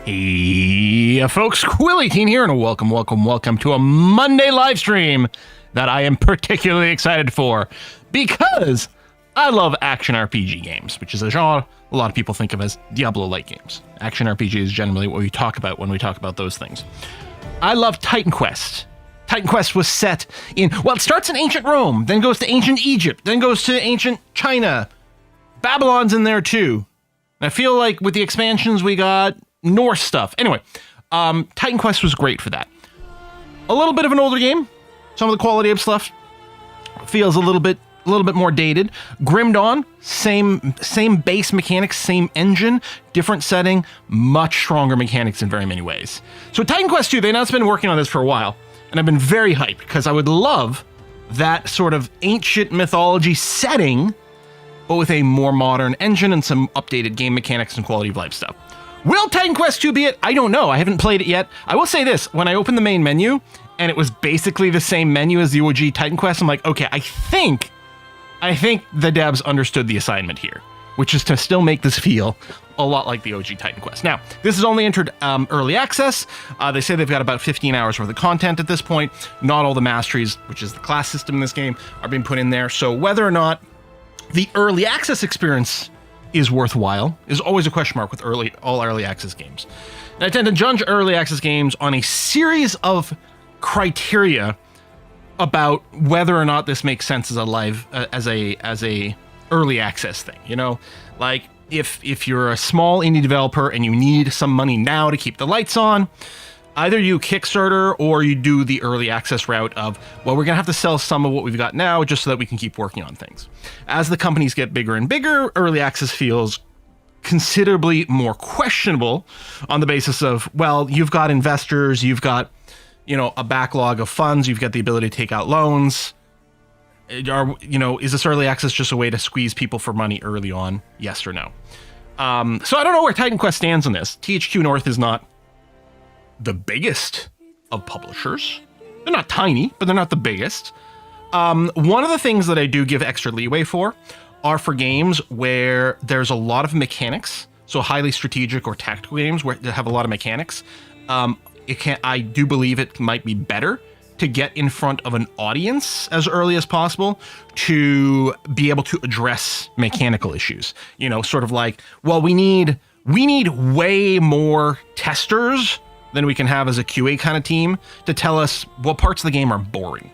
Hey, folks, Quilly18 here, and welcome to a Monday live stream that I am particularly excited for because I love action RPG games, which is a genre a lot of people think of as Diablo-like games. Action RPG is generally what we talk about when we talk about those things. I love Titan Quest. Titan Quest was set in, well, it starts in ancient Rome, then goes to ancient Egypt, then goes to ancient China. Babylon's in there too. And I feel like with the expansions we got Norse stuff. Anyway, Titan Quest was great for that. A little bit of an older game. Some of the quality of stuff feels a little bit more dated. Grim Dawn, same base mechanics, same engine, different setting, much stronger mechanics in very many ways. So Titan Quest 2, they announced been working on this for a while, and I've been very hyped because I would love that sort of ancient mythology setting, but with a more modern engine and some updated game mechanics and quality of life stuff. Will Titan Quest 2 be it? I don't know. I haven't played it yet. I will say this, when I opened the main menu and it was basically the same menu as the OG Titan Quest, I'm like, okay, I think the devs understood the assignment here, which is to still make this feel a lot like the OG Titan Quest. Now, this has only entered early access. They say they've got about 15 hours worth of content at this point. Not all the masteries, which is the class system in this game, are being put in there. So whether or not the early access experience is worthwhile is always a question mark with all early access games. And I tend to judge early access games on a series of criteria about whether or not this makes sense as a early access thing. You know, like if you're a small indie developer and you need some money now to keep the lights on, either you Kickstarter or you do the early access route of, well, we're gonna have to sell some of what we've got now just so that we can keep working on things. As the companies get bigger and bigger, early access feels considerably more questionable on the basis of, well, you've got investors, you've got, you know, a backlog of funds, you've got the ability to take out loans. Is this early access just a way to squeeze people for money early on? Yes or no? So I don't know where Titan Quest stands on this. THQ North is not the biggest of publishers. They're not tiny, but they're not the biggest. One of the things that I do give extra leeway for are for games where there's a lot of mechanics, so highly strategic or tactical games where they have a lot of mechanics. I do believe it might be better to get in front of an audience as early as possible to be able to address mechanical issues. You know, sort of like, well, we need way more testers than we can have as a QA kind of team to tell us what parts of the game are boring.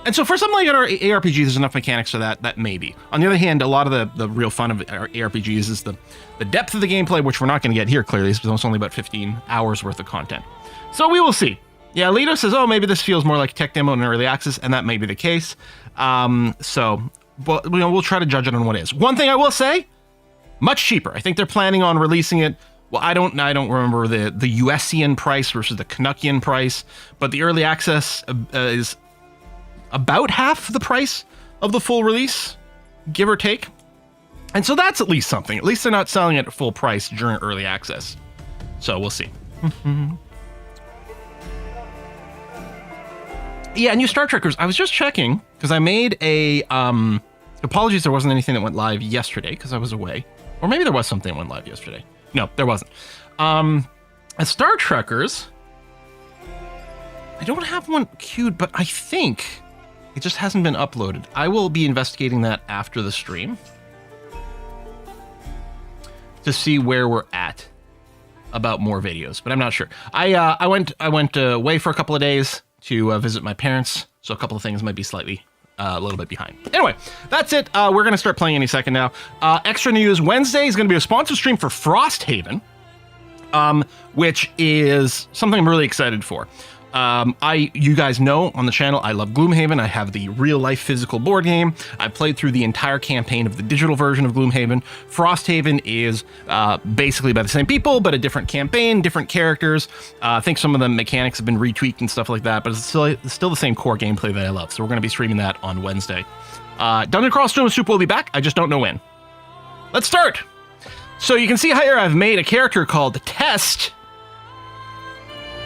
And so for something like our ARPG, there's enough mechanics for that maybe. On the other hand, a lot of the real fun of our ARPGs is the depth of the gameplay, which we're not going to get here clearly. It's only about 15 hours worth of content. So we will see. Yeah, Lito says, oh, maybe this feels more like a tech demo in early access, and that may be the case. But we'll try to judge it on what is. One thing I will say, much cheaper. I think they're planning on releasing it. Well, I don't remember the USian price versus the Canuckian price, but the early access is about half the price of the full release, give or take. And so that's at least something. At least they're not selling it at full price during early access. So we'll see. Yeah, new Star Trekkers. I was just checking because I made a apologies there wasn't anything that went live yesterday because I was away. Or maybe there was something that went live yesterday. No, there wasn't. As Star Trekkers, I don't have one queued, but I think it just hasn't been uploaded. I will be investigating that after the stream to see where we're at about more videos, but I'm not sure. I went away for a couple of days to visit my parents, so a couple of things might be slightly a little bit behind. Anyway, that's it. We're going to start playing any second now. Extra news, Wednesday is going to be a sponsored stream for Frosthaven, which is something I'm really excited for. You guys know on the channel, I love Gloomhaven. I have the real life physical board game. I played through the entire campaign of the digital version of Gloomhaven. Frosthaven is basically by the same people, but a different campaign, different characters. I think some of the mechanics have been retweaked and stuff like that, but it's still the same core gameplay that I love. So we're going to be streaming that on Wednesday. Dungeon Crawl Storm Soup will be back. I just don't know when. Let's start. So you can see here I've made a character called Test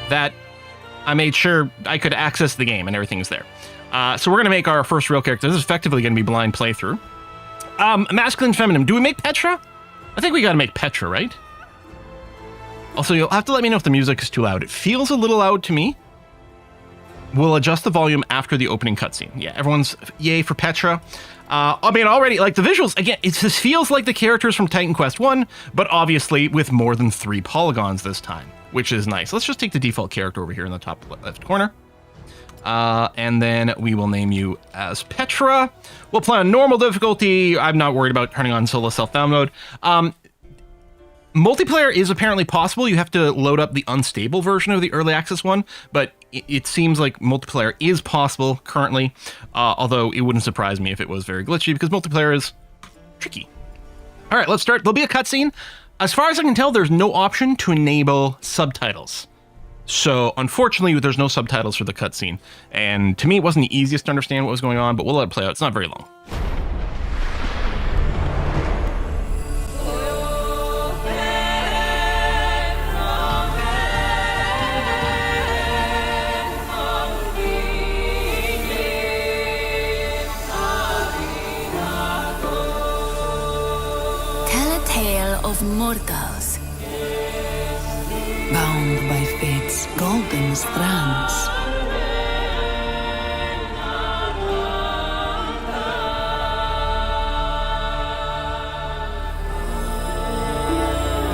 that I made sure I could access the game and everything's there. So we're going to make our first real character. This is effectively going to be blind playthrough. Masculine, feminine. Do we make Petra? I think we got to make Petra, right? Also, you'll have to let me know if the music is too loud. It feels a little loud to me. We'll adjust the volume after the opening cutscene. Yeah, everyone's yay for Petra. I mean, already, like, the visuals, again, it just feels like the characters from Titan Quest 1, but obviously with more than 3 polygons this time, which is nice. Let's just take the default character over here in the top left corner. And then we will name you as Petra. We'll play on normal difficulty. I'm not worried about turning on solo self-down mode. Multiplayer is apparently possible. You have to load up the unstable version of the early access one, but it seems like multiplayer is possible currently, although it wouldn't surprise me if it was very glitchy because multiplayer is tricky. All right, let's start. There'll be a cutscene. As far as I can tell, there's no option to enable subtitles. So unfortunately, there's no subtitles for the cutscene. And to me, it wasn't the easiest to understand what was going on, but we'll let it play out. It's not very long. Of mortals, bound by fate's golden strands.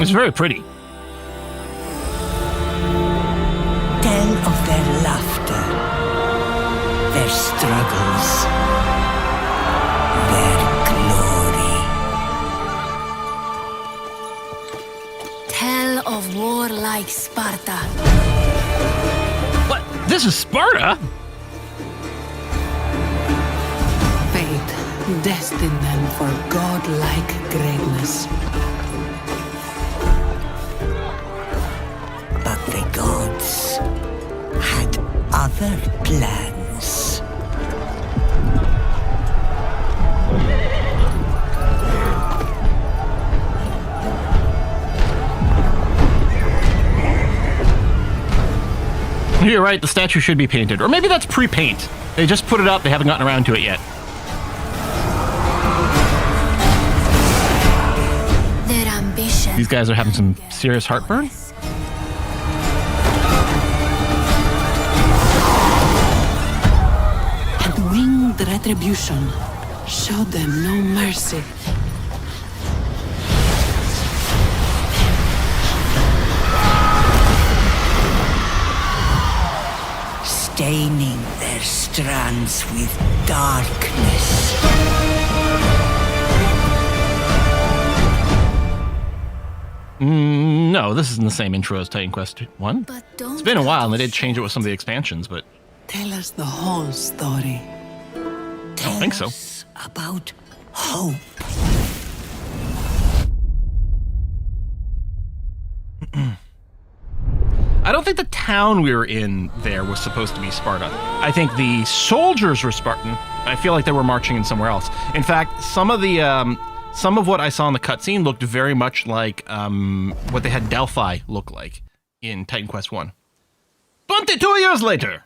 It's very pretty. Tell of their laughter, their struggles, their of warlike Sparta. What? This is Sparta? Fate destined them for godlike greatness. But the gods had other plans. You're right, the statue should be painted. Or maybe that's pre-paint. They just put it up, they haven't gotten around to it yet. Their ambition. These guys are having some serious heartburn. And winged retribution showed them no mercy. Staining their strands with darkness. No, this isn't the same intro as Titan Quest 1. It's been a while, and they did change it with some of the expansions, but... Tell us the whole story. I don't think so. About hope. I don't think the town we were in there was supposed to be Sparta. I think the soldiers were Spartan. I feel like they were marching in somewhere else. In fact, some of what I saw in the cutscene looked very much like what they had Delphi look like in Titan Quest 1. 22 years later!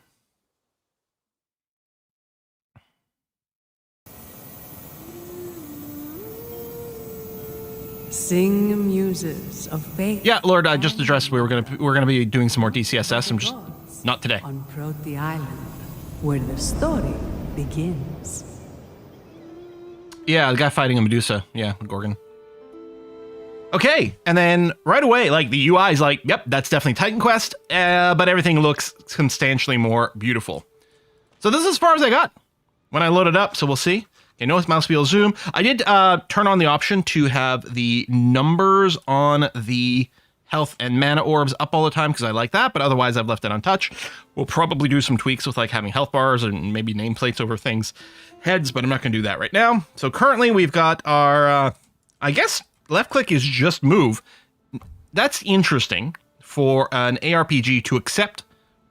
Sing muses of faith. Yeah, Lord, I just addressed we're gonna be doing some more DCSS. I'm just not today. On Proti Island, where the story begins. Yeah, the guy fighting a Medusa. Yeah, Gorgon. Okay, and then right away, like the UI is like, yep, that's definitely Titan Quest, but everything looks substantially more beautiful. So this is as far as I got when I loaded up. So we'll see. Okay, no mouse wheel zoom. I did turn on the option to have the numbers on the health and mana orbs up all the time because I like that, but otherwise I've left it untouched. We'll probably do some tweaks with like having health bars and maybe nameplates over things heads, but I'm not going to do that right now. So currently we've got our, I guess left click is just move. That's interesting for an ARPG to accept.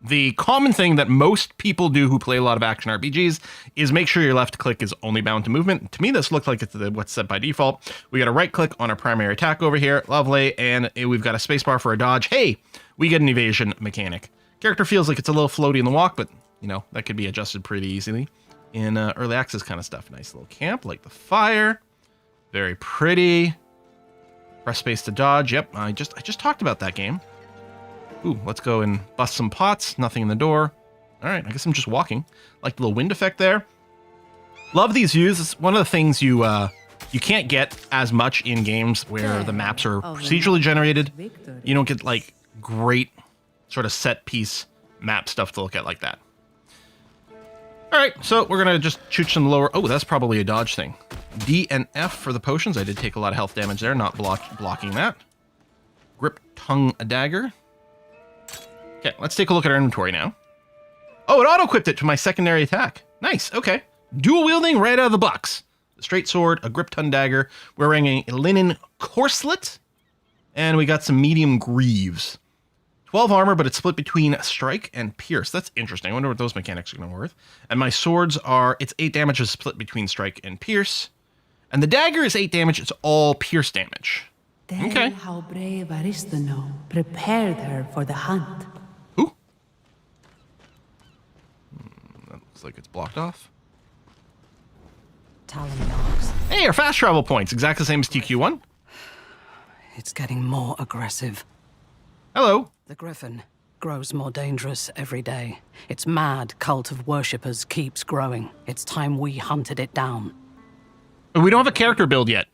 The common thing that most people do who play a lot of action RPGs is make sure your left click is only bound to movement. To me, this looked like it's what's set by default. We got a right click on our primary attack over here. Lovely. And we've got a spacebar for a dodge. Hey, we get an evasion mechanic. Character feels like it's a little floaty in the walk, but you know, that could be adjusted pretty easily in early access kind of stuff. Nice little camp, like the fire. Very pretty. Press space to dodge. Yep, I just talked about that game. Ooh, let's go and bust some pots. Nothing in the door. All right, I guess I'm just walking. Like the little wind effect there. Love these views. It's one of the things you can't get as much in games where the maps are procedurally generated. You don't get like great sort of set piece map stuff to look at like that. All right, so we're gonna just shoot some lower. Oh, that's probably a dodge thing. D and F for the potions. I did take a lot of health damage there, not blocking that. Grip tongue a dagger. Okay, let's take a look at our inventory now. Oh, it auto-equipped it to my secondary attack. Nice, okay. Dual wielding right out of the box. A straight sword, a grip tongue dagger. We're wearing a linen corselet. And we got some medium greaves. 12 armor, but it's split between strike and pierce. That's interesting. I wonder what those mechanics are going to work. And my swords are, it's 8 damage is split between strike and pierce. And the dagger is 8 damage. It's all pierce damage. Tell Okay. how brave Aristono prepared her for the hunt. Ooh. That looks like it's blocked off. Talon dogs. Hey, our fast travel points. Exactly the same as TQ1. It's getting more aggressive. Hello. The Gryphon grows more dangerous every day. Its mad cult of worshippers keeps growing. It's time we hunted it down. But we don't have a character build yet.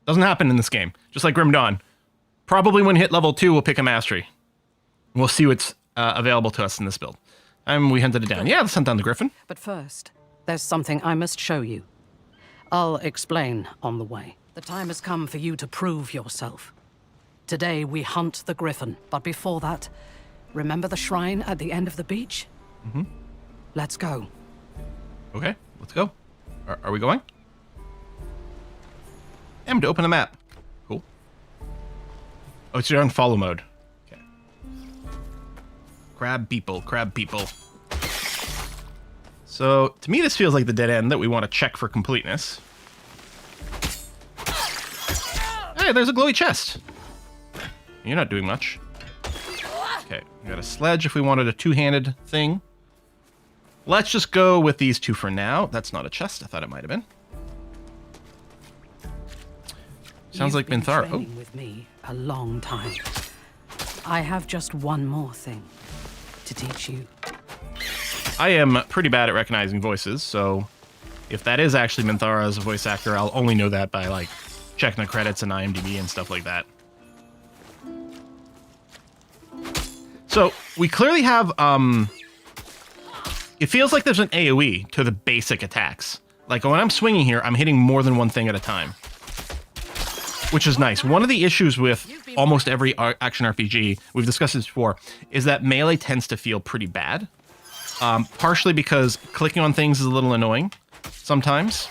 Doesn't happen in this game. Just like Grim Dawn. Probably when we hit level 2, we'll pick a mastery. We'll see what's available to us in this build. And we hunted it down. Yeah, let's hunt down the Gryphon. But first, there's something I must show you. I'll explain on the way. The time has come for you to prove yourself. Today we hunt the Gryphon, but before that, remember the shrine at the end of the beach? Mm-hmm. Let's go. Okay, let's go. Are we going? M to open a map. Cool. Oh, it's you're on follow mode. Okay. Crab people, crab people. So, to me, this feels like the dead end that we want to check for completeness. Hey, there's a glowy chest. You're not doing much. Okay, we got a sledge if we wanted a two-handed thing. Let's just go with these two for now. That's not a chest. I thought it might have been. Sounds like You've been Minthara. Oh, training with me a long time. I have just one more thing to teach you. I am pretty bad at recognizing voices, so if that is actually Minthara as a voice actor, I'll only know that by, like, checking the credits and IMDb and stuff like that. So, we clearly have, it feels like there's an AoE to the basic attacks. Like, when I'm swinging here, I'm hitting more than one thing at a time. Which is nice. One of the issues with almost every action RPG, we've discussed this before, is that melee tends to feel pretty bad. Partially because clicking on things is a little annoying sometimes.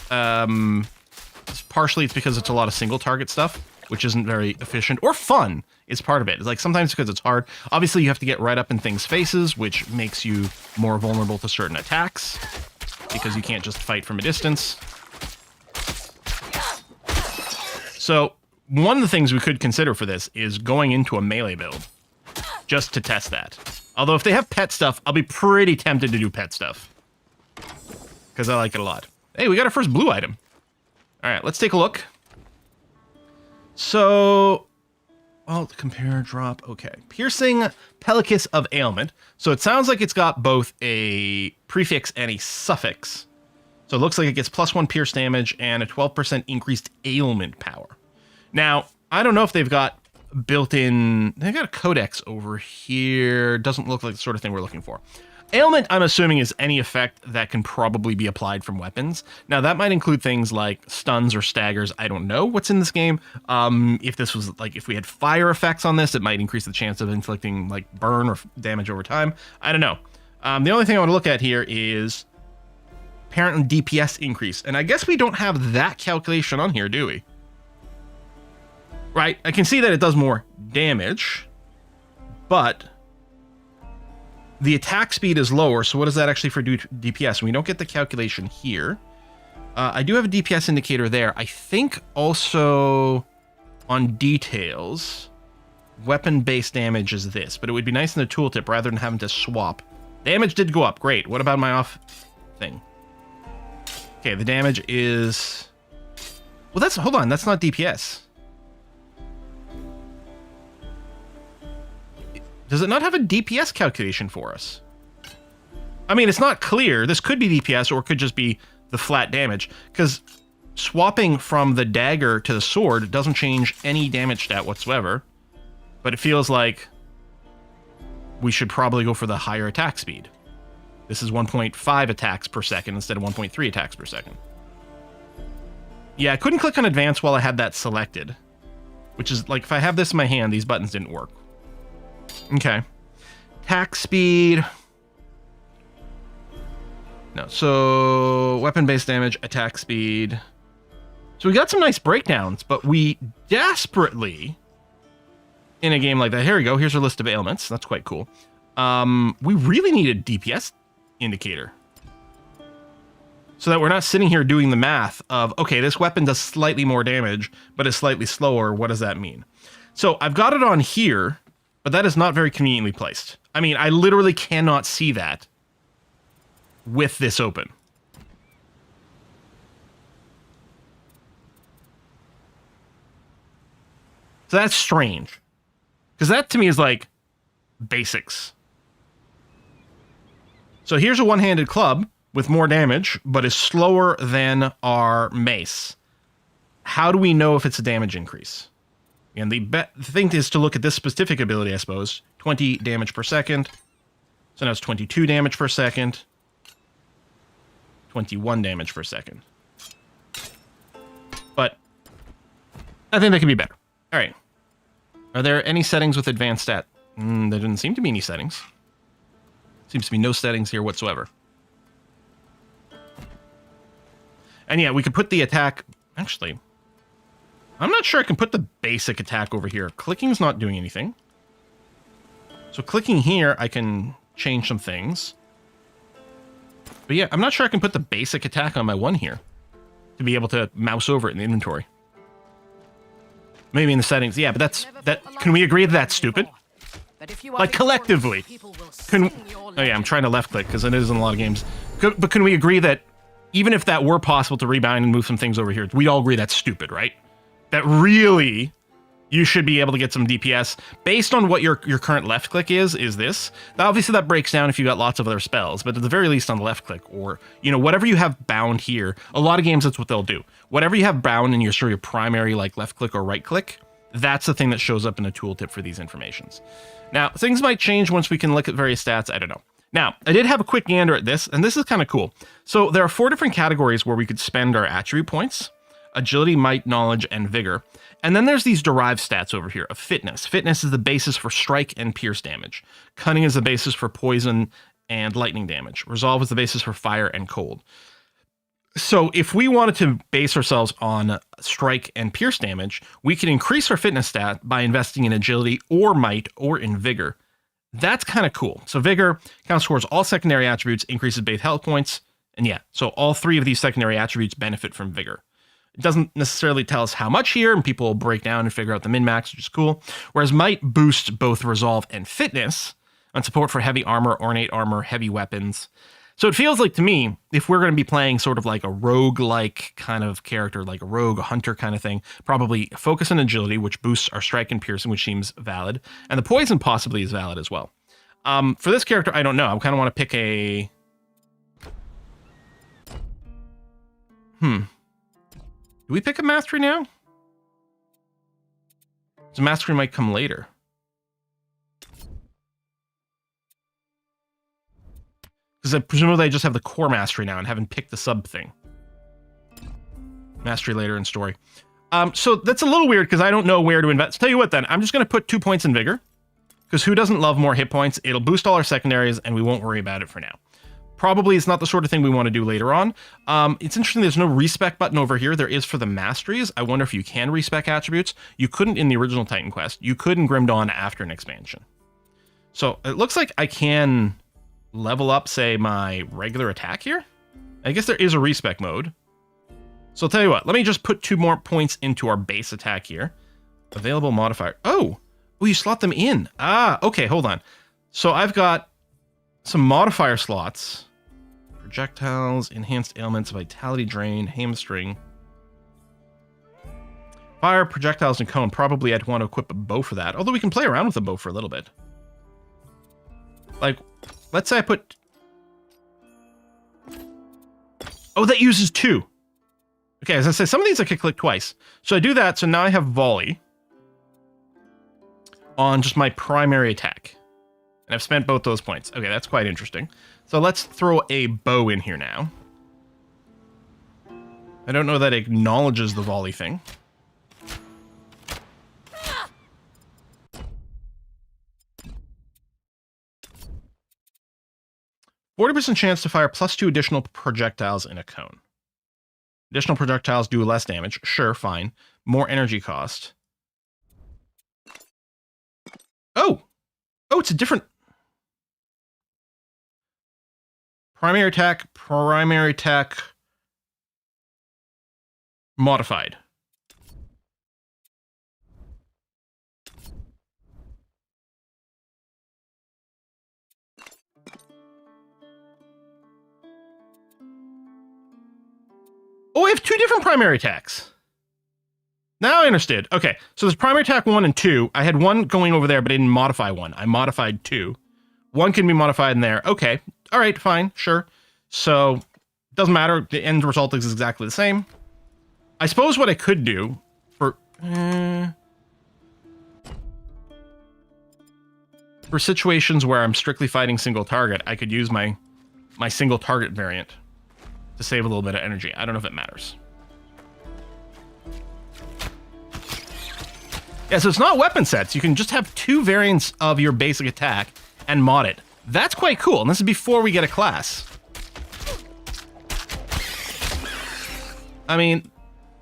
Partially it's because it's a lot of single target stuff, which isn't very efficient or fun is part of it. It's like sometimes because it's hard. Obviously you have to get right up in things' faces, which makes you more vulnerable to certain attacks because you can't just fight from a distance. So one of the things we could consider for this is going into a melee build just to test that. Although if they have pet stuff, I'll be pretty tempted to do pet stuff because I like it a lot. Hey, we got our first blue item. All right, let's take a look. So, well, compare, drop. Okay, piercing Pelicus of ailment. So it sounds like it's got both a prefix and a suffix. So it looks like it gets +1 pierce damage and a 12% increased ailment power. Now, I don't know if they've got built-in... They got a codex over here. Doesn't look like the sort of thing we're looking for. Ailment, I'm assuming, is any effect that can probably be applied from weapons. Now, that might include things like stuns or staggers. I don't know what's in this game. If this was, like, if we had fire effects on this, it might increase the chance of inflicting, like, burn or damage over time. I don't know. The only thing I want to look at here is... apparently DPS increase. And I guess we don't have that calculation on here, do we? Right, I can see that it does more damage, but the attack speed is lower, so what does that actually for DPS? We don't get the calculation here. I do have a DPS indicator there. I think also on details, weapon-based damage is this, but it would be nice in the tooltip rather than having to swap. Damage did go up, great. What about my off thing? Okay, the damage is... Well, that's... Hold on, that's not DPS. Does it not have a DPS calculation for us? I mean, it's not clear. This could be DPS or it could just be the flat damage, because swapping from the dagger to the sword doesn't change any damage stat whatsoever, but it feels like we should probably go for the higher attack speed. This is 1.5 attacks per second instead of 1.3 attacks per second. Yeah, I couldn't click on advance while I had that selected, which is like if I have this in my hand, these buttons didn't work. Okay. Attack speed. No, so weapon-based damage, attack speed. So we got some nice breakdowns, but we desperately, in a game like that, here we go, here's our list of ailments. That's quite cool. We really need a DPS indicator. So that we're not sitting here doing the math of, okay, this weapon does slightly more damage, but is slightly slower. What does that mean? So I've got it on here, but that is not very conveniently placed. I mean, I literally cannot see that with this open. So that's strange. Because that to me is like basics. So here's a one-handed club with more damage, but is slower than our mace. How do we know if it's a damage increase? And the thing is to look at this specific ability, I suppose. 20 damage per second. So now it's 22 damage per second. 21 damage per second. But I think that could be better. All right. Are there any settings with advanced stat? There didn't seem to be any settings. Seems to be no settings here whatsoever. And yeah, we could put the attack... Actually, I'm not sure I can put the basic attack over here. Clicking's not doing anything. So clicking here, I can change some things. But yeah, I'm not sure I can put the basic attack on my one here to be able to mouse over it in the inventory. Maybe in the settings. Yeah, but can we agree that that's stupid? Like collectively. Oh yeah, I'm trying to left click because it is in a lot of games. But can we agree that even if that were possible to rebind and move some things over here, we all agree that's stupid, right? That really you should be able to get some DPS based on what your current left click is this. Now, obviously that breaks down if you got lots of other spells, but at the very least on the left click, or, you know, whatever you have bound here, a lot of games, that's what they'll do. Whatever you have bound in your sort of primary, like left click or right click, that's the thing that shows up in a tooltip for these informations. Now, things might change once we can look at various stats. I don't know. Now, I did have a quick gander at this, and this is kind of cool. So there are 4 different categories where we could spend our attribute points: agility, might, knowledge, and vigor. And then there's these derived stats over here of fitness. Fitness is the basis for strike and pierce damage. Cunning is the basis for poison and lightning damage. Resolve is the basis for fire and cold. So if we wanted to base ourselves on strike and pierce damage, we can increase our fitness stat by investing in agility or might or in vigor. That's kind of cool. So vigor counts towards all secondary attributes, increases base health points. And yeah, so all 3 of these secondary attributes benefit from vigor. It doesn't necessarily tell us how much here, and people will break down and figure out the min-max, which is cool. Whereas might boosts both resolve and fitness, and support for heavy armor, ornate armor, heavy weapons. So it feels like to me, if we're going to be playing sort of like a rogue-like kind of character, like a rogue, a hunter kind of thing, probably focus on agility, which boosts our strike and piercing, which seems valid. And the poison possibly is valid as well. For this character, I don't know. I kind of want to pick a... Do we pick a mastery now? So mastery might come later. Because presumably I just have the core mastery now and haven't picked the sub thing. Mastery later in story. So that's a little weird because I don't know where to invest. Tell you what then, I'm just going to put 2 points in vigor. Because who doesn't love more hit points? It'll boost all our secondaries and we won't worry about it for now. Probably it's not the sort of thing we want to do later on. It's interesting there's no respec button over here. There is for the masteries. I wonder if you can respec attributes. You couldn't in the original Titan Quest. You could in Grim Dawn after an expansion. So it looks like I can level up, say, my regular attack here. I guess there is a respec mode. So I'll tell you what. Let me just put 2 more points into our base attack here. Available modifier. Oh, you slot them in. Okay, hold on. So I've got some modifier slots. Projectiles, enhanced ailments, vitality drain, hamstring. Fire, projectiles, and cone. Probably I'd want to equip a bow for that. Although we can play around with a bow for a little bit. Like, let's say I put... Oh, that uses 2. Okay, as I say, some of these I could click twice. So I do that, so now I have volley on just my primary attack. And I've spent both those points. Okay, that's quite interesting. So let's throw a bow in here now. I don't know that it acknowledges the volley thing. %40 chance to fire +2 additional projectiles in a cone. Additional projectiles do less damage. Sure, fine. More energy cost. Oh! Oh, it's a different... Primary attack, modified. Oh, I have 2 different primary attacks. Now I understood. Okay, so there's primary attack 1 and 2. I had 1 going over there, but I didn't modify 1. I modified 2. 1 can be modified in there. Okay, all right, fine, sure. So, doesn't matter. The end result is exactly the same. I suppose what I could do for situations where I'm strictly fighting single target, I could use my single target variant to save a little bit of energy. I don't know if it matters. Yeah, so it's not weapon sets. You can just have 2 variants of your basic attack and mod it. That's quite cool, and this is before we get a class. I mean,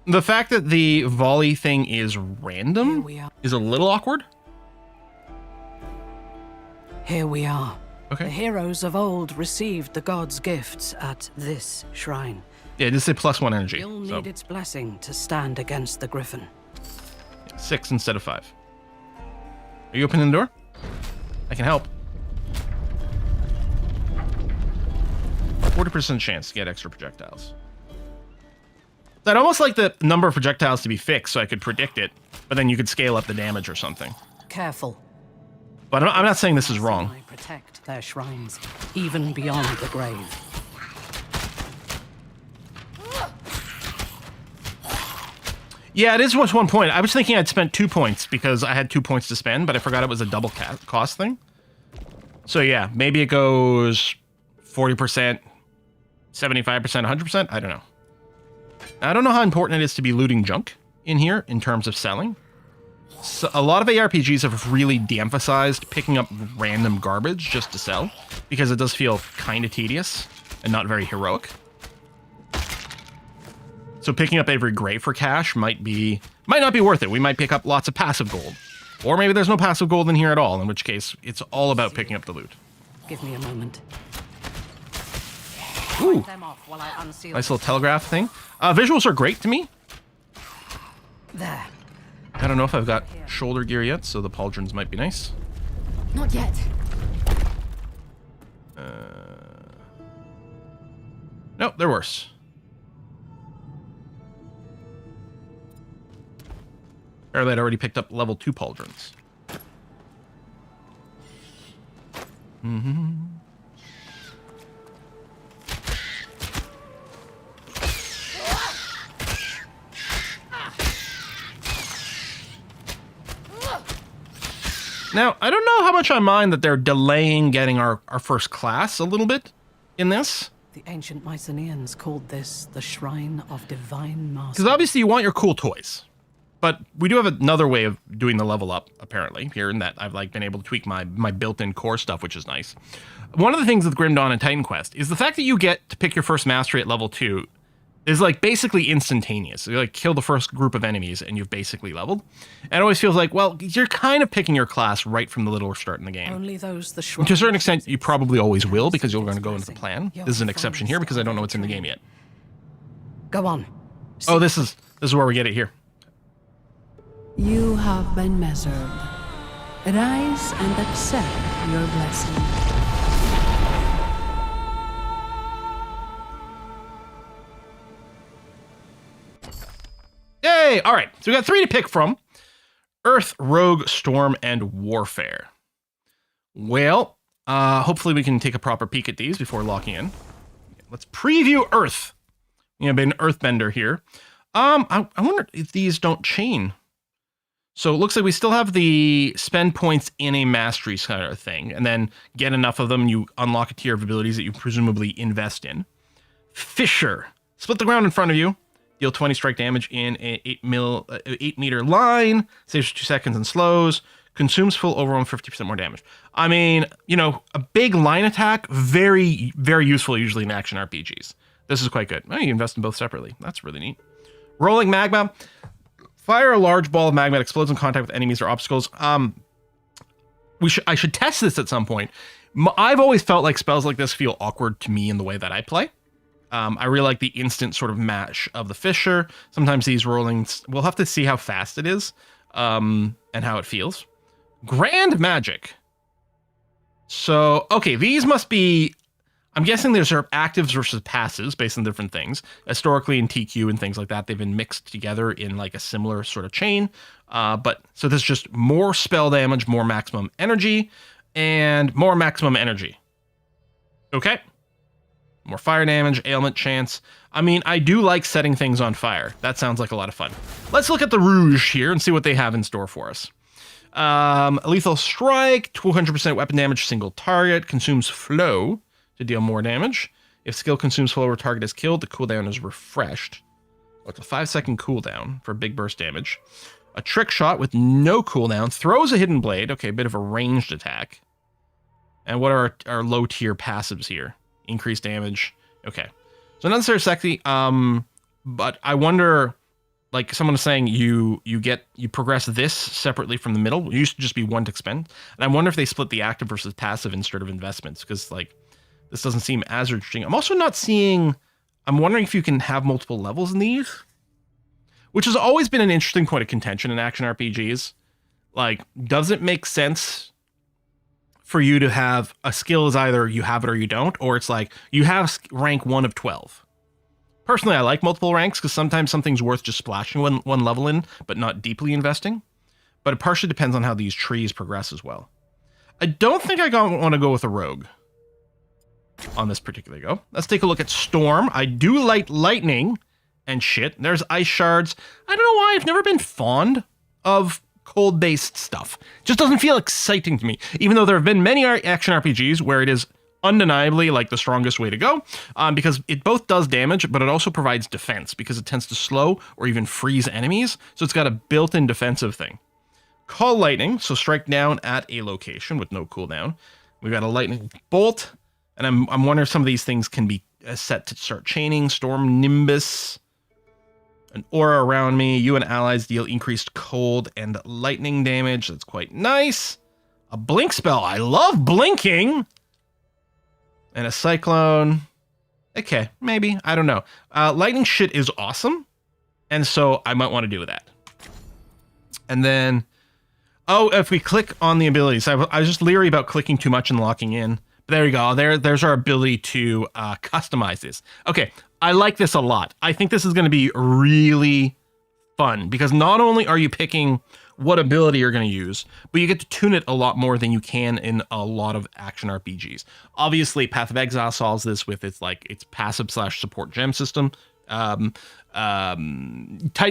the fact that the volley thing is random is a little awkward. Here we are. Okay. The heroes of old received the gods' gifts at this shrine. Yeah, just say +1 energy. You'll need its blessing to stand against the Gryphon. 6 instead of 5. Are you opening the door? I can help. 40% chance to get extra projectiles. I'd almost like the number of projectiles to be fixed so I could predict it, but then you could scale up the damage or something. Careful. But I'm not saying this is wrong. I protect their shrines, even beyond the grave. Yeah, it is just 1 point. I was thinking I'd spent 2 points because I had 2 points to spend, but I forgot it was a double cost thing. So yeah, maybe it goes 40%, 75%, 100%. I don't know. I don't know how important it is to be looting junk in here in terms of selling. So a lot of ARPGs have really de-emphasized picking up random garbage just to sell because it does feel kind of tedious and not very heroic. So picking up every grave for cash might not be worth it. We might pick up lots of passive gold. Or maybe there's no passive gold in here at all, in which case it's all about picking up the loot. Give me a moment. Ooh, nice little telegraph thing. Visuals are great to me. There. I don't know if I've got shoulder gear yet, so the pauldrons might be nice. Not yet. Nope, they're worse. Apparently I'd already picked up level 2 pauldrons. Now, I don't know how much I mind that they're delaying getting our first class a little bit in this. The ancient Mycenaeans called this the Shrine of Divine Master. Because obviously you want your cool toys. But we do have another way of doing the level up, apparently, here in that I've been able to tweak my built-in core stuff, which is nice. One of the things with Grim Dawn and Titan Quest is the fact that you get to pick your first mastery at level 2 is basically instantaneous. You kill the first group of enemies and you've basically leveled. And it always feels like, well, you're kind of picking your class right from the little start in the game. Only those the And to a certain extent, you probably always will because you're going to go into the plan. This is an exception here because I don't know what's in the game yet. Go on. Oh, this is where we get it here. You have been measured. Rise and accept your blessing. Yay! All right, so we got 3 to pick from. Earth, Rogue, Storm, and Warfare. Well, Hopefully we can take a proper peek at these before locking in. Let's preview Earth. You know, been an Earthbender here. I wonder if these don't chain. So it looks like we still have the spend points in a mastery kind of thing, and then get enough of them, you unlock a tier of abilities that you presumably invest in. Fisher. Split the ground in front of you. Deal 20 strike damage in an 8 meter line. Saves 2 seconds and slows. Consumes full overwhelm 50% more damage. I mean, you know, a big line attack, very, very useful usually in action RPGs. This is quite good. Oh, you invest in both separately. That's really neat. Rolling magma. Fire a large ball of magma that explodes in contact with enemies or obstacles. I should test this at some point. I've always felt like spells like this feel awkward to me in the way that I play. I really like the instant sort of mash of the Fisher. Sometimes these rollings, we'll have to see how fast it is and how it feels. Grand Magic. So, okay, these must be, I'm guessing there's sort of actives versus passives based on different things. Historically in TQ and things like that, they've been mixed together in like a similar sort of chain. So there's just more spell damage, more maximum energy, and more maximum energy. Okay. More fire damage, ailment chance. I mean, I do like setting things on fire. That sounds like a lot of fun. Let's look at the Rouge here and see what they have in store for us. Lethal Strike, 200% weapon damage, single target, consumes flow to deal more damage. If skill consumes flow or target is killed, the cooldown is refreshed. It's a 5-second cooldown for big burst damage. A trick shot with no cooldown, throws a hidden blade. Okay, a bit of a ranged attack. And what are our low tier passives here? Increased damage. Okay. So not necessarily sexy, but I wonder, like someone is saying, you progress this separately from the middle. It used to just be one to expend. And I wonder if they split the active versus passive instead of investments, because like this doesn't seem as interesting. I'm also not seeing, I'm wondering if you can have multiple levels in these, which has always been an interesting point of contention in action RPGs. Like, does it make sense for you to have a skill is either you have it or you don't, or it's like you have rank 1 of 12. Personally, I like multiple ranks because sometimes something's worth just splashing one level in, but not deeply investing. But it partially depends on how these trees progress as well. I don't think I want to go with a rogue on this particular go. Let's take a look at Storm. I do like lightning and shit. There's ice shards. I don't know why I've never been fond of cold-based stuff. Just doesn't feel exciting to me, even though there have been many action RPGs where it is undeniably like the strongest way to go, because it both does damage, but it also provides defense because it tends to slow or even freeze enemies. So it's got a built-in defensive thing. Call lightning, so strike down at a location with no cooldown. We've got a lightning bolt, and I'm wondering if some of these things can be set to start chaining. Storm Nimbus. An aura around me. You and allies deal increased cold and lightning damage. That's quite nice. A blink spell. I love blinking. And a cyclone. Okay, maybe. I don't know. Lightning shit is awesome. And so I might want to do that. And then, oh, if we click on the abilities, I was just leery about clicking too much and locking in. But there we go. There's our ability to customize this. Okay, I like this a lot. I think this is going to be really fun because not only are you picking what ability you're going to use, but you get to tune it a lot more than you can in a lot of action RPGs. Obviously, Path of Exile solves this with its passive / support gem system. Titan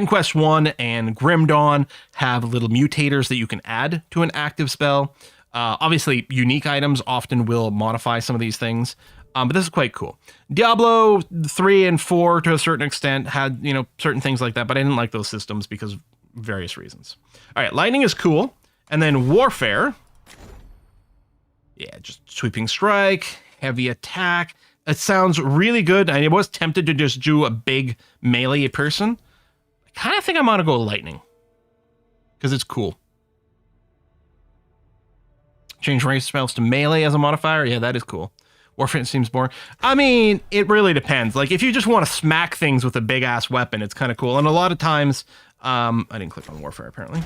Quest 1 and Grim Dawn have little mutators that you can add to an active spell. Obviously, unique items often will modify some of these things, but this is quite cool. Diablo 3 and 4, to a certain extent, had certain things like that, but I didn't like those systems because of various reasons. All right, lightning is cool, and then warfare. Yeah, just sweeping strike, heavy attack. It sounds really good. I was tempted to just do a big melee person. I kind of think I'm gonna go lightning because it's cool. Change range spells to melee as a modifier. Yeah, that is cool. Warfare seems boring. I mean, it really depends. Like, if you just want to smack things with a big-ass weapon, it's kind of cool. And a lot of times, I didn't click on warfare, apparently.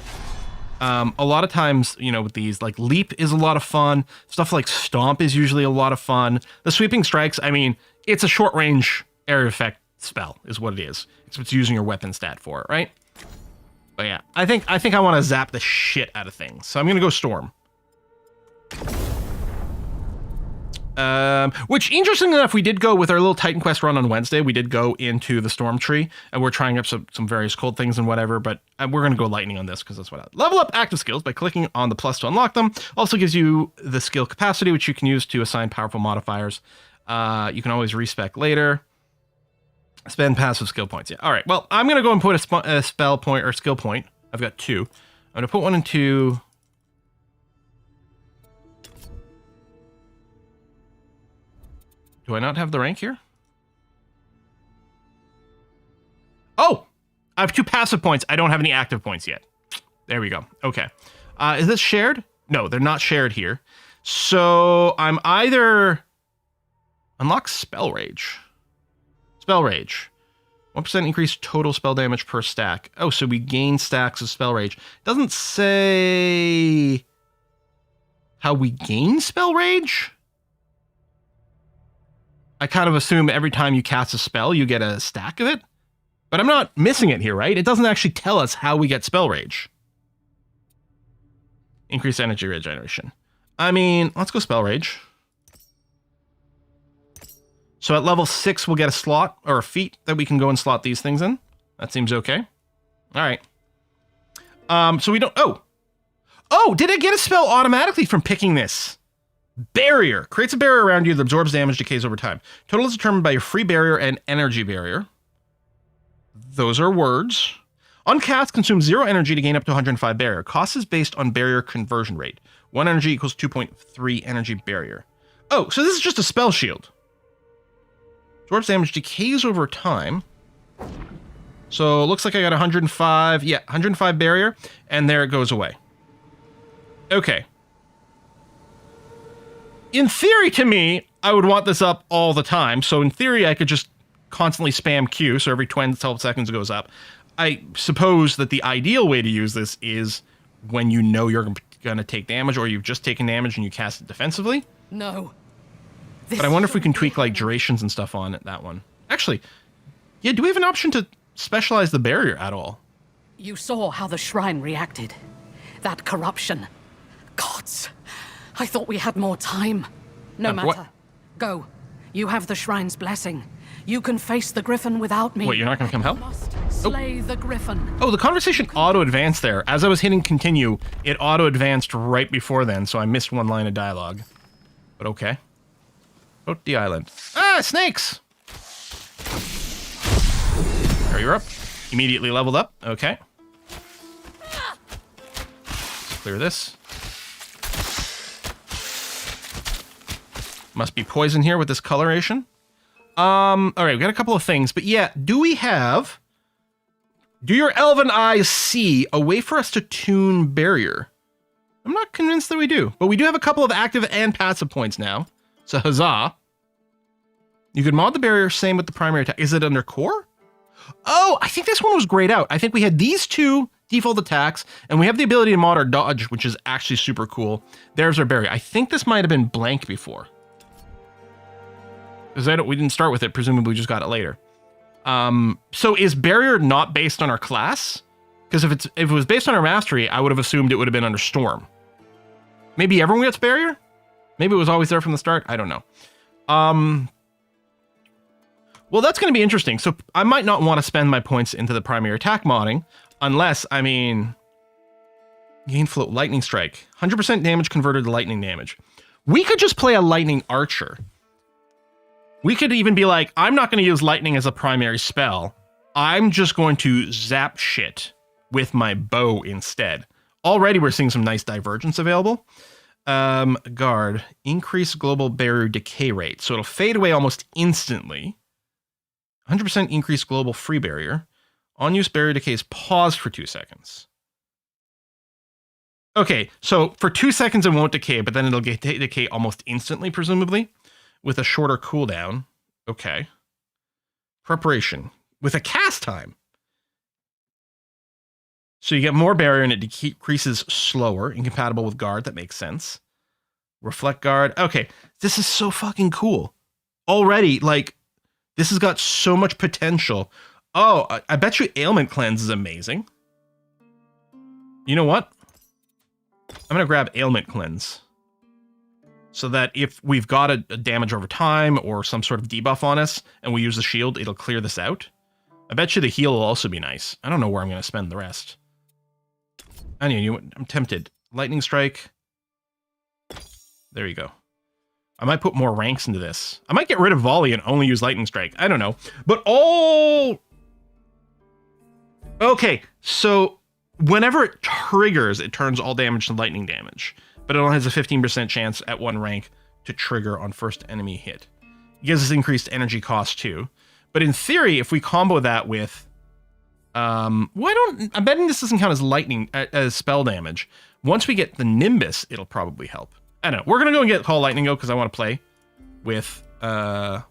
A lot of times, with these, like, leap is a lot of fun. Stuff like stomp is usually a lot of fun. The sweeping strikes, I mean, it's a short-range area effect spell, is what it is. It's what's using your weapon stat for it, right? But yeah, I think I want to zap the shit out of things. So I'm going to go Storm. Which, interestingly enough, we did go with our little Titan Quest run on Wednesday. We did go into the Storm Tree, and we're trying up some various cold things and whatever, but we're going to go lightning on this because that's what I level up active skills by clicking on the plus to unlock them. Also gives you the skill capacity, which you can use to assign powerful modifiers. You can always respec later. Spend passive skill points. Yeah. All right. Well, I'm going to go and put a spell point or skill point. I've got 2. I'm going to put one into... Do I not have the rank here? Oh! I have 2 passive points. I don't have any active points yet. There we go. Okay. Is this shared? No, they're not shared here. So I'm either... Unlock Spell Rage. Spell Rage. 1% increase total spell damage per stack. Oh, so we gain stacks of Spell Rage. Doesn't say... how we gain Spell Rage? I kind of assume every time you cast a spell, you get a stack of it. But I'm not missing it here, right? It doesn't actually tell us how we get Spell Rage. Increase energy regeneration. I mean, let's go Spell Rage. So at level 6, we'll get a slot, or a feat, that we can go and slot these things in. That seems okay. All right. So we don't... Oh! Oh, did I get a spell automatically from picking this? Barrier. Creates a barrier around you that absorbs damage, decays over time. Total is determined by your free barrier and energy barrier. Those are words. On cast, consume 0 energy to gain up to 105 barrier. Cost is based on barrier conversion rate. 1 energy equals 2.3 energy barrier. Oh, so this is just a spell shield. Absorbs damage, decays over time. So it looks like I got 105. Yeah, 105 barrier, and there it goes away. Okay. In theory, to me, I would want this up all the time. So in theory, I could just constantly spam Q, so every 12 seconds it goes up. I suppose that the ideal way to use this is when you know you're going to take damage, or you've just taken damage and you cast it defensively. No. But I wonder if we can tweak like durations and stuff on it, that one. Actually, yeah, do we have an option to specialize the barrier at all? You saw how the shrine reacted. That corruption. Gods, I thought we had more time. No matter. What? Go. You have the shrine's blessing. You can face the Gryphon without me. Wait, you're not going to come help? You must slay the Gryphon. Oh, the conversation auto-advanced there. As I was hitting continue, it auto-advanced right before then, so I missed one line of dialogue. But okay. Out the island. Ah, snakes! There, you're up. Immediately leveled up. Okay. Let's clear this. Must be poison here with this coloration. Alright, we got a couple of things, but yeah, do your elven eyes see a way for us to tune barrier? I'm not convinced that we do, but we do have a couple of active and passive points now. So huzzah. You can mod the barrier, same with the primary attack. Is it under core? Oh, I think this one was grayed out. I think we had these 2 default attacks, and we have the ability to mod our dodge, which is actually super cool. There's our barrier. I think this might have been blank before. Because we didn't start with it, presumably we just got it later. So is barrier not based on our class? Because if it was based on our mastery, I would have assumed it would have been under storm. Maybe everyone gets barrier? Maybe it was always there from the start? I don't know. Well, that's going to be interesting. So I might not want to spend my points into the primary attack modding, unless, I mean, gain float, lightning strike, 100% damage converted to lightning damage. We could just play a lightning archer. We could even be like, I'm not going to use lightning as a primary spell. I'm just going to zap shit with my bow instead. Already we're seeing some nice divergence available. Guard, increase global barrier decay rate. So it'll fade away almost instantly. 100% increase global free barrier. On-use barrier decays paused for 2 seconds. Okay, so for 2 seconds it won't decay, but then it'll decay almost instantly, presumably, with a shorter cooldown. Okay. Preparation. With a cast time. So you get more barrier and it decreases slower, incompatible with guard. That makes sense. Reflect guard. Okay, this is so fucking cool. Already, like, this has got so much potential. Oh, I bet you ailment cleanse is amazing. You know what? I'm going to grab ailment cleanse. so that if we've got a damage over time or some sort of debuff on us and we use the shield, it'll clear this out. I bet you the heal will also be nice. I don't know where I'm going to spend the rest. Anyway, I'm tempted. Lightning Strike. There you go. I might put more ranks into this. I might get rid of Volley and only use Lightning Strike. I don't know. But all... Okay, so whenever it triggers, it turns all damage to lightning damage. But it only has a 15% chance at 1 rank to trigger on first enemy hit. It gives us increased energy cost too. But in theory, if we combo that with... I'm betting this doesn't count as lightning, as spell damage. Once we get the Nimbus, it'll probably help. I don't know. We're going to go and get Call Lightning Go because I want to play with... Oh!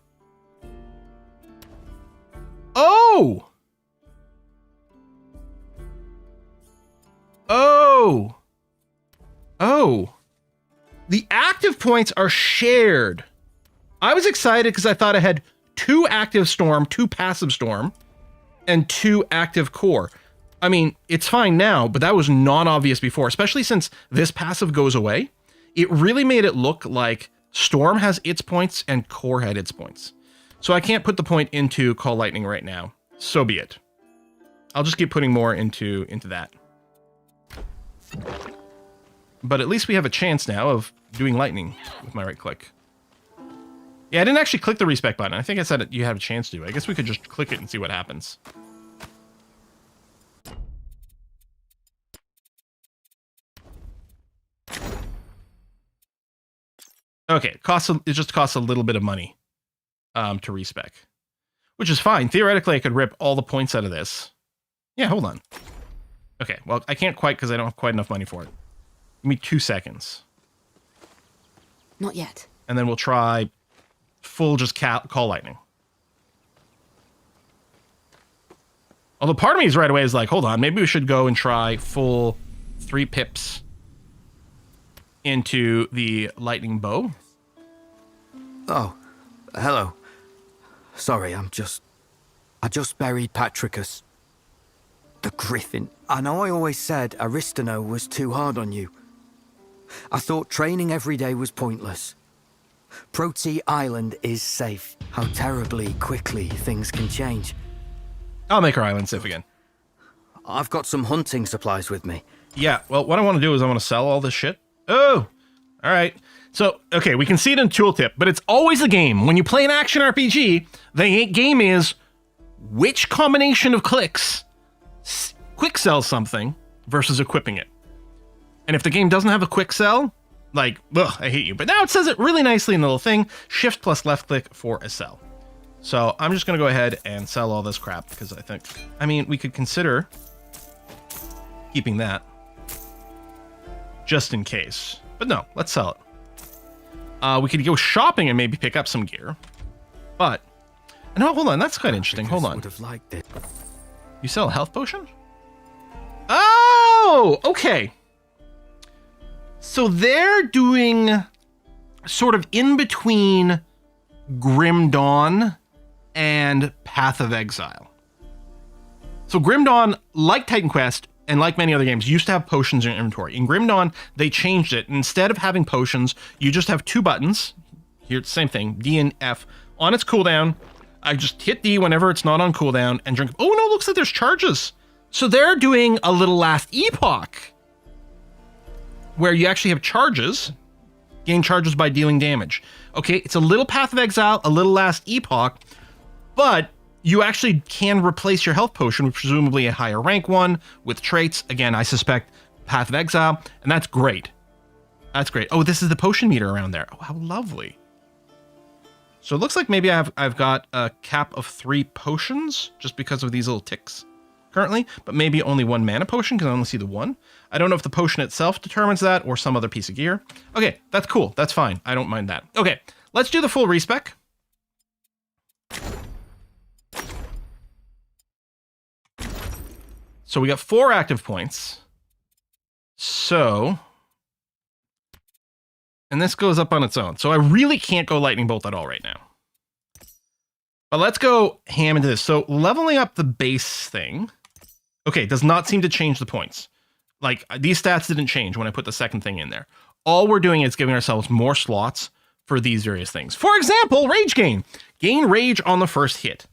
Oh! Oh! The active points are shared. I was excited because I thought I had 2 active Storm, 2 passive Storm, and 2 active Core. I mean, it's fine now, but that was not obvious before, especially since this passive goes away. It really made it look like Storm has its points and Core had its points. So I can't put the point into Call Lightning right now. So be it. I'll just keep putting more into that. But at least we have a chance now of doing lightning with my right click. Yeah, I didn't actually click the respec button. I think I said you have a chance to. I guess we could just click it and see what happens. Okay, it just costs a little bit of money to respec, which is fine. Theoretically, I could rip all the points out of this. Yeah, hold on. Okay, well, I can't quite because I don't have quite enough money for it. Give me 2 seconds. Not yet. And then we'll try full just Call Lightning. Although part of me is right away is like, hold on, maybe we should go and try full 3 pips into the Lightning Bow. Oh, hello. Sorry, I just buried Patricus. The Gryphon. I know I always said Aristano was too hard on you. I thought training every day was pointless. Proti Island is safe. How terribly quickly things can change. I'll make our island safe again. I've got some hunting supplies with me. Yeah, well, what I want to do is I want to sell all this shit. Oh, all right. So, okay, we can see it in Tooltip, but it's always a game. When you play an action RPG, the game is which combination of clicks quick sells something versus equipping it. And if the game doesn't have a quick sell, like, ugh, I hate you. But now it says it really nicely in the little thing, shift plus left click for a sell. So I'm just going to go ahead and sell all this crap because I mean, we could consider keeping that just in case. But no, let's sell it. We could go shopping and maybe pick up some gear. But, no, hold on, that's quite interesting. Hold on. Would have liked it. You sell a health potion? Oh, okay. So they're doing sort of in between Grim Dawn and Path of Exile. So Grim Dawn, like Titan Quest and like many other games, used to have potions in your inventory. In Grim Dawn, they changed it. Instead of having potions, you just have 2 buttons. Here, it's the same thing, D and F. On its cooldown, I just hit D whenever it's not on cooldown and drink. Oh no, looks like there's charges. So they're doing a little Last Epoch where you actually have charges, gain charges by dealing damage. Okay, it's a little Path of Exile, a little Last Epoch, but you actually can replace your health potion with presumably a higher rank one with traits. Again, I suspect Path of Exile, and that's great. That's great. Oh, this is the potion meter around there. Oh, how lovely. So it looks like maybe I've got a cap of 3 potions just because of these little ticks currently, but maybe only 1 mana potion because I only see the 1. I don't know if the potion itself determines that or some other piece of gear. Okay, that's cool. That's fine. I don't mind that. Okay, let's do the full respec. So we got 4 active points. So, and this goes up on its own. So I really can't go Lightning Bolt at all right now. But let's go ham into this. So leveling up the base thing, okay, does not seem to change the points. Like, these stats didn't change when I put the second thing in there. all we're doing is giving ourselves more slots for these various things. For example, rage gain. Gain rage on the first hit.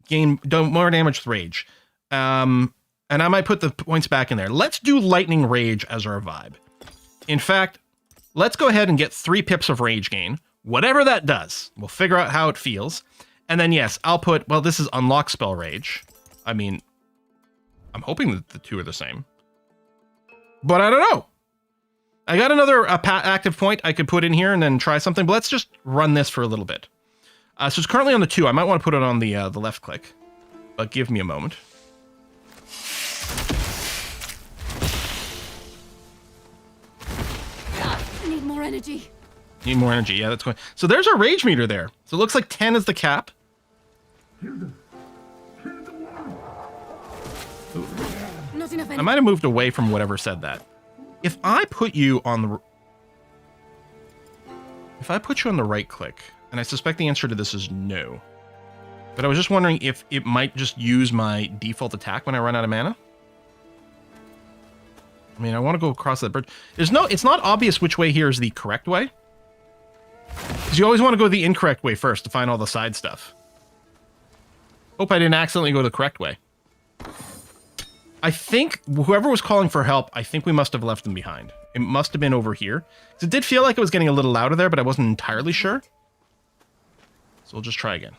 Gain more damage with rage. And I might put the points back in there. Let's do lightning rage as our vibe. In fact, let's go ahead and get 3 pips of rage gain. Whatever that does, we'll figure out how it feels. And then yes, I'll put, well, this is unlock spell rage. I mean, I'm hoping that the two are the same. But I don't know. I got another active point I could put in here and then try something, but let's just run this for a little bit. So it's currently on the 2. I might want to put it on the left click, but give me a moment. I need more energy. Need more energy. Yeah, that's going. So there's our rage meter there. So it looks like 10 is the cap. Not enough I energy. might have moved away from whatever said that. If I put you on the right click, and I suspect the answer to this is no, but I was just wondering if it might just use my default attack when I run out of mana. I mean, I want to go across that bridge. It's not obvious which way here is the correct way, because you always want to go the incorrect way first to find all the side stuff. Hope I didn't accidentally go the correct way. I think whoever was calling for help, I think we must have left them behind. It must have been over here. It did feel like it was getting a little louder there, but I wasn't entirely sure. So we'll just try again.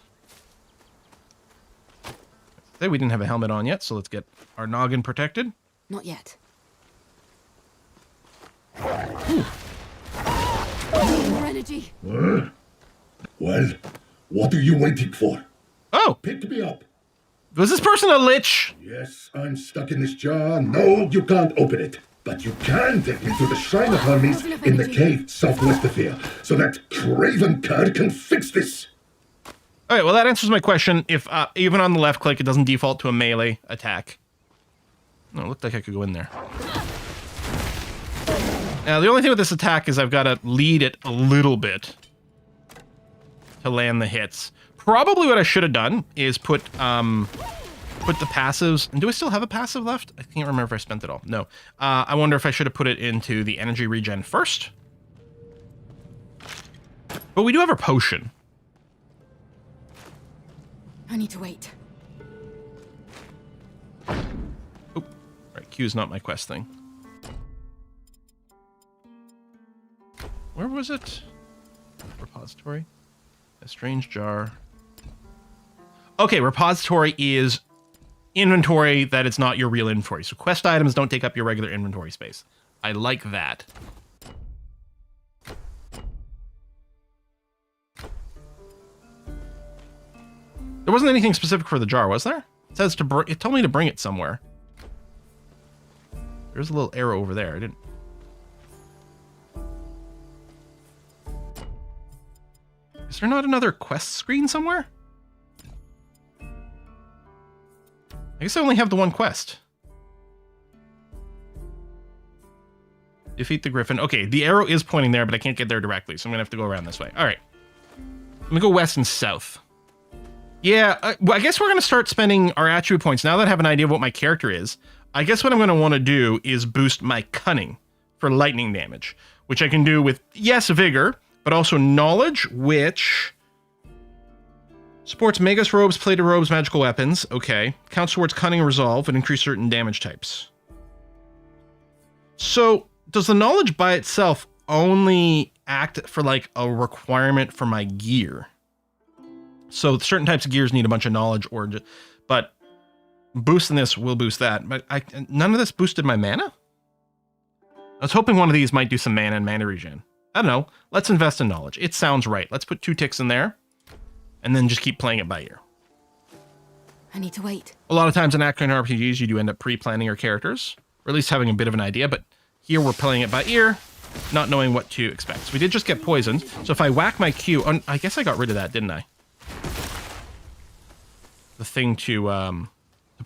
Okay, we didn't have a helmet on yet, so let's get our noggin protected. Not yet. More energy. Well, what are you waiting for? Oh, Pick me up. was this person a lich? Yes, I'm stuck in this jar. No, you can't open it. But you can take me to the Shrine of Hermes in the cave southwest of here, so that craven card can fix this. All right, well, that answers my question. If even on the left click, it doesn't default to a melee attack. No, it looked like I could go in there. Now, the only thing with this attack is I've got to lead it a little bit to land the hits. Probably what I should have done is put the passives. And do I still have a passive left? I can't remember if I spent it all. No. I wonder if I should have put it into the energy regen first. But we do have a potion. I need to wait. Oh, right. Q is not my quest thing. Where was it? Repository. A strange jar. Okay, repository is inventory that it's not your real inventory. So quest items don't take up your regular inventory space. I like that. There wasn't anything specific for the jar, was there? It says it told me to bring it somewhere. There's a little arrow over there. I didn't. Is there not another quest screen somewhere? I guess I only have the one quest. Defeat the Gryphon. Okay, the arrow is pointing there, but I can't get there directly, so I'm gonna have to go around this way. All right. Let me go west and south. Yeah, well, I guess we're gonna start spending our attribute points now that I have an idea of what my character is. I guess what I'm gonna want to do is boost my cunning for lightning damage, which I can do with, yes, vigor, but also knowledge, which supports Magus robes, plated robes, magical weapons. Okay. Counts towards cunning and resolve and increase certain damage types. So does the knowledge by itself only act for like a requirement for my gear? So certain types of gears need a bunch of knowledge, but boosting this will boost that. But none of this boosted my mana? I was hoping one of these might do some mana and mana regen. I don't know. Let's invest in knowledge. It sounds right. Let's put 2 ticks in there and then just keep playing it by ear. I need to wait. A lot of times in action RPGs, you do end up pre-planning your characters, or at least having a bit of an idea, but here we're playing it by ear, not knowing what to expect. So we did just get poisoned. So if I whack my Q, I guess I got rid of that, didn't I? The thing to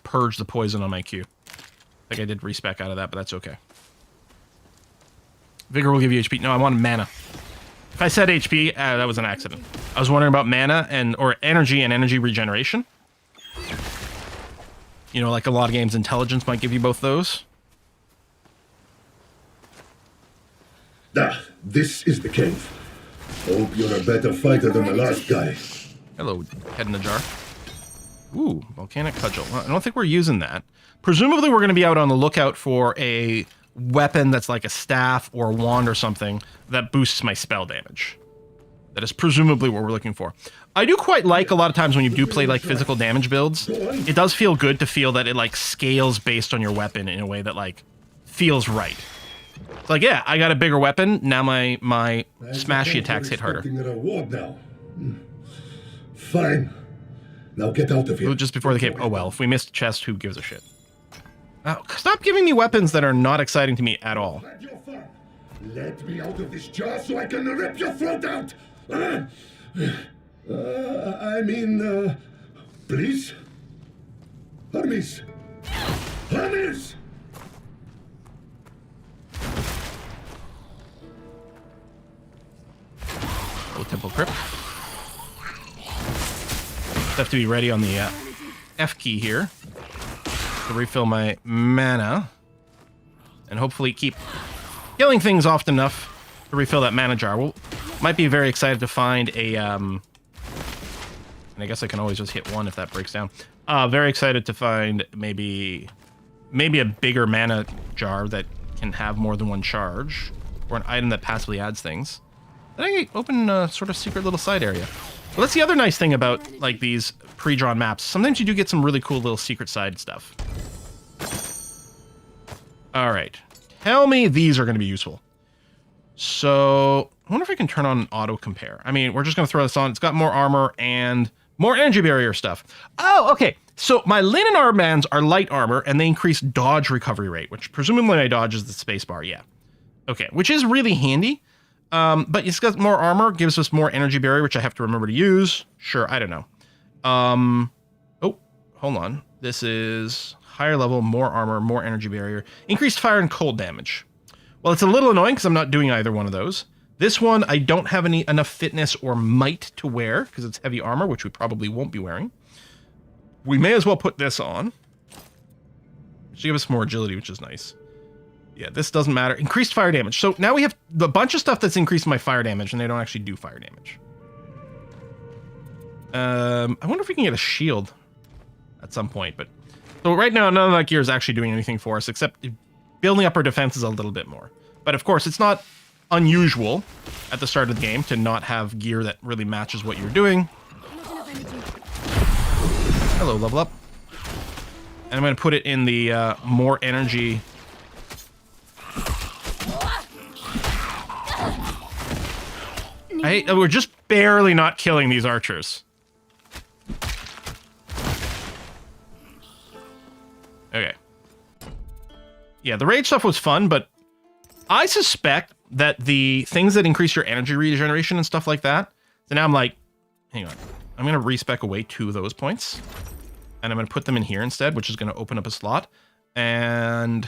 purge the poison on my Q. I think I did respec out of that, but that's okay. Vigor will give you HP. No, I want mana. If I said HP, that was an accident. I was wondering about mana or energy and energy regeneration. You know, like a lot of games, intelligence might give you both those. Ah, this is the cave. Hope you're a better fighter than the last guy. Hello, head in the jar. Ooh, volcanic cudgel. Well, I don't think we're using that. Presumably we're going to be out on the lookout for a weapon that's like a staff or a wand or something that boosts my spell damage. That is presumably what we're looking for. I do quite like a lot of times when you do play like physical damage builds, it does feel good to feel that it like scales based on your weapon in a way that like feels right. It's like, yeah, I got a bigger weapon, now my smashy attacks hit harder. A reward now. Fine. Now get out of here. Just before the cave. Oh well, if we missed a chest, who gives a shit? Oh, stop giving me weapons that are not exciting to me at all. Let me out of this jar so I can rip your throat out! Please? Hermes! Hermes! Oh, Temple Crypt. Have to be ready on the F key here to refill my mana and hopefully keep killing things often enough to refill that mana jar. We'll might be very excited to find a and I guess I can always just hit one if that breaks down. Very excited to find maybe a bigger mana jar that can have more than one charge, or an item that passively adds things. Then I open a sort of secret little side area. Well, that's the other nice thing about like these pre-drawn maps. Sometimes you do get some really cool little secret side stuff. All right, tell me these are going to be useful. So I wonder if I can turn on auto compare. I mean, we're just going to throw this on. It's got more armor and more energy barrier stuff. Oh, okay. So my linen armbands are light armor and they increase dodge recovery rate, which presumably my dodge is the spacebar. Yeah. Okay, which is really handy. But it's got more armor, gives us more energy barrier, which I have to remember to use. Sure, I don't know. Oh, hold on. This is higher level, more armor, more energy barrier. Increased fire and cold damage. Well, it's a little annoying because I'm not doing either one of those. This one, I don't have enough fitness or might to wear because it's heavy armor, which we probably won't be wearing. We may as well put this on. Should give us more agility, which is nice. Yeah, this doesn't matter. Increased fire damage. So now we have a bunch of stuff that's increasing my fire damage, and they don't actually do fire damage. I wonder if we can get a shield at some point. But so right now, none of that gear is actually doing anything for us, except building up our defenses a little bit more. But of course, it's not unusual at the start of the game to not have gear that really matches what you're doing. Hello, level up. And I'm going to put it in the more energy... we're just barely not killing these archers. Okay. Yeah, the raid stuff was fun, but I suspect that the things that increase your energy regeneration and stuff like that, so now I'm like, hang on, I'm going to respec away 2 of those points, and I'm going to put them in here instead, which is going to open up a slot, and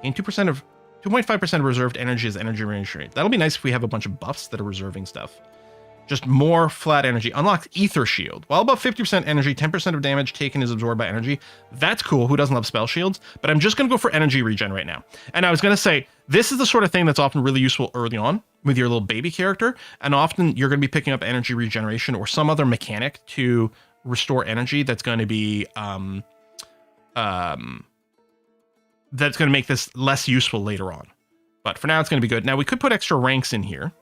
gain 2.5% of reserved energy as energy range rate. That'll be nice if we have a bunch of buffs that are reserving stuff. Just more flat energy. Unlocks Ether Shield. While about 50% energy, 10% of damage taken is absorbed by energy. That's cool. Who doesn't love spell shields? But I'm just going to go for energy regen right now. And I was going to say, this is the sort of thing that's often really useful early on with your little baby character. And often you're going to be picking up energy regeneration or some other mechanic to restore energy that's going to be... that's going to make this less useful later on. But for now, it's going to be good. Now, we could put extra ranks in here,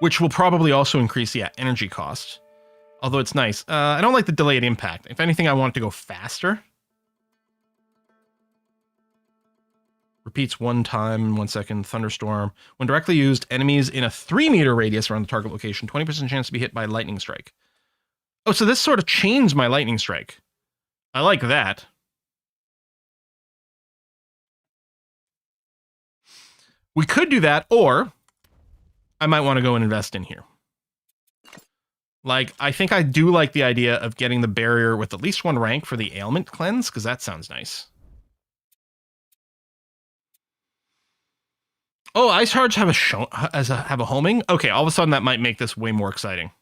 which will probably also increase, yeah, energy cost. Although it's nice. I don't like the delayed impact. If anything, I want it to go faster. Repeats 1 time, 1 second, thunderstorm. When directly used, enemies in a 3-meter radius around the target location, 20% chance to be hit by lightning strike. Oh, so this sort of chains my lightning strike. I like that. We could do that, or I might want to go and invest in here. Like, I think I do like the idea of getting the barrier with at least 1 rank for the ailment cleanse, because that sounds nice. Oh, Ice Hearts have a homing? Okay, all of a sudden that might make this way more exciting.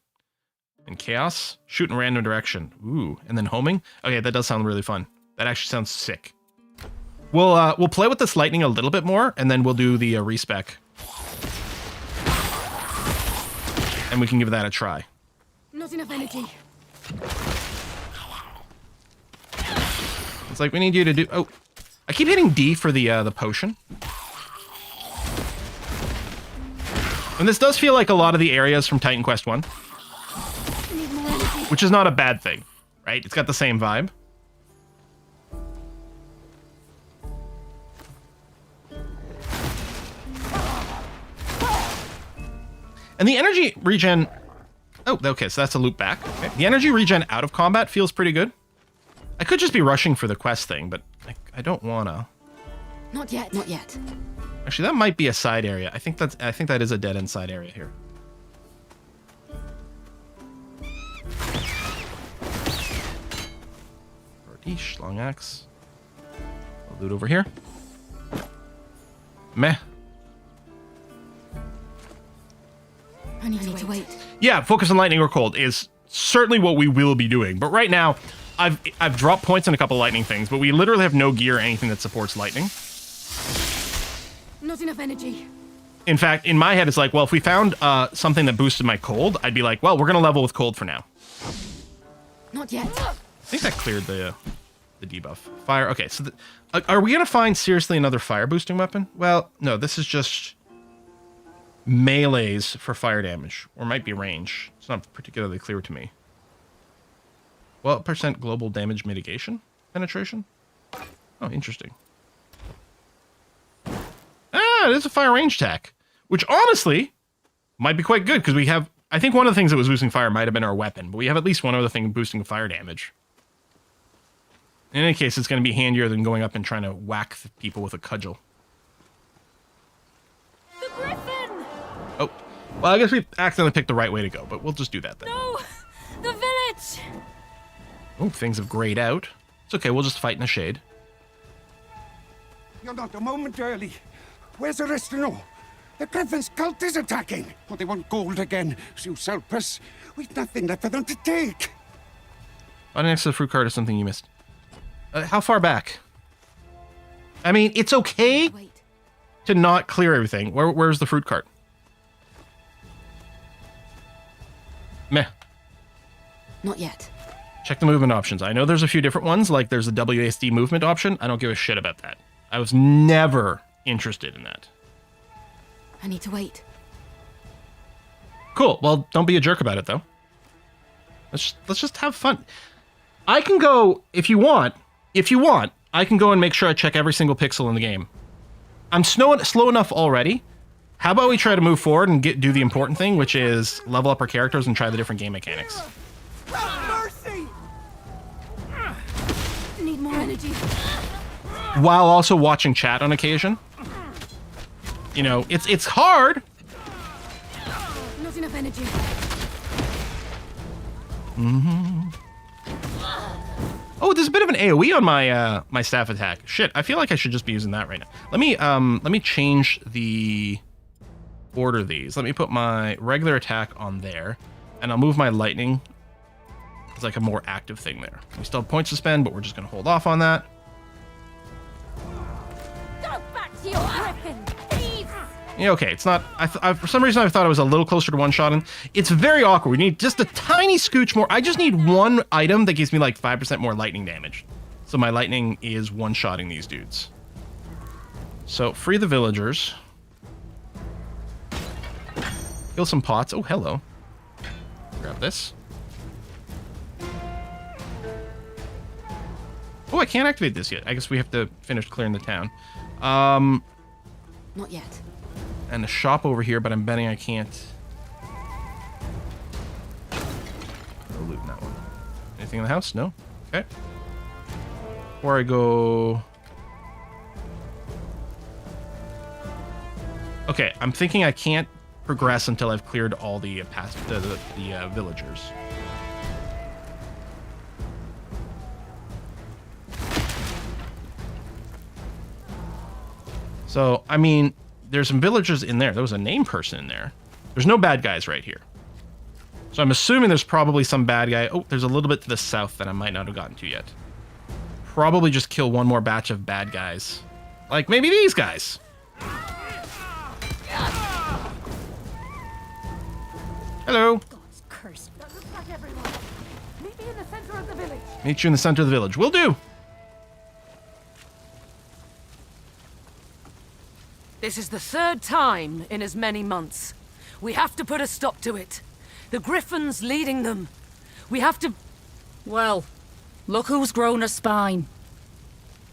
And Chaos? Shoot in random direction. Ooh, and then homing? Okay, that does sound really fun. That actually sounds sick. We'll play with this lightning a little bit more, and then we'll do the respec. And we can give that a try. Not enough energy. It's like we need you to do... Oh, I keep hitting D for the potion. And this does feel like a lot of the areas from Titan Quest 1. Which is not a bad thing, right? It's got the same vibe. And the energy regen... Oh, okay, so that's a loop back. Okay. The energy regen out of combat feels pretty good. I could just be rushing for the quest thing, but I don't wanna. Not yet, not yet. Actually, that might be a side area. I think that is a dead end side area here. Proti, long axe. I'll loot over here. Meh. I need to wait. Yeah, focus on lightning or cold is certainly what we will be doing. But right now, I've dropped points on a couple lightning things, but we literally have no gear or anything that supports lightning. Not enough energy. In fact, in my head, it's like, well, if we found something that boosted my cold, I'd be like, well, we're gonna level with cold for now. Not yet. I think that cleared the debuff. Fire. Okay, so are we gonna find seriously another fire boosting weapon? Well, no, this is just melees for fire damage, or might be range. It's not particularly clear to me. What % global damage mitigation penetration? Oh, interesting. Ah, it is a fire range attack, which honestly might be quite good because we have. I think one of the things that was boosting fire might have been our weapon, but we have at least one other thing boosting fire damage. In any case, it's going to be handier than going up and trying to whack people with a cudgel. The Gryphon! Oh, well, I guess we accidentally picked the right way to go, but we'll just do that then. No! The village! Oh, things have grayed out. It's okay, we'll just fight in the shade. You're not a moment early. Where's the rest to know? The Gryphon's cult is attacking. Oh, they want gold again. Zeus help us. We've nothing left for them to take. Right next to the fruit cart is something you missed. How far back? I mean, it's okay Wait. to not clear everything. Where's the fruit cart? Meh. Not yet. Check the movement options. I know there's a few different ones, like there's a WASD movement option. I don't give a shit about that. I was never interested in that. I need to wait. Cool. Well, don't be a jerk about it, though. Let's just have fun. I can go, if you want, I can go and make sure I check every single pixel in the game. I'm slow enough already. How about we try to move forward and do the important thing, which is level up our characters and try the different game mechanics. Mercy! Need more energy. While also watching chat on occasion. You know, it's hard. Not enough energy. Oh, there's a bit of an AoE on my my staff attack. Shit, I feel like I should just be using that right now. Let me change the order of these. Let me put my regular attack on there, and I'll move my lightning as like a more active thing there. We still have points to spend, but we're just gonna hold off on that. Go back to your Gryphon, thieves! Yeah, okay, it's not... for some reason, I thought it was a little closer to one-shotting. It's very awkward. We need just a tiny scooch more. I just need one item that gives me, like, 5% more lightning damage. So my lightning is one-shotting these dudes. So, free the villagers. Kill some pots. Oh, hello. Grab this. Oh, I can't activate this yet. I guess we have to finish clearing the town. Not yet. And the shop over here, but I'm betting I can't. No loot in that one. Anything in the house? No? Okay. Before I go... Okay, I'm thinking I can't progress until I've cleared all the villagers. So, I mean... There's some villagers in there. There was a named person in there. There's no bad guys right here. So I'm assuming there's probably some bad guy. Oh, there's a little bit to the south that I might not have gotten to yet. probably just kill one more batch of bad guys. Like maybe these guys. Hello. God's curse. That looks like everyone. Meet me in the center of the village. Meet you in the center of the village. Will do. This is the third time in as many months. We have to put a stop to it. The Gryphon's leading them. We have to... Well, look who's grown a spine.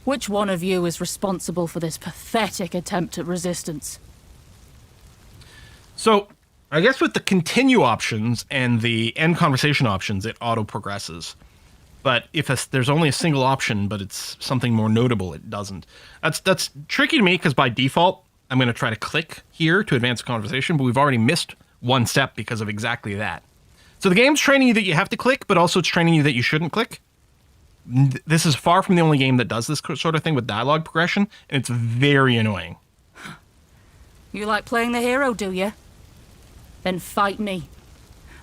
Which one of you is responsible for this pathetic attempt at resistance? So, I guess with the continue options and the end conversation options, it auto-progresses. But if there's only a single option, but it's something more notable, it doesn't. That's tricky to me, because by default, I'm going to try to click here to advance the conversation, but we've already missed one step because of exactly that. So the game's training you that you have to click, but also it's training you that you shouldn't click. This is far from the only game that does this sort of thing with dialogue progression, and it's very annoying. You like playing the hero, do you? Then fight me.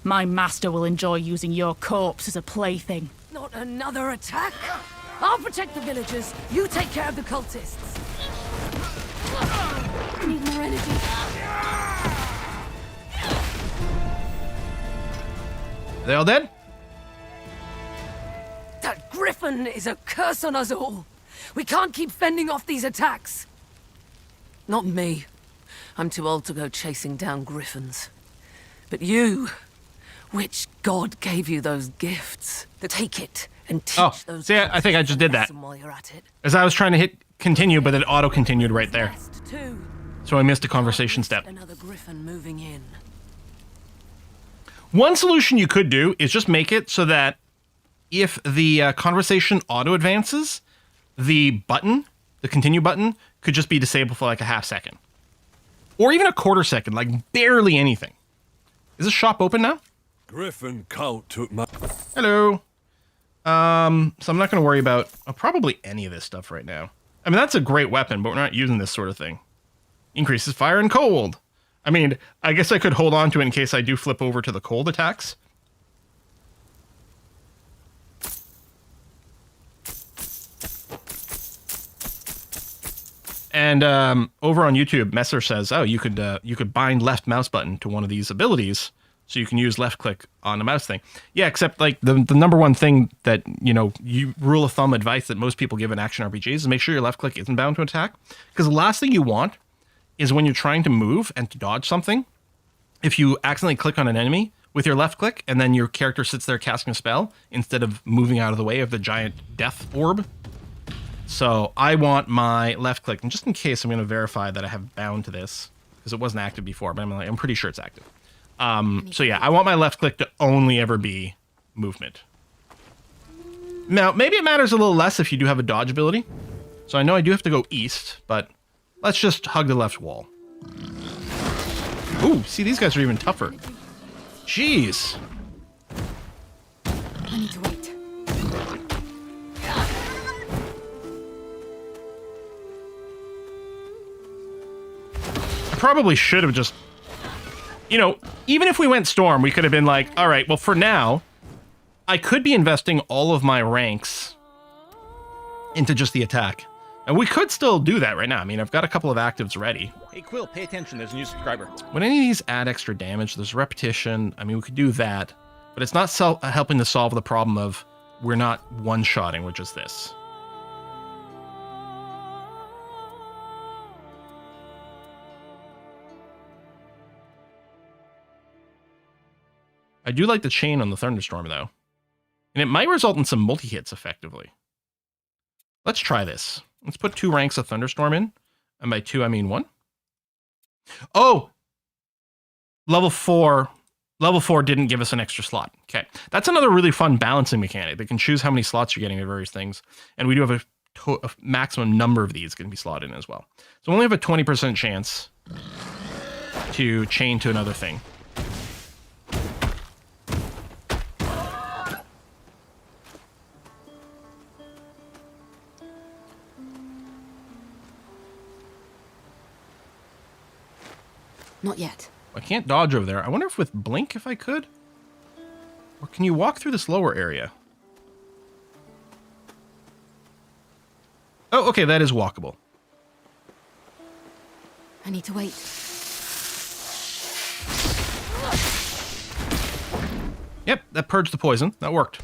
My master will enjoy using your corpse as a plaything. Not another attack? I'll protect the villagers. You take care of the cultists. I need more energy. Are they all dead? That Gryphon is a curse on us all. We can't keep fending off these attacks. Not me. I'm too old to go chasing down Gryphons. But you, which god gave you those gifts? Take it and teach those. See, I think I just did that. While you're at it. As I was trying to hit continue, but it auto-continued right there. Last two. So I missed a conversation step. Another Gryphon moving in. One solution you could do is just make it so that if the conversation auto-advances, the button, the continue button, could just be disabled for like a half second. Or even a quarter second, like barely anything. Is this shop open now? Gryphon Count took my... Hello. So I'm not going to worry about probably any of this stuff right now. I mean, that's a great weapon, but we're not using this sort of thing. Increases fire and cold. I mean, I guess I could hold on to it in case I do flip over to the cold attacks. And over on YouTube, Messer says, "Oh, you could bind left mouse button to one of these abilities, so you can use left click on the mouse thing." Yeah, except like the number one thing that you rule of thumb advice that most people give in action RPGs is make sure your left click isn't bound to attack, because the last thing you want is when you're trying to move and to dodge something, if you accidentally click on an enemy with your left click and then your character sits there casting a spell instead of moving out of the way of the giant death orb. So I want my left click, and just in case, I'm going to verify that I have bound to this because it wasn't active before, but I'm pretty sure it's active. So yeah, I want my left click to only ever be movement. Now, maybe it matters a little less if you do have a dodge ability. So I know I do have to go east, but let's just hug the left wall. Ooh, see, these guys are even tougher. Jeez. I need to wait. I probably should have just... even if we went storm, we could have been like, all right, well, for now, I could be investing all of my ranks into just the attack. And we could still do that right now. I mean, I've got a couple of actives ready. Hey, Quill, pay attention. There's a new subscriber. Would any of these add extra damage? There's repetition. I mean, we could do that. But it's not helping to solve the problem of we're not one-shotting, which is this. I do like the chain on the Thunderstorm, though. And it might result in some multi-hits, effectively. Let's try this. Let's put 2 ranks of Thunderstorm in. And by 2, I mean 1. Oh! Level 4 didn't give us an extra slot. Okay. That's another really fun balancing mechanic. They can choose how many slots you're getting at various things. And we do have a maximum number of these can be slotted in as well. So we only have a 20% chance to chain to another thing. Not yet. I can't dodge over there. I wonder if with Blink, if I could? Or can you walk through this lower area? Oh, okay, that is walkable. I need to wait. Yep, that purged the poison. That worked.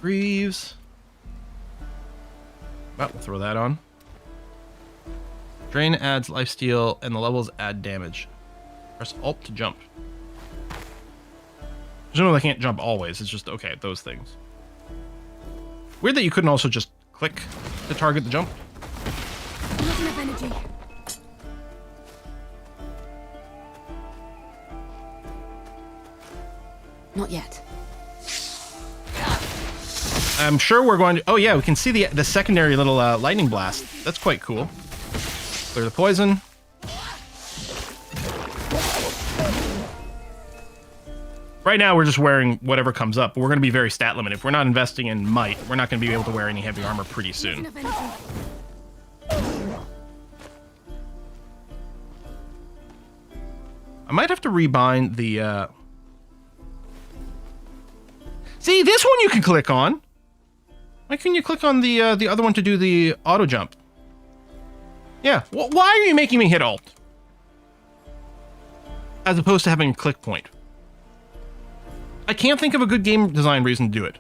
Greaves. Well, we'll throw that on. Drain adds lifesteal, and the levels add damage. Press Alt to jump. Presumably I can't jump always. It's just, okay, those things. Weird that you couldn't also just click to target the jump. Not enough energy. Not yet. I'm sure we're going to... Oh, yeah, we can see the secondary little lightning blast. That's quite cool. Clear the poison. Right now, we're just wearing whatever comes up. But we're going to be very stat limited. If we're not investing in might, we're not going to be able to wear any heavy armor pretty soon. I might have to rebind the... See, this one you can click on. Why couldn't you click on the other one to do the auto jump? Yeah, why are you making me hit Alt? As opposed to having a click point. I can't think of a good game design reason to do it.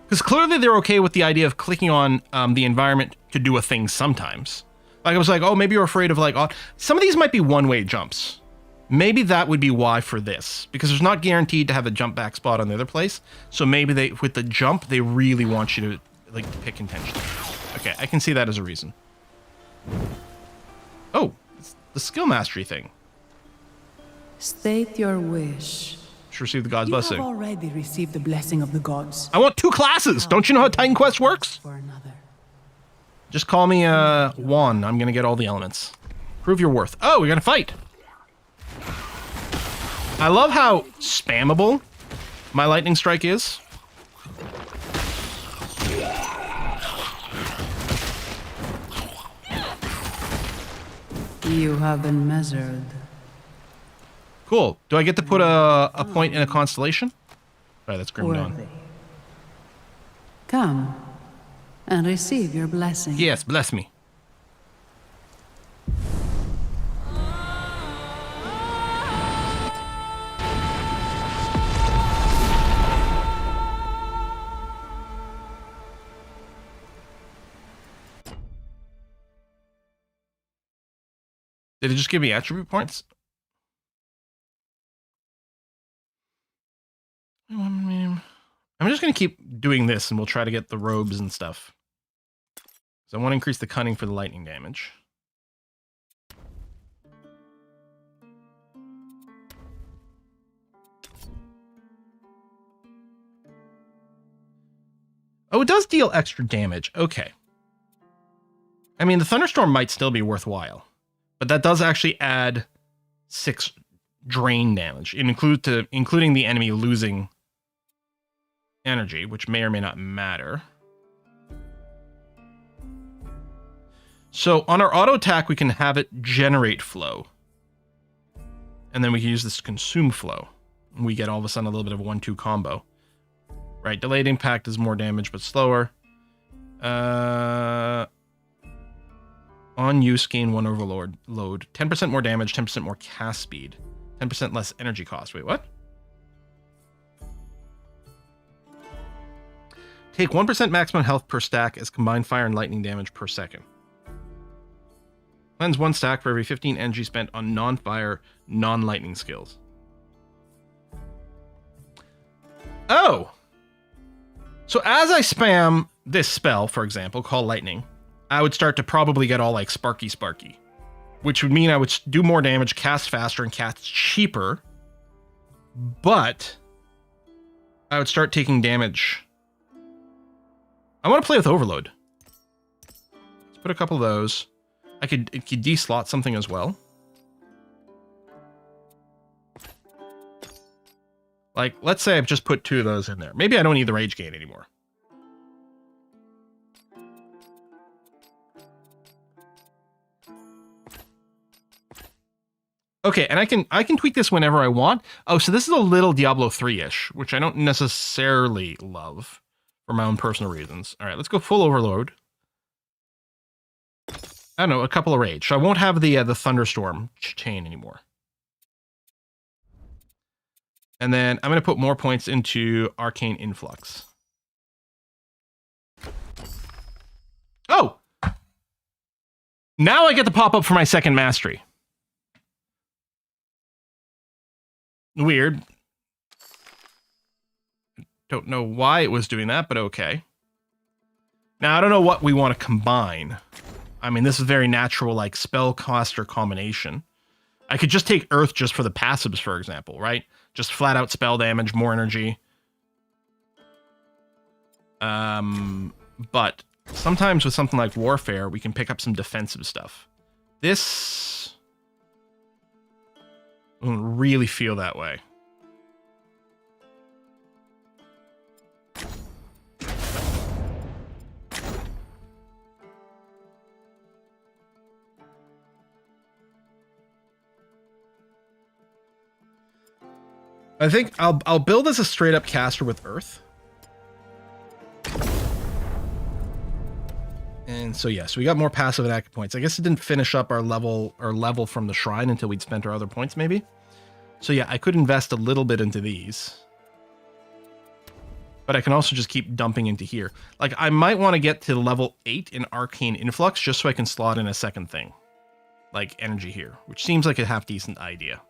Because clearly they're okay with the idea of clicking on the environment to do a thing sometimes. Like I was like, oh, maybe you're afraid of like... some of these might be one-way jumps. Maybe that would be why for this. Because it's not guaranteed to have a jump back spot on the other place. So maybe they, with the jump, they really want you to like pick intentionally. Okay, I can see that as a reason. Oh, it's the skill mastery thing. State your wish. Should receive the god's You blessing. have already received the blessing of the gods. I want 2 classes. Don't you know how Titan Quest works? For another. Just call me Juan. I'm gonna get all the elements. Prove your worth. Oh, we're gonna fight. I love how spammable my lightning strike is. You have been measured. Cool. Do I get to put a point in a constellation? All right, that's Grim Dawn. Worthy. Come and receive your blessing. Yes, bless me. Did it just give me attribute points? I'm just going to keep doing this and we'll try to get the robes and stuff. So I want to increase the cunning for the lightning damage. Oh, it does deal extra damage. Okay. I mean, the thunderstorm might still be worthwhile. But that does actually add 6 drain damage, including the enemy losing energy, which may or may not matter. So on our auto attack, we can have it generate flow. And then we can use this consume flow. And we get all of a sudden a little bit of a 1-2 combo. Right, delayed impact is more damage, but slower. On use, gain 1 overload. 10% more damage, 10% more cast speed. 10% less energy cost. Wait, what? Take 1% maximum health per stack as combined fire and lightning damage per second. Cleanse 1 stack for every 15 energy spent on non-fire, non-lightning skills. Oh! So as I spam this spell, for example, call lightning, I would start to probably get all like sparky, which would mean I would do more damage, cast faster, and cast cheaper. But I would start taking damage. I want to play with overload. Let's put a couple of those. I could de-slot something as well. Like, let's say I've just put 2 of those in there. Maybe I don't need the rage gain anymore. Okay, and I can tweak this whenever I want. Oh, so this is a little Diablo 3-ish, which I don't necessarily love for my own personal reasons. All right, let's go full overload. I don't know, a couple of rage. So I won't have the thunderstorm chain anymore. And then I'm going to put more points into arcane influx. Oh! Now I get the pop-up for my second mastery. Weird. Don't know why it was doing that, but okay. Now, I don't know what we want to combine. I mean, this is very natural, like, spellcaster combination. I could just take Earth just for the passives, for example, right? Just flat-out spell damage, more energy. But sometimes with something like Warfare, we can pick up some defensive stuff. This... I don't really feel that way. I think I'll build as a straight up caster with Earth. And so yes, we got more passive and active points. I guess it didn't finish up our level from the shrine until we'd spent our other points maybe. So yeah, I could invest a little bit into these. But I can also just keep dumping into here. Like I might want to get to level 8 in arcane influx just so I can slot in a second thing. Like energy here, which seems like a half decent idea.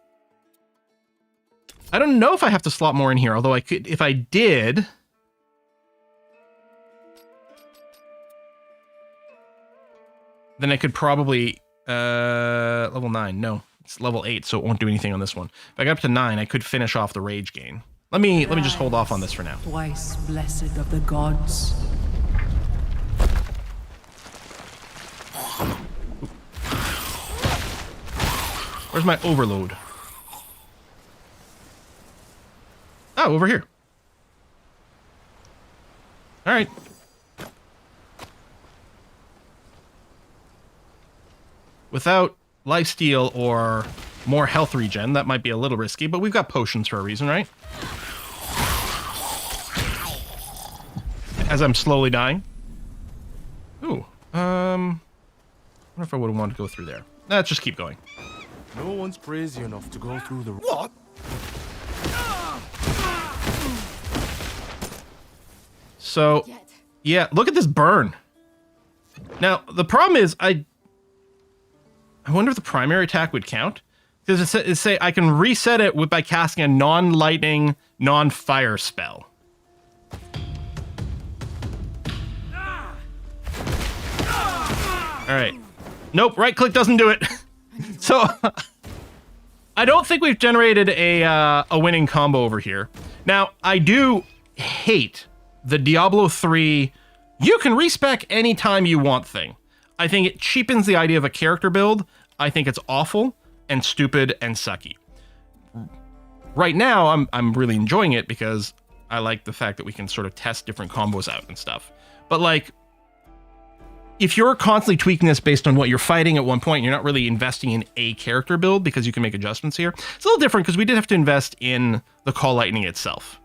I don't know if I have to slot more in here, although I could, if I did. Then I could probably, level 9, no, it's level 8, so it won't do anything on this one. If I got up to 9, I could finish off the rage gain. Let me just hold off on this for now. Twice blessed of the gods. Where's my overload? Oh, over here. All right. Without lifesteal or more health regen, that might be a little risky, but we've got potions for a reason, right? As I'm slowly dying. Ooh. I wonder if I would have wanted to go through there. Let's just keep going. No one's crazy enough to go through the... What? So, yeah, look at this burn. Now, the problem is, I wonder if the primary attack would count. Because it say I can reset it by casting a non-lightning, non-fire spell. Alright. Nope, right-click doesn't do it. So, I don't think we've generated a winning combo over here. Now, I do hate the Diablo 3, you can respec anytime you want thing. I think it cheapens the idea of a character build. I think it's awful and stupid and sucky. Right now, I'm really enjoying it because I like the fact that we can sort of test different combos out and stuff. But like, if you're constantly tweaking this based on what you're fighting at one point, you're not really investing in a character build because you can make adjustments here. It's a little different because we did have to invest in the Call Lightning itself.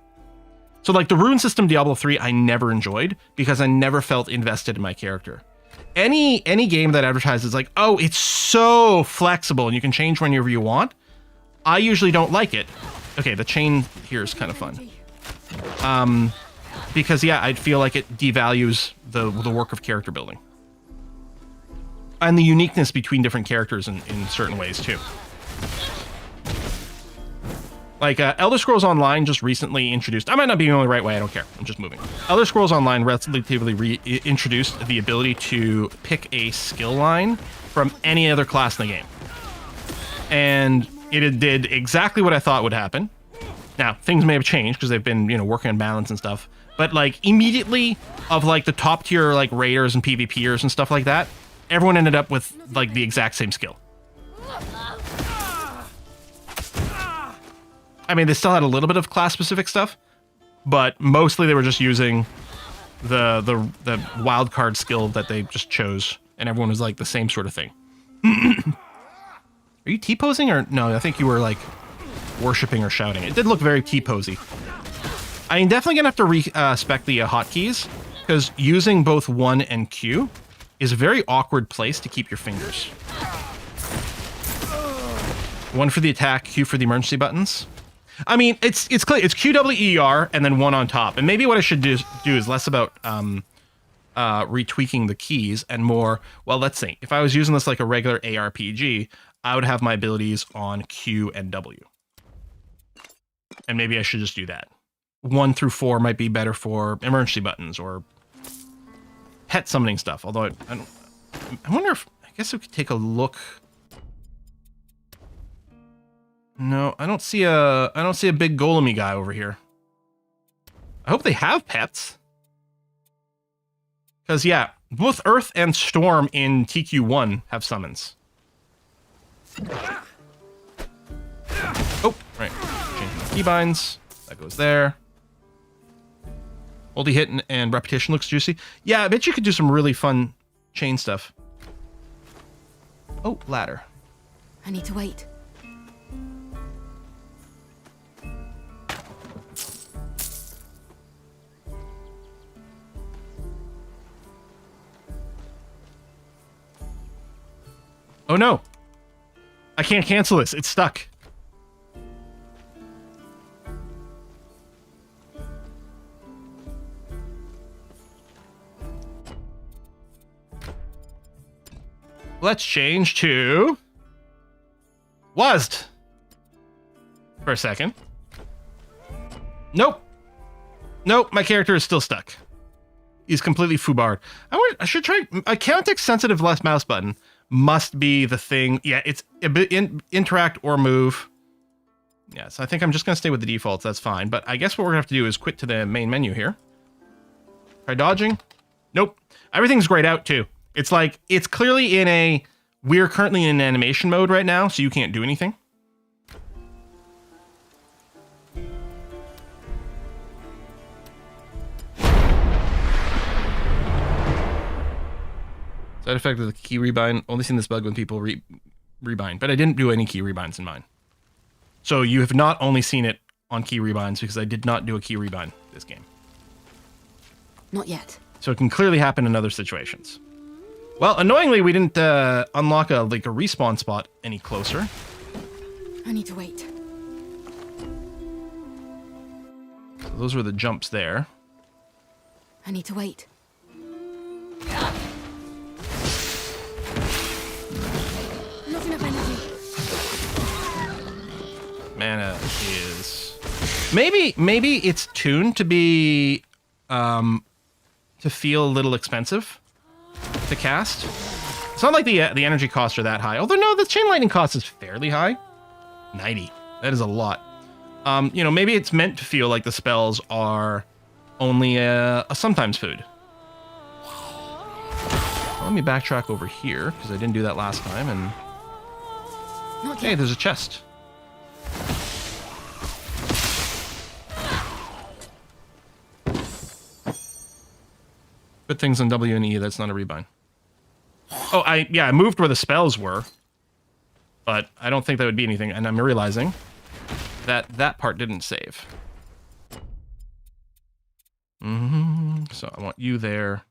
So like the rune system Diablo 3, I never enjoyed because I never felt invested in my character. Any game that advertises like, oh, it's so flexible and you can change whenever you want, I usually don't like it. Okay, the chain here is kind of fun. Because yeah, I feel like it devalues the work of character building. And the uniqueness between different characters in certain ways too. Like, Elder Scrolls Online just recently introduced... I might not be going the right way, I don't care. I'm just moving. Elder Scrolls Online relatively introduced the ability to pick a skill line from any other class in the game. And it did exactly what I thought would happen. Now, things may have changed because they've been, you know, working on balance and stuff. But, like, immediately of, like, the top tier, like, raiders and PvPers and stuff like that, everyone ended up with, like, the exact same skill. I mean, they still had a little bit of class-specific stuff, but mostly they were just using the wild card skill that they just chose, and everyone was like the same sort of thing. Are you T-posing or no? I think you were like worshipping or shouting. It did look very T-posy. I'm definitely gonna have to respec the hotkeys, because using both 1 and Q is a very awkward place to keep your fingers. 1 for the attack, Q for the emergency buttons. I mean, it's clear. It's QWER and then 1 on top. And maybe what I should do is less about retweaking the keys and more, well, let's see. If I was using this like a regular ARPG, I would have my abilities on Q and W. And maybe I should just do that. 1 through 4 might be better for emergency buttons or pet summoning stuff. Although I wonder if, I guess we could take a look. No, I don't see a big golemy guy over here. I hope they have pets. Because yeah, both Earth and Storm in TQ1 have summons. Oh, right. Changing the keybinds. That goes there. Multi-hit and repetition looks juicy. Yeah, I bet you could do some really fun chain stuff. Oh, ladder. I need to wait. Oh no! I can't cancel this. It's stuck. Let's change to WASD for a second. Nope. Nope, my character is still stuck. He's completely foobarred. I should try a context sensitive left mouse button must be the thing. Yeah, it's a bit interact or move. Yeah, so I think I'm just gonna stay with the defaults. That's fine. But I guess what we're gonna have to do is quit to the main menu here. Try dodging. Nope. Everything's grayed out too. It's like, it's clearly in a, we're currently in animation mode right now, so you can't do anything. Side effect of the key rebind. Only seen this bug when people rebind, but I didn't do any key rebinds in mine. So you have not only seen it on key rebinds because I did not do a key rebind this game. Not yet. So it can clearly happen in other situations. Well, annoyingly, we didn't unlock a respawn spot any closer. I need to wait. So those were the jumps there. I need to wait. Not enough energy. Mana is maybe it's tuned to be to feel a little expensive to cast. It's not like the energy costs are that high. Although no, the chain lightning cost is fairly high. 90. That is a lot. You know, maybe it's meant to feel like the spells are only a sometimes food. Let me backtrack over here because I didn't do that last time. And hey, there's a chest. Good things on W and E. That's not a rebind. Oh, I moved where the spells were, but I don't think that would be anything. And I'm realizing that that part didn't save. So I want you there.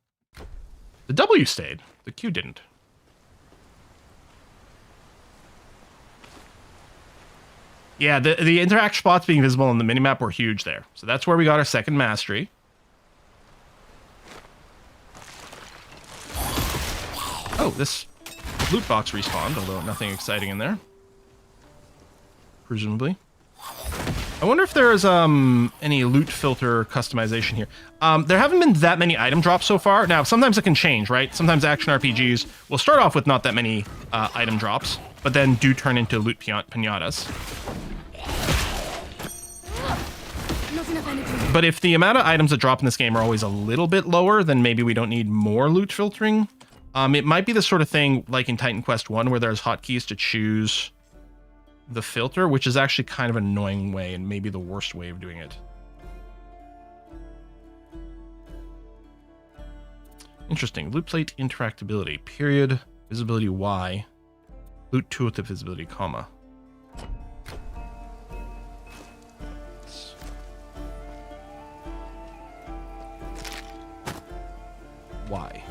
The W stayed. The Q didn't. Yeah, the interact spots being visible on the minimap were huge there. So that's where we got our second mastery. Oh, this loot box respawned, although nothing exciting in there. Presumably. I wonder if there's any loot filter customization here. There haven't been that many item drops so far. Now, sometimes it can change, right? Sometimes action RPGs will start off with not that many item drops, but then do turn into loot pinatas. Not enough energy. But if the amount of items that drop in this game are always a little bit lower, then maybe we don't need more loot filtering. It might be the sort of thing like in Titan Quest 1 where there's hotkeys to choose the filter, which is actually kind of an annoying way and maybe the worst way of doing it. Interesting. Loot plate interactability. Period. Visibility Y. Loot tooltip visibility, comma. why.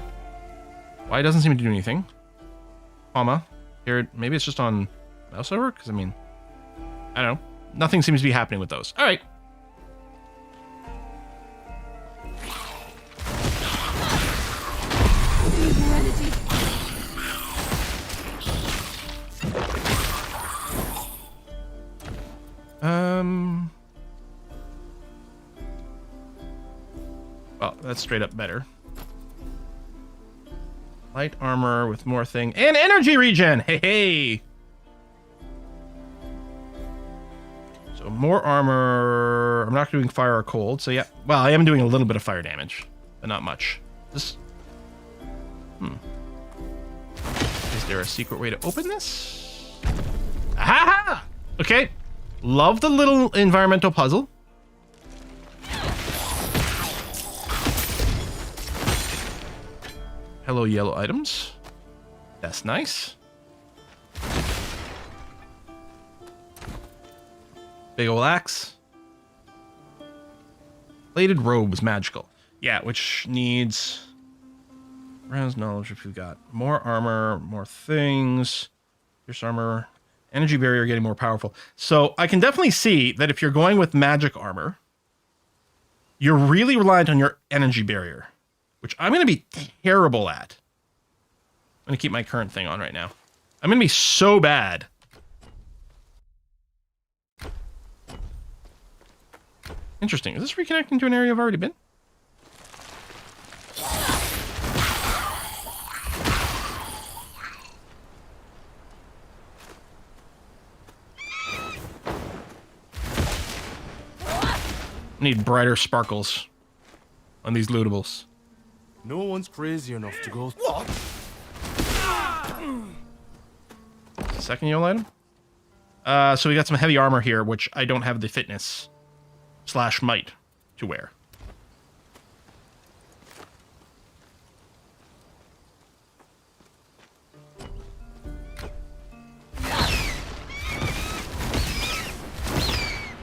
Why doesn't seem to do anything. Comma. Here, maybe it's just on mouse over? Because, I mean, I don't know. Nothing seems to be happening with those. All right. Well, that's straight up better. Light armor with more thing and energy regen. Hey, hey. So more armor. I'm not doing fire or cold. So yeah, well, I am doing a little bit of fire damage, but not much. This. Is there a secret way to open this? Aha! Okay. Love the little environmental puzzle. Hello, yellow items. That's nice. Big ol' axe. Bladed robe was magical. Yeah, which needs... rounds knowledge if you've got more armor, more things. Pierce armor. Energy barrier getting more powerful. So I can definitely see that if you're going with magic armor, you're really reliant on your energy barrier, which I'm going to be terrible at. I'm going to keep my current thing on right now. I'm going to be so bad. Interesting. Is this reconnecting to an area I've already been? Need brighter sparkles on these lootables. No one's crazy enough to go. What? Second yellow item. So we got some heavy armor here, which I don't have the fitness / might to wear.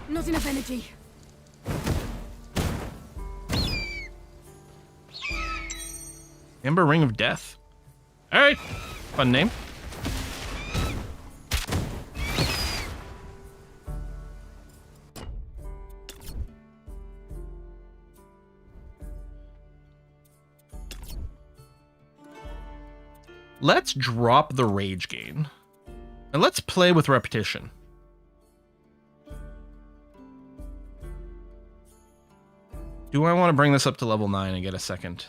Not enough energy. Ember Ring of Death. All right, fun name. Let's drop the rage gain. And let's play with repetition. Do I want to bring this up to level 9 and get a second?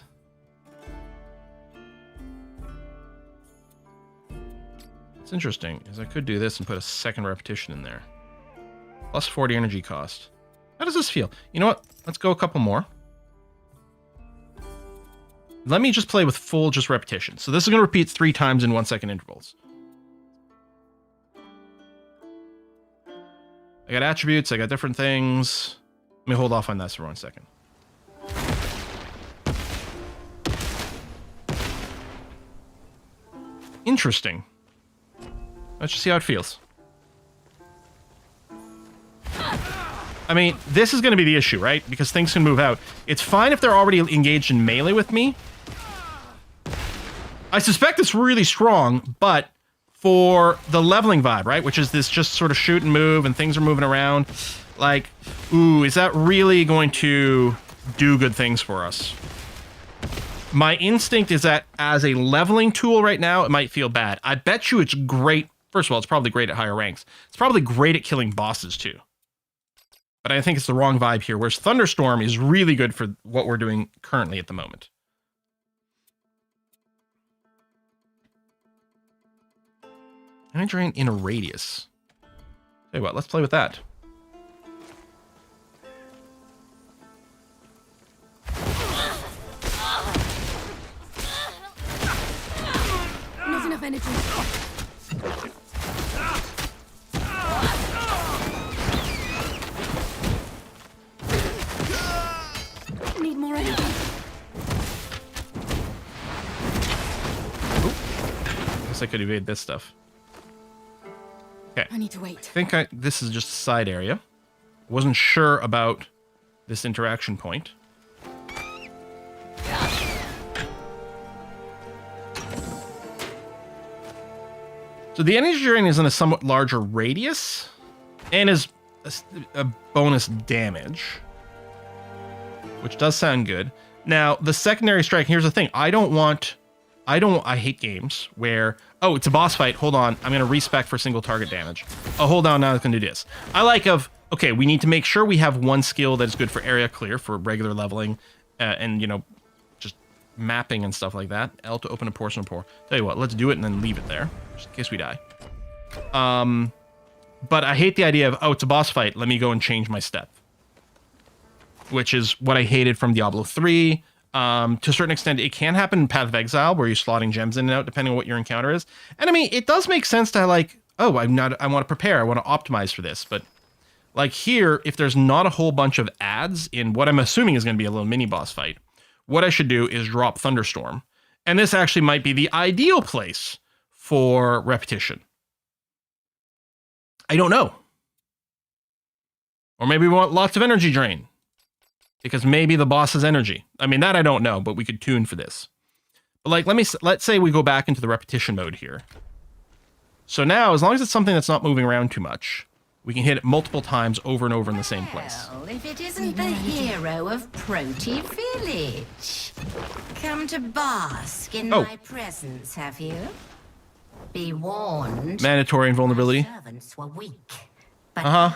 What's interesting is I could do this and put a second repetition in there. Plus 40 energy cost. How does this feel? You know what? Let's go a couple more. Let me just play with full just repetition. So this is going to repeat 3 times in 1 second intervals. I got attributes. I got different things. Let me hold off on this for 1 second. Interesting. Let's just see how it feels. I mean, this is going to be the issue, right? Because things can move out. It's fine if they're already engaged in melee with me. I suspect it's really strong, but for the leveling vibe, right? Which is this just sort of shoot and move and things are moving around. Like, ooh, is that really going to do good things for us? My instinct is that as a leveling tool right now, it might feel bad. I bet you it's great. First of all, it's probably great at higher ranks. It's probably great at killing bosses too. But I think it's the wrong vibe here, whereas Thunderstorm is really good for what we're doing currently at the moment. Energy drain in a radius. Tell you what, let's play with that. Not enough energy. Need more energy. Guess I could evade this stuff. Okay. I need to wait. I think this is just a side area. Wasn't sure about this interaction point. So the energy drain is in a somewhat larger radius and is a bonus damage, which does sound good. Now, the secondary strike, here's the thing. I hate games where, oh, it's a boss fight. Hold on. I'm going to respec for single target damage. Oh, hold on. Now it's going to do this. I like okay, we need to make sure we have one skill that is good for area clear for regular leveling and, you know, just mapping and stuff like that. L to open a portion of pore. Tell you what, let's do it and then leave it there, just in case we die. But I hate the idea of, oh, it's a boss fight. Let me go and change my step. Which is what I hated from Diablo 3. To a certain extent, it can happen in Path of Exile, where you're slotting gems in and out, depending on what your encounter is. And I mean, it does make sense to like, oh, I want to prepare, I want to optimize for this. But like here, if there's not a whole bunch of adds in what I'm assuming is going to be a little mini boss fight, what I should do is drop Thunderstorm. And this actually might be the ideal place for repetition. I don't know. Or maybe we want lots of energy drain. Because maybe the boss has energy. I mean, that I don't know, but we could tune for this. But like, let's say we go back into the repetition mode here. So now, as long as it's something that's not moving around too much, we can hit it multiple times over and over in the same place. Well, if it isn't the hero of Proti Village. Come to bask in my presence, have you? Be warned. Mandatory invulnerability. Servants were weak, but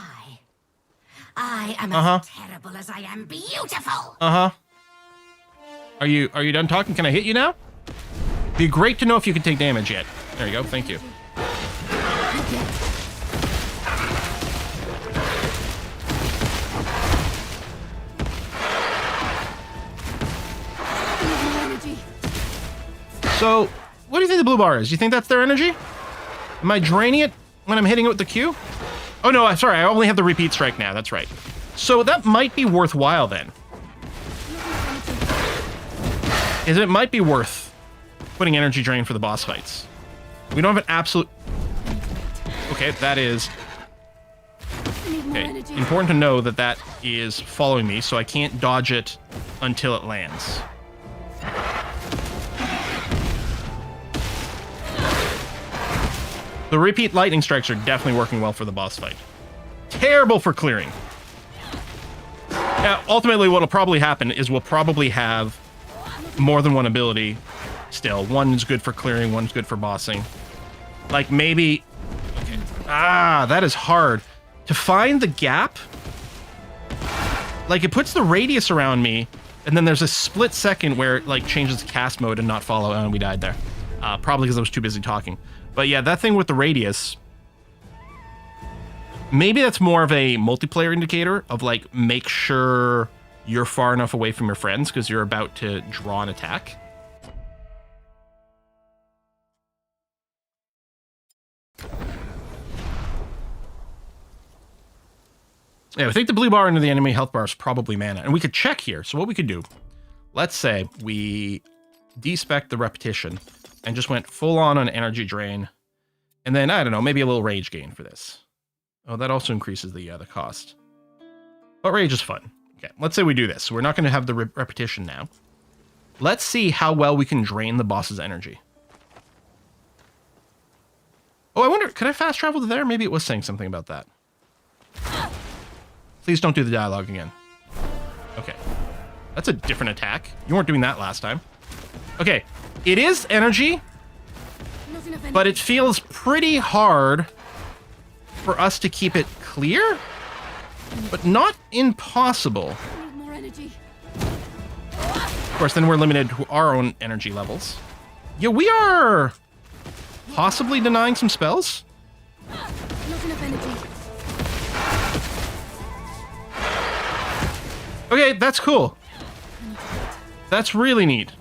I am as terrible as I am beautiful. Are you done talking? Can I hit you now? Be great to know if you can take damage yet. There you go. Thank you. So, what do you think the blue bar is? You think that's their energy? Am I draining it when I'm hitting it with the Q? Oh no, I'm sorry, I only have the repeat strike now, that's right. So that might be worthwhile then. It might be worth putting energy drain for the boss fights. We don't have an absolute... Okay, that is... Okay, important to know that that is following me, so I can't dodge it until it lands. The repeat lightning strikes are definitely working well for the boss fight. Terrible for clearing. Now, ultimately, what'll probably happen is we'll probably have more than one ability still. One's good for clearing, one's good for bossing. Like, maybe... Okay. That is hard. To find the gap... Like, it puts the radius around me, and then there's a split second where it, like, changes to cast mode and not follow, and we died there. Probably because I was too busy talking. But yeah, that thing with the radius, maybe that's more of a multiplayer indicator of like, make sure you're far enough away from your friends because you're about to draw an attack. Yeah, I think the blue bar under the enemy health bar is probably mana. And we could check here. So what we could do, let's say we despec the repetition and just went full on energy drain. And then, I don't know, maybe a little rage gain for this. Oh, that also increases the cost. But rage is fun. Okay, let's say we do this. So we're not going to have the repetition now. Let's see how well we can drain the boss's energy. Oh, I wonder, could I fast travel to there? Maybe it was saying something about that. Please don't do the dialogue again. Okay. That's a different attack. You weren't doing that last time. Okay. It is energy, but it feels pretty hard for us to keep it clear, but not impossible. Of course, then we're limited to our own energy levels. Yeah, we are possibly denying some spells. Okay, that's cool. That's really neat.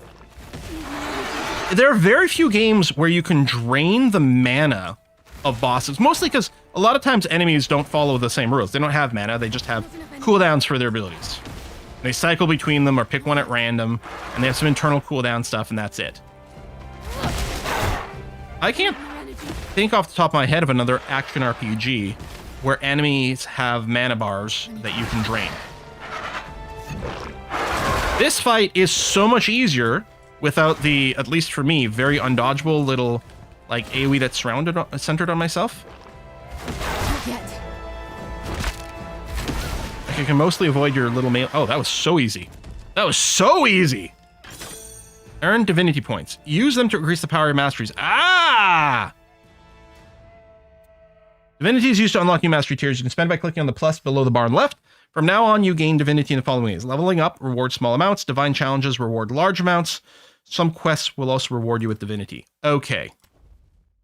There are very few games where you can drain the mana of bosses, mostly because a lot of times enemies don't follow the same rules. They don't have mana, they just have cooldowns for their abilities. They cycle between them or pick one at random, and they have some internal cooldown stuff, and that's it. I can't think off the top of my head of another action RPG where enemies have mana bars that you can drain. This fight is so much easier without the, at least for me, very undodgeable little like AoE that's centered on myself. Not yet. Like you can mostly avoid your little mail. Oh, that was so easy. That was so easy. Earn divinity points. Use them to increase the power of masteries. Ah! Divinity is used to unlock new mastery tiers. You can spend by clicking on the plus below the bar on the left. From now on, you gain divinity in the following ways. Leveling up rewards small amounts. Divine challenges reward large amounts. Some quests will also reward you with divinity. Okay.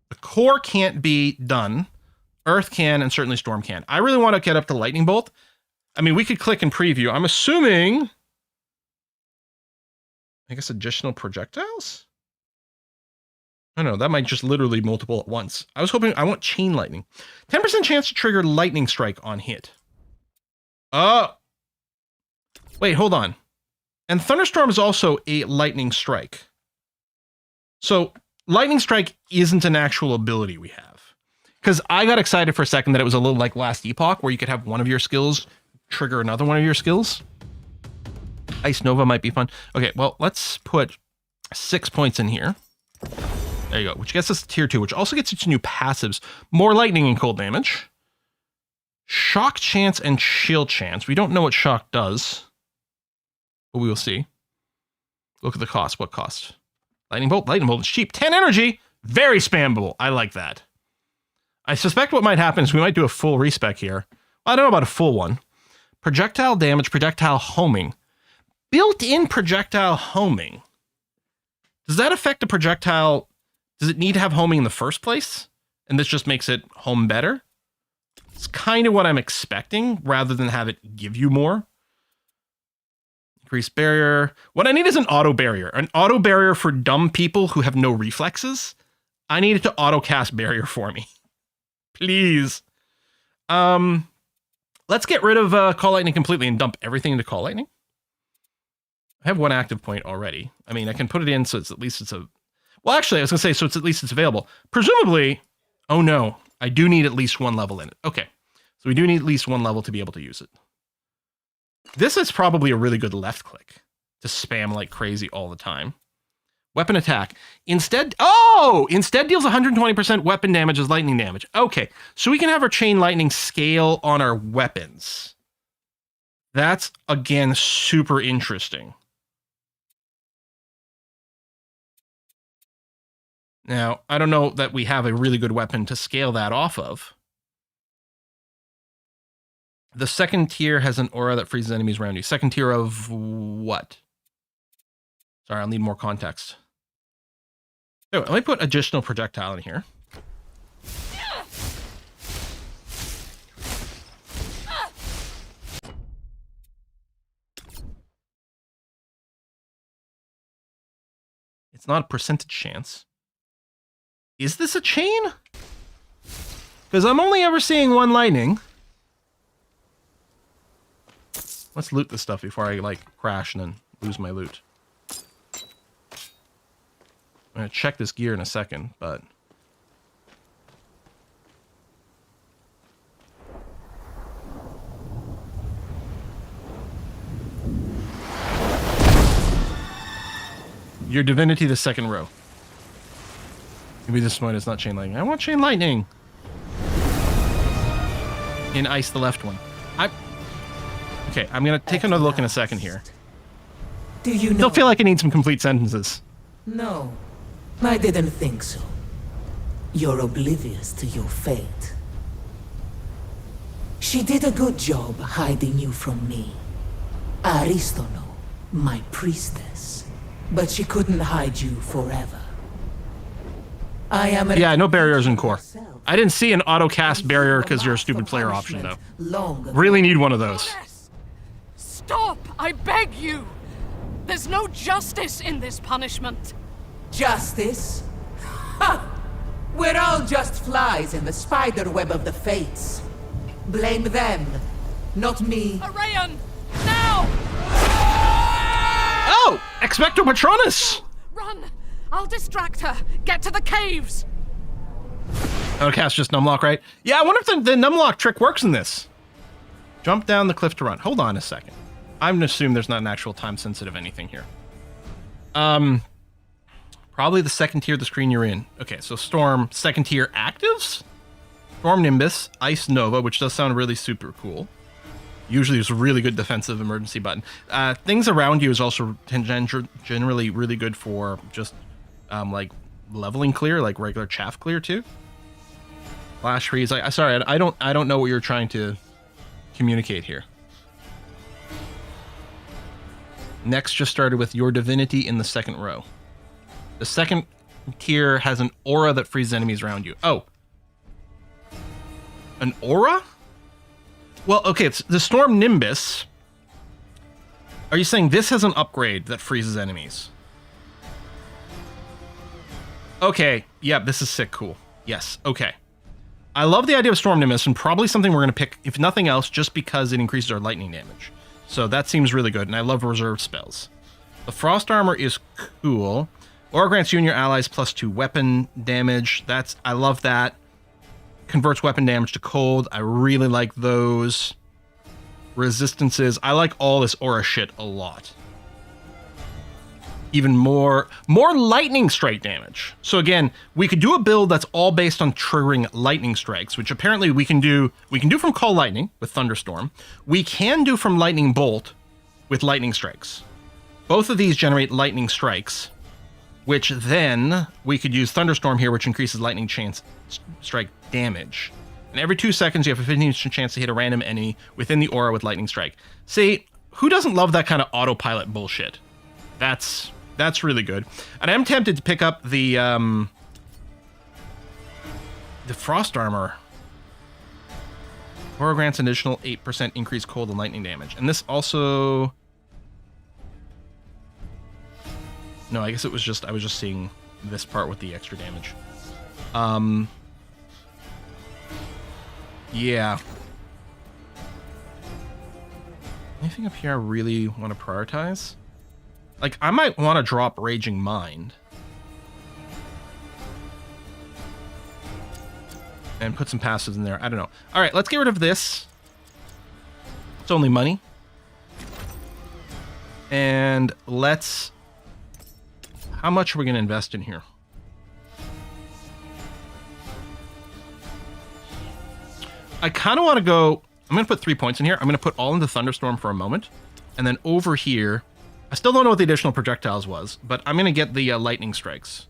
The core can't be done. Earth can, and certainly Storm can. I really want to get up to Lightning Bolt. I mean, we could click and preview. I'm assuming... I guess additional projectiles? I don't know, that might just literally multiple at once. I was hoping... I want Chain Lightning. 10% chance to trigger Lightning Strike on hit. Wait, hold on. And Thunderstorm is also a Lightning Strike. So, Lightning Strike isn't an actual ability we have. Because I got excited for a second that it was a little like Last Epoch, where you could have one of your skills trigger another one of your skills. Ice Nova might be fun. Okay, well, let's put 6 points in here. There you go, which gets us to tier 2, which also gets you to new passives. More lightning and cold damage. Shock chance and shield chance. We don't know what shock does, but we will see. Look at the cost. What cost? Lightning bolt. Lightning bolt is cheap. 10 energy. Very spammable. I like that. I suspect what might happen is we might do a full respec here. I don't know about a full one. Projectile damage, projectile homing. Built-in projectile homing. Does that affect a projectile? Does it need to have homing in the first place? And this just makes it home better? It's kind of what I'm expecting, rather than have it give you more. Increase barrier. What I need is an auto barrier. An auto barrier for dumb people who have no reflexes. I need it to auto cast barrier for me. Please. Let's get rid of Call Lightning completely and dump everything into Call Lightning. I have one active point already. I mean, I can put it in so it's at least it's a... Well, actually, I was going to say, so it's at least it's available. Presumably... Oh, no. I do need at least one level in it. Okay. So we do need at least one level to be able to use it. This is probably a really good left click to spam like crazy all the time. Weapon attack. Instead deals 120% weapon damage as lightning damage. Okay. So we can have our chain lightning scale on our weapons. That's, again, super interesting. Now, I don't know that we have a really good weapon to scale that off of. The second tier has an aura that freezes enemies around you. Second tier of what? Sorry, I'll need more context. Anyway, let me put additional projectile in here. It's not a percentage chance. Is this a chain? Because I'm only ever seeing one lightning. Let's loot this stuff before I, like, crash and then lose my loot. I'm going to check this gear in a second, but... Your divinity, the second row. Maybe this one is not chain lightning. I want chain lightning. In ice, the left one. Okay, I'm gonna take another look in a second here. Do you know? Still feel like I need some complete sentences. No, I didn't think so. You're oblivious to your fate. She did a good job hiding you from me. Aristono, my priestess. But she couldn't hide you forever. I am yeah, no barriers in core. I didn't see an auto cast barrier because you're a stupid player option though. Really need one of those. Stop! I beg you! There's no justice in this punishment. Justice? Ha! We're all just flies in the spider web of the fates. Blame them, not me. Arayan! Now! Oh! Expecto Patronus! Run! I'll distract her. Get to the caves. Auto cast just numlock, right? Yeah, I wonder if the numlock trick works in this. Jump down the cliff to run. Hold on a second. I'm gonna assume there's not an actual time sensitive anything here. Probably Probably the second tier of the screen you're in. Okay, so Storm, second tier actives? Storm Nimbus, Ice Nova, which does sound really super cool. Usually there's a really good defensive emergency button. Things around you is also generally really good for just like leveling clear, like regular chaff clear too. Flash freeze. Sorry, I don't know what you're trying to communicate here. Next just started with your divinity in the second row. The second tier has an aura that freezes enemies around you. Oh. An aura? Well, okay, it's the Storm Nimbus. Are you saying this has an upgrade that freezes enemies? Okay, yeah, this is sick cool. Yes, okay. I love the idea of Storm Nimbus, and probably something we're going to pick, if nothing else, just because it increases our lightning damage. So that seems really good, and I love reserve spells. The Frost Armor is cool. Aura grants you and your allies +2 weapon damage. I love that. Converts weapon damage to cold. I really like those. Resistances. I like all this aura shit a lot. Even more lightning strike damage. So again, we could do a build that's all based on triggering lightning strikes, which apparently we can do from Call Lightning with Thunderstorm. We can do from Lightning Bolt with lightning strikes. Both of these generate lightning strikes, which then we could use Thunderstorm here, which increases lightning strike damage. And every 2 seconds, you have a 15% chance to hit a random enemy within the aura with lightning strike. See, who doesn't love that kind of autopilot bullshit? That's really good. And I'm tempted to pick up the Frost Armor. Aura grants an additional 8% increased cold and lightning damage. And this also... No, I guess I was just seeing this part with the extra damage. Yeah. Anything up here I really want to prioritize? Like, I might want to drop Raging Mind. And put some passives in there. I don't know. All right, let's get rid of this. It's only money. And let's... How much are we going to invest in here? I kind of want to go... I'm going to put 3 points in here. I'm going to put all into Thunderstorm for a moment. And then over here... I still don't know what the additional projectiles was, but I'm going to get the lightning strikes.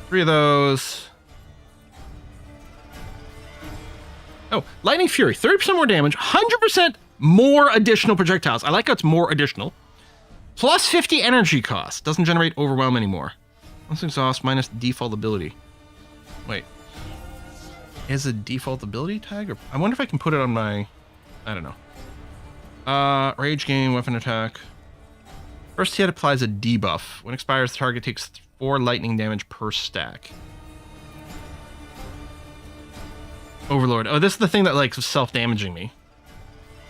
Three of those. Oh, Lightning Fury. 30% more damage. 100% more additional projectiles. I like how it's more additional. Plus 50 energy cost. Doesn't generate overwhelm anymore. Once exhaust minus default ability. Wait. Is a default ability tag? Or I wonder if I can put it on my... I don't know. Rage gain, weapon attack. First hit applies a debuff. When expires, the target takes 4 lightning damage per stack. Overlord. Oh, this is the thing that like self-damaging me.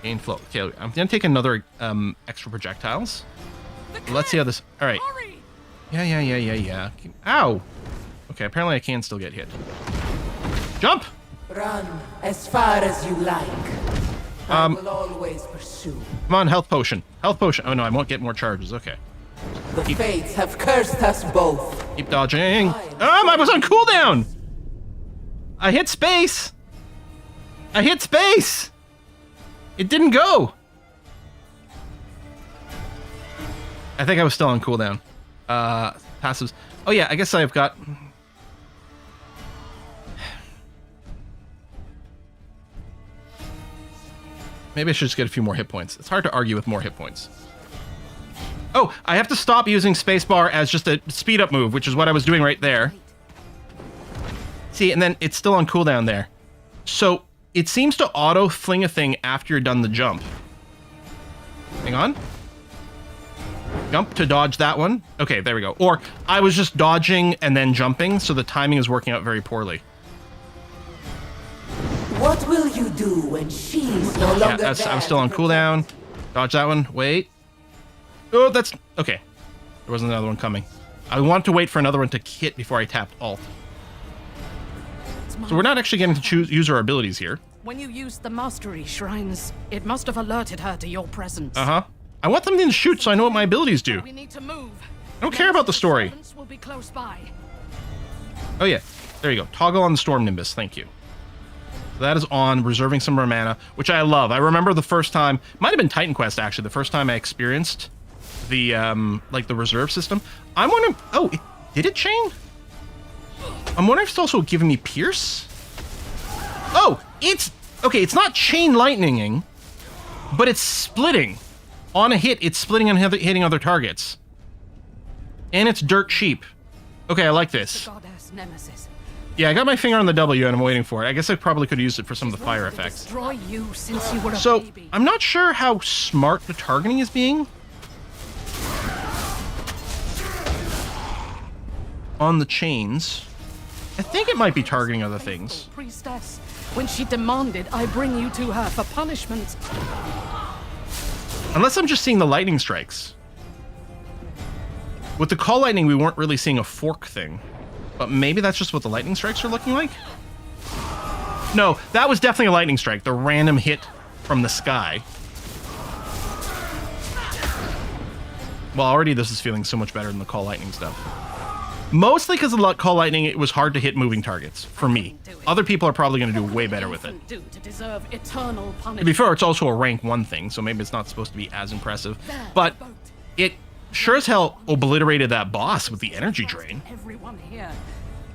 Gain flow. Okay, I'm gonna take another extra projectiles. Let's see how this... Alright. Yeah. Ow! Okay, apparently I can still get hit. Jump! Run as far as you like. I will always pursue. Come on, health potion. Health potion. Oh no, I won't get more charges. Okay. The fates have cursed us both. Keep dodging. I was on cooldown! I hit space! It didn't go! I think I was still on cooldown. Passives. Oh yeah, I guess I've got... Maybe I should just get a few more hit points. It's hard to argue with more hit points. Oh, I have to stop using spacebar as just a speed up move, which is what I was doing right there. See, and then it's still on cooldown there. So it seems to auto fling a thing after you're done the jump. Hang on. Jump to dodge that one. Okay, there we go. Or I was just dodging and then jumping, so the timing is working out very poorly. What will you do when she's no longer I'm still on cooldown. Dodge that one. Wait. Oh, that's... Okay. There wasn't another one coming. I want to wait for another one to hit before I tapped Alt. So we're not actually getting to use our abilities here. When you used the mastery shrines, it must have alerted her to your presence. Uh-huh. I want something to shoot so I know what my abilities do. We need to move. I don't care about the story. Will be close by. Oh yeah, there you go. Toggle on the Storm Nimbus. Thank you. So that is on, reserving some more mana, which I love. I remember the first time, might have been Titan Quest actually, the first time I experienced the like the reserve system. I'm wondering. Oh, did it chain? I'm wondering if it's also giving me Pierce. Oh, it's okay. It's not chain lightninging, but it's splitting. On a hit, it's splitting and hitting other targets. And it's dirt cheap. Okay, I like this. Yeah, I got my finger on the W and I'm waiting for it. I guess I probably could have used it for some of the fire effects. So, I'm not sure how smart the targeting is being. On the chains. I think it might be targeting other things. Priestess, when she demanded I bring you to her for punishment. Unless I'm just seeing the lightning strikes. With the call lightning, we weren't really seeing a fork thing. But maybe that's just what the lightning strikes are looking like? No, that was definitely a lightning strike. The random hit from the sky. Well, already this is feeling so much better than the call lightning stuff. Mostly because of the call lightning, it was hard to hit moving targets, for me. Other people are probably going to do way better with it. To be fair, it's also a rank 1 thing, so maybe it's not supposed to be as impressive. But it sure as hell obliterated that boss with the energy drain. Everyone here.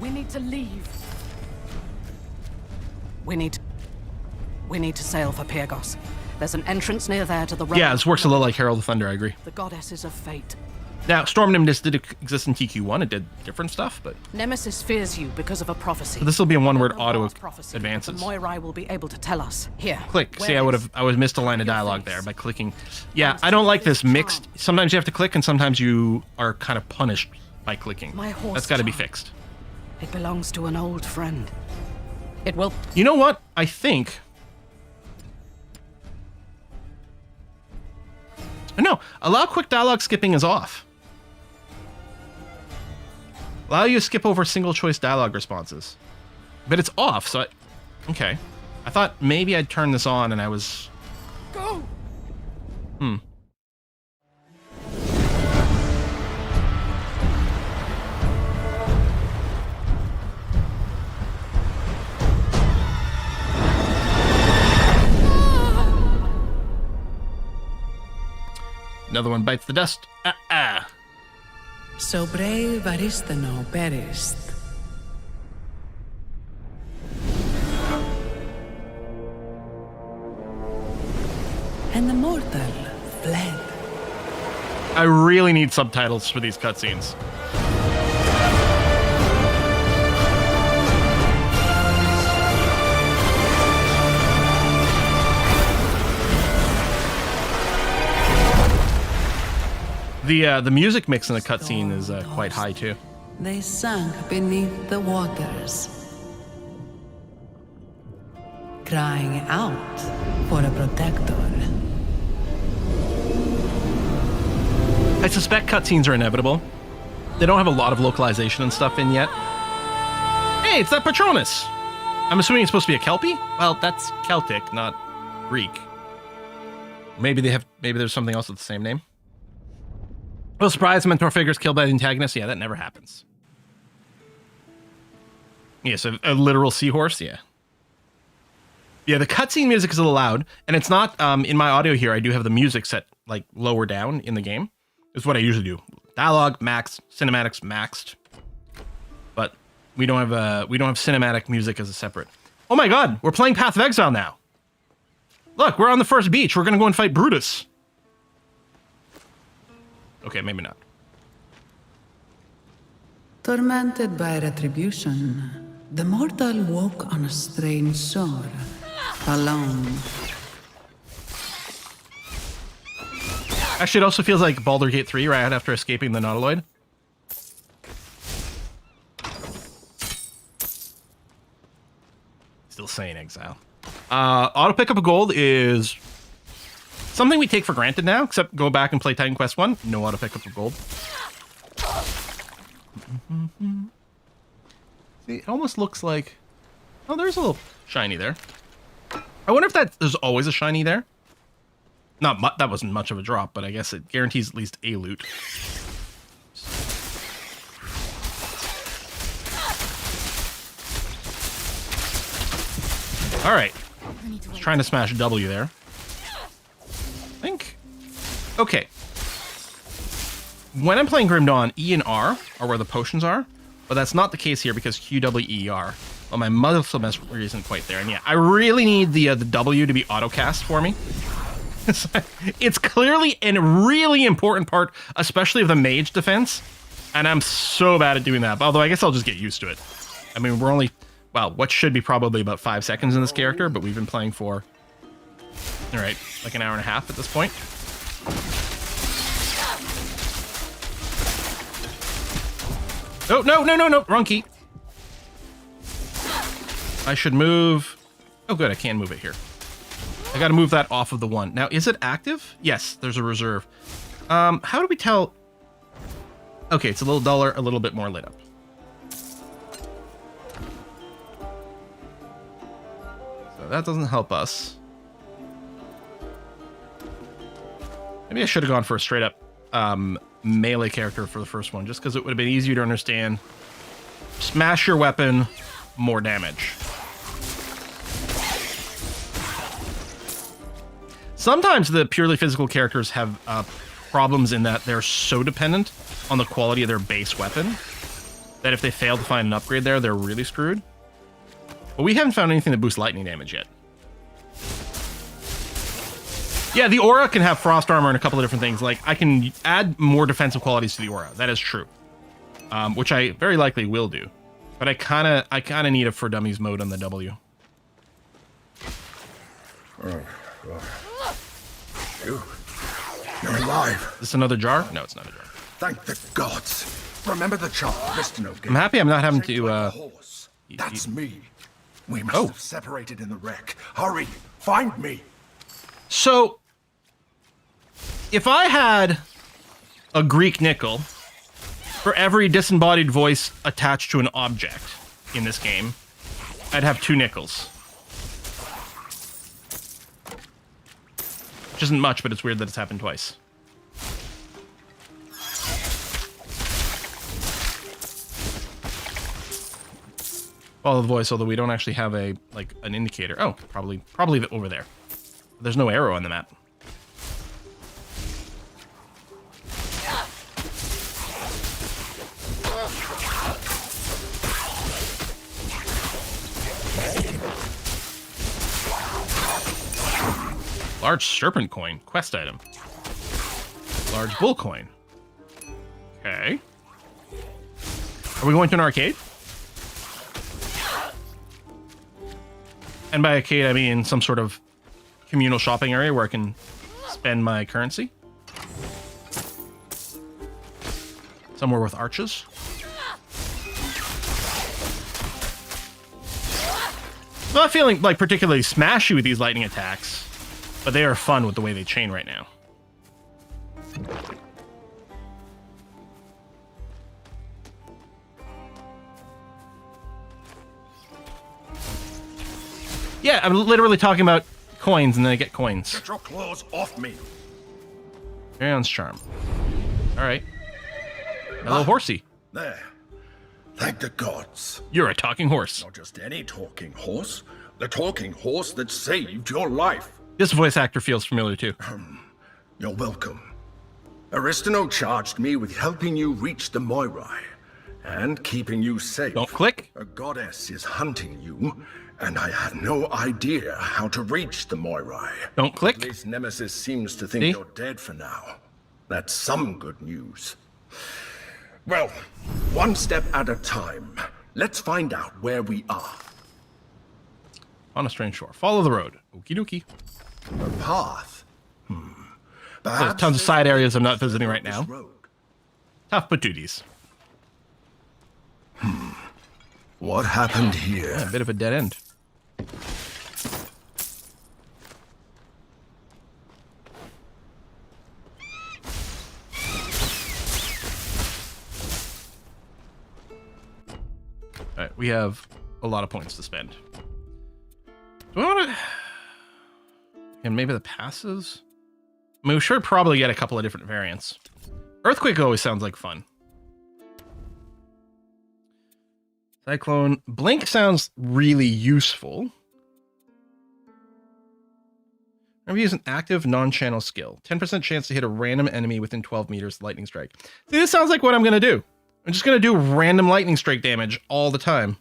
We need to leave. We need to sail for Pyrgos. There's an entrance near there to the road. Yeah, this works a little like Herald of Thunder, I agree. The goddesses of fate. Now, Storm Nimbus did exist in TQ1. It did different stuff, but... Nemesis fears you because of a prophecy. This will be a one-word auto advances. The Moirai will be able to tell us. Here. Click. See, I was missed a line of dialogue there by clicking. Yeah, I don't like this mixed. Sometimes you have to click, and sometimes you are kind of punished by clicking. That's got to be fixed. It belongs to an old friend. It will... You know what? I think... No, allow quick dialogue skipping is off. Allow you to skip over single choice dialogue responses. But it's off, so okay. I thought maybe I'd turn this on and I was... Go! Another one bites the dust. So brave Aristano perished. And the mortal fled. I really need subtitles for these cutscenes. The music mix in the cutscene is quite high too. They sank beneath the waters, crying out for a protector. I suspect cutscenes are inevitable. They don't have a lot of localization and stuff in yet. Hey, it's that Patronus! I'm assuming it's supposed to be a Kelpie? Well, that's Celtic, not Greek. Maybe there's something else with the same name. Well, surprise, mentor figures killed by the antagonist. Yeah, that never happens. Yes, a literal seahorse. Yeah. Yeah, the cutscene music is a little loud, and it's not in my audio here. I do have the music set like lower down in the game. Is what I usually do. Dialogue maxed, cinematics maxed, but we don't have cinematic music as a separate. Oh my God, we're playing Path of Exile now. Look, we're on the first beach. We're gonna go and fight Brutus. Okay, maybe not. Tormented by retribution, the mortal woke on a strange shore, alone. Actually, it also feels like Baldur's Gate 3 right after escaping the Nautiloid. Still saying exile. Auto pick up a gold is something we take for granted now, except go back and play Titan Quest 1. No auto pick up of gold. See, it almost looks like... Oh, there's a little shiny there. I wonder if there's always a shiny there. That wasn't much of a drop, but I guess it guarantees at least a loot. All right. Trying to smash W there. I think. Okay. When I'm playing Grim Dawn, E and R are where the potions are, but that's not the case here because Q, W, E, R. Well, my muscle memory isn't quite there, and yeah, I really need the W to be autocast for me. It's clearly a really important part, especially of the mage defense, and I'm so bad at doing that. Although I guess I'll just get used to it. I mean, we're only, well, what should be probably about 5 seconds in this character, but we've been playing for, all right, like an hour and a half at this point. Oh, no, wrong key. I should move. Oh, good, I can move it here. I gotta move that off of the one. Now, is it active? Yes, there's a reserve. How do we tell? Okay, it's a little duller, a little bit more lit up. So that doesn't help us. Maybe I should have gone for a straight up melee character for the first one, just because it would have been easier to understand. Smash your weapon, more damage. Sometimes the purely physical characters have problems in that they're so dependent on the quality of their base weapon that if they fail to find an upgrade there, they're really screwed. But we haven't found anything that boosts lightning damage yet. Yeah, the aura can have frost armor and a couple of different things. Like, I can add more defensive qualities to the aura. That is true. Which I very likely will do. But I kind of need a for dummies mode on the W. You're alive. Is this another jar? No, it's not a jar. Thank the gods. Remember the charm Ristano gave. I'm happy I'm not having to, That's me. We must have separated in the wreck. Hurry, find me. So, if I had a Greek nickel for every disembodied voice attached to an object in this game, I'd have 2 nickels. Which isn't much, but it's weird that it's happened twice. Follow the voice, although we don't actually have a an indicator. Oh, probably over there. There's no arrow on the map. Large serpent coin, quest item. Large bull coin. Okay. Are we going to an arcade? And by arcade, I mean some sort of communal shopping area where I can spend my currency. Somewhere with arches. I'm not feeling like particularly smashy with these lightning attacks, but they are fun with the way they chain right now. Yeah, I'm literally talking about coins, and then I get coins. Get your claws off me. Marion's charm. All right. A little horsey. There. Thank the gods. You're a talking horse. Not just any talking horse. The talking horse that saved your life. This voice actor feels familiar too. You're welcome. Aristano charged me with helping you reach the Moirai and keeping you safe. Don't click. A goddess is hunting you, and I had no idea how to reach the Moirai. Don't click. At least Nemesis seems to think you're dead for now. That's some good news. Well, one step at a time. Let's find out where we are. On a strange shore. Follow the road. Okie dokie. A path? There's tons of side areas I'm not visiting right now. Tough but duties. What happened here? Yeah, a bit of a dead end. Alright, we have a lot of points to spend. Do I want to... And maybe the passes? I mean, we should probably get a couple of different variants. Earthquake always sounds like fun. Cyclone. Blink sounds really useful. Remember, use an active non-channel skill. 10% chance to hit a random enemy within 12 meters lightning strike. See, this sounds like what I'm going to do. I'm just going to do random lightning strike damage all the time.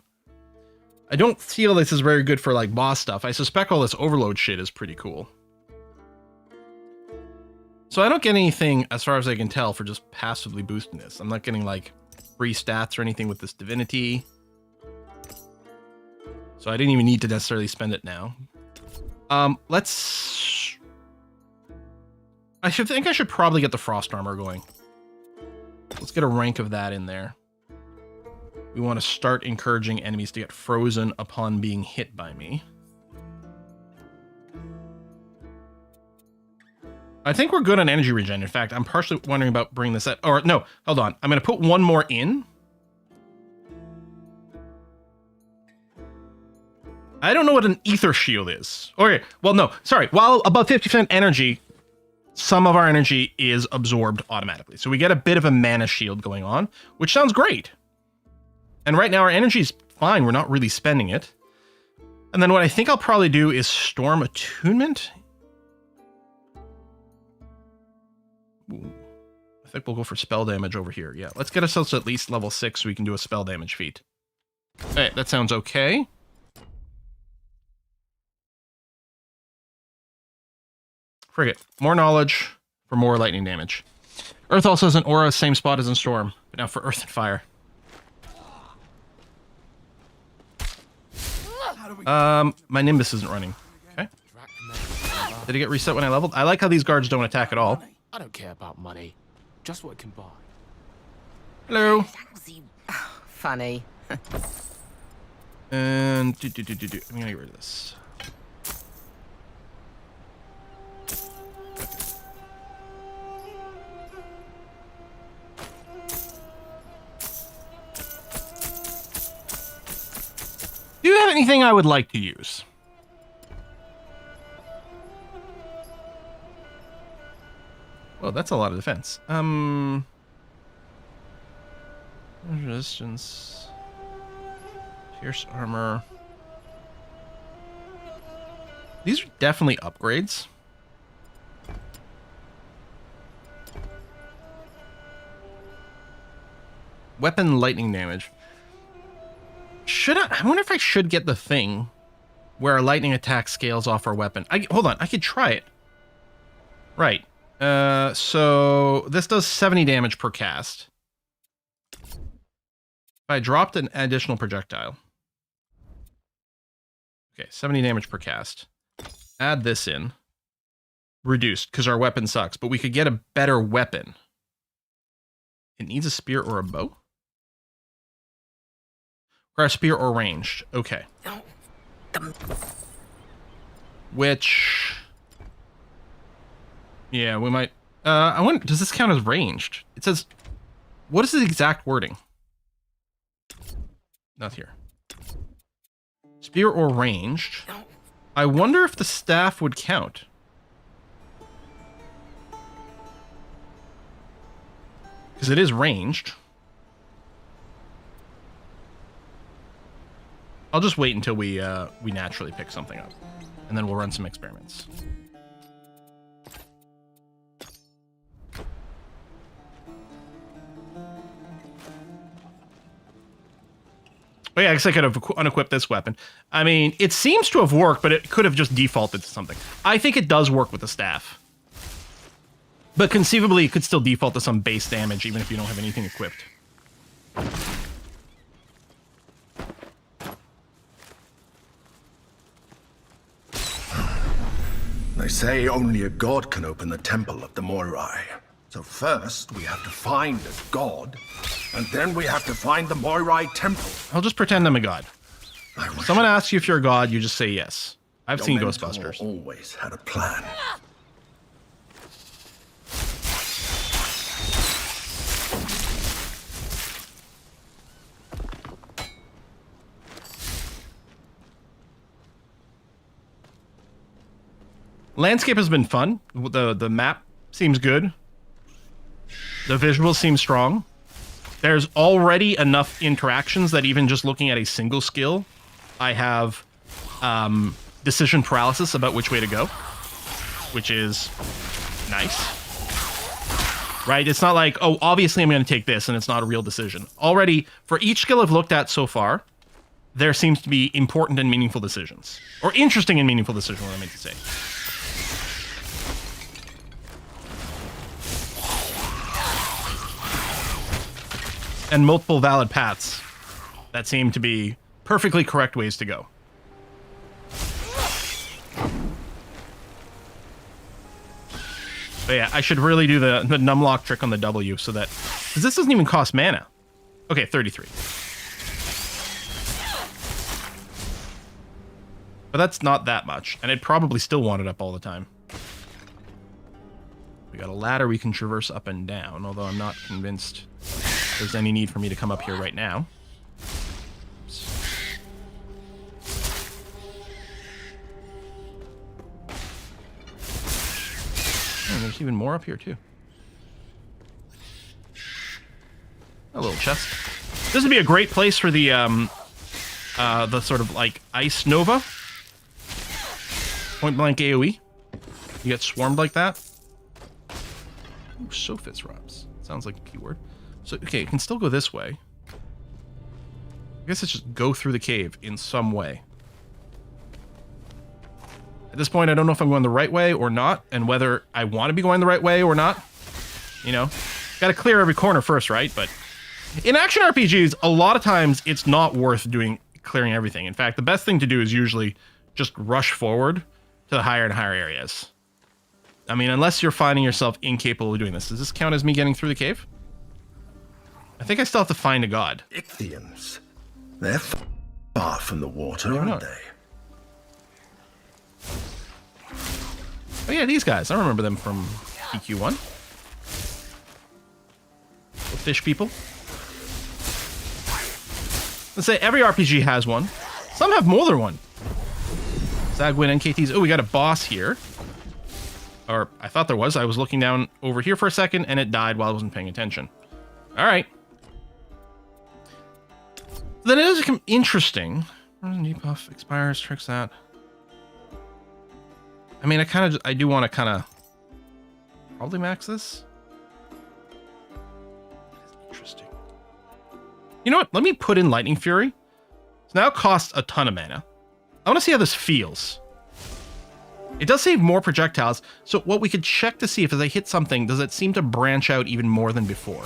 I don't feel this is very good for, like, boss stuff. I suspect all this overload shit is pretty cool. So I don't get anything, as far as I can tell, for just passively boosting this. I'm not getting, like, free stats or anything with this divinity. So I didn't even need to necessarily spend it now. Let's... I should probably get the frost armor going. Let's get a rank of that in there. We want to start encouraging enemies to get frozen upon being hit by me. I think we're good on energy regen. In fact, I'm partially wondering about bringing this up. Or no, hold on. I'm going to put one more in. I don't know what an ether shield is. Okay, well, no, sorry. While above 50% energy, some of our energy is absorbed automatically. So we get a bit of a mana shield going on, which sounds great. And right now our energy is fine. We're not really spending it. And then what I think I'll probably do is Storm Attunement. Ooh. I think we'll go for spell damage over here. Yeah, let's get ourselves to at least level 6 so we can do a spell damage feat. Okay, that sounds okay. Frigate. More knowledge for more lightning damage. Earth also has an aura, same spot as in Storm, but now for Earth and Fire. My Nimbus isn't running. Okay. Did it get reset when I leveled? I like how these guards don't attack at all. I don't care about money. Just what it can buy. Hello. Funny. And I'm gonna get rid of this. Do you have anything I would like to use? Well, that's a lot of defense. Resistance. Pierce armor. These are definitely upgrades. Weapon lightning damage. I wonder if I should get the thing where our lightning attack scales off our weapon. Hold on, I could try it. Right. So this does 70 damage per cast. If I dropped an additional projectile. Okay, 70 damage per cast. Add this in. Reduced, because our weapon sucks, but we could get a better weapon. It needs a spear or a bow? Or a spear or ranged. Okay. Which... yeah, we might... I wonder, does this count as ranged? It says... what is the exact wording? Not here. Spear or ranged. I wonder if the staff would count. Because it is ranged. I'll just wait until we naturally pick something up. And then we'll run some experiments. Oh yeah, I guess I could have unequipped this weapon. I mean, it seems to have worked, but it could have just defaulted to something. I think it does work with the staff. But conceivably, it could still default to some base damage, even if you don't have anything equipped. They say only a god can open the temple of the Moirai. So first, we have to find a god, and then we have to find the Moirai temple. I'll just pretend I'm a god. If someone asks you if you're a god, you just say yes. I've seen Ghostbusters. Always had a plan. Landscape has been fun. The map seems good. The visuals seem strong. There's already enough interactions that even just looking at a single skill, I have decision paralysis about which way to go, which is nice. Right? It's not like, oh, obviously I'm going to take this and it's not a real decision. Already, for each skill I've looked at so far, there seems to be important and meaningful decisions. Or interesting and meaningful decisions, what I meant to say. And multiple valid paths that seem to be perfectly correct ways to go. But yeah, I should really do the numlock trick on the W so that... Because this doesn't even cost mana. Okay, 33. But that's not that much, and I'd probably still want it up all the time. We got a ladder we can traverse up and down, although I'm not convinced there's any need for me to come up here right now. Oh, there's even more up here too. A little chest. This would be a great place for the sort of like ice nova. Point blank AoE. You get swarmed like that. Ooh, Sophis robs. Sounds like a keyword. So, okay, it can still go this way. I guess it's just go through the cave in some way. At this point, I don't know if I'm going the right way or not, and whether I want to be going the right way or not. You know, got to clear every corner first, right? But in action RPGs, a lot of times it's not worth clearing everything. In fact, the best thing to do is usually just rush forward to the higher and higher areas. I mean, unless you're finding yourself incapable of doing this. Does this count as me getting through the cave? I think I still have to find a god. Ichthyans. They're far from the water, aren't they? Oh yeah, these guys. I remember them from PQ1. The fish people. Let's say every RPG has one. Some have more than one. Zagwin, NKTs. Oh, we got a boss here. Or I thought there was. I was looking down over here for a second and it died while I wasn't paying attention. All right. Then it is interesting. Debuff expires, tricks that. I mean, I do want to kind of probably max this. Interesting. You know what? Let me put in Lightning Fury. So now it costs a ton of mana. I want to see how this feels. It does save more projectiles, so what we could check to see if as I hit something, does it seem to branch out even more than before?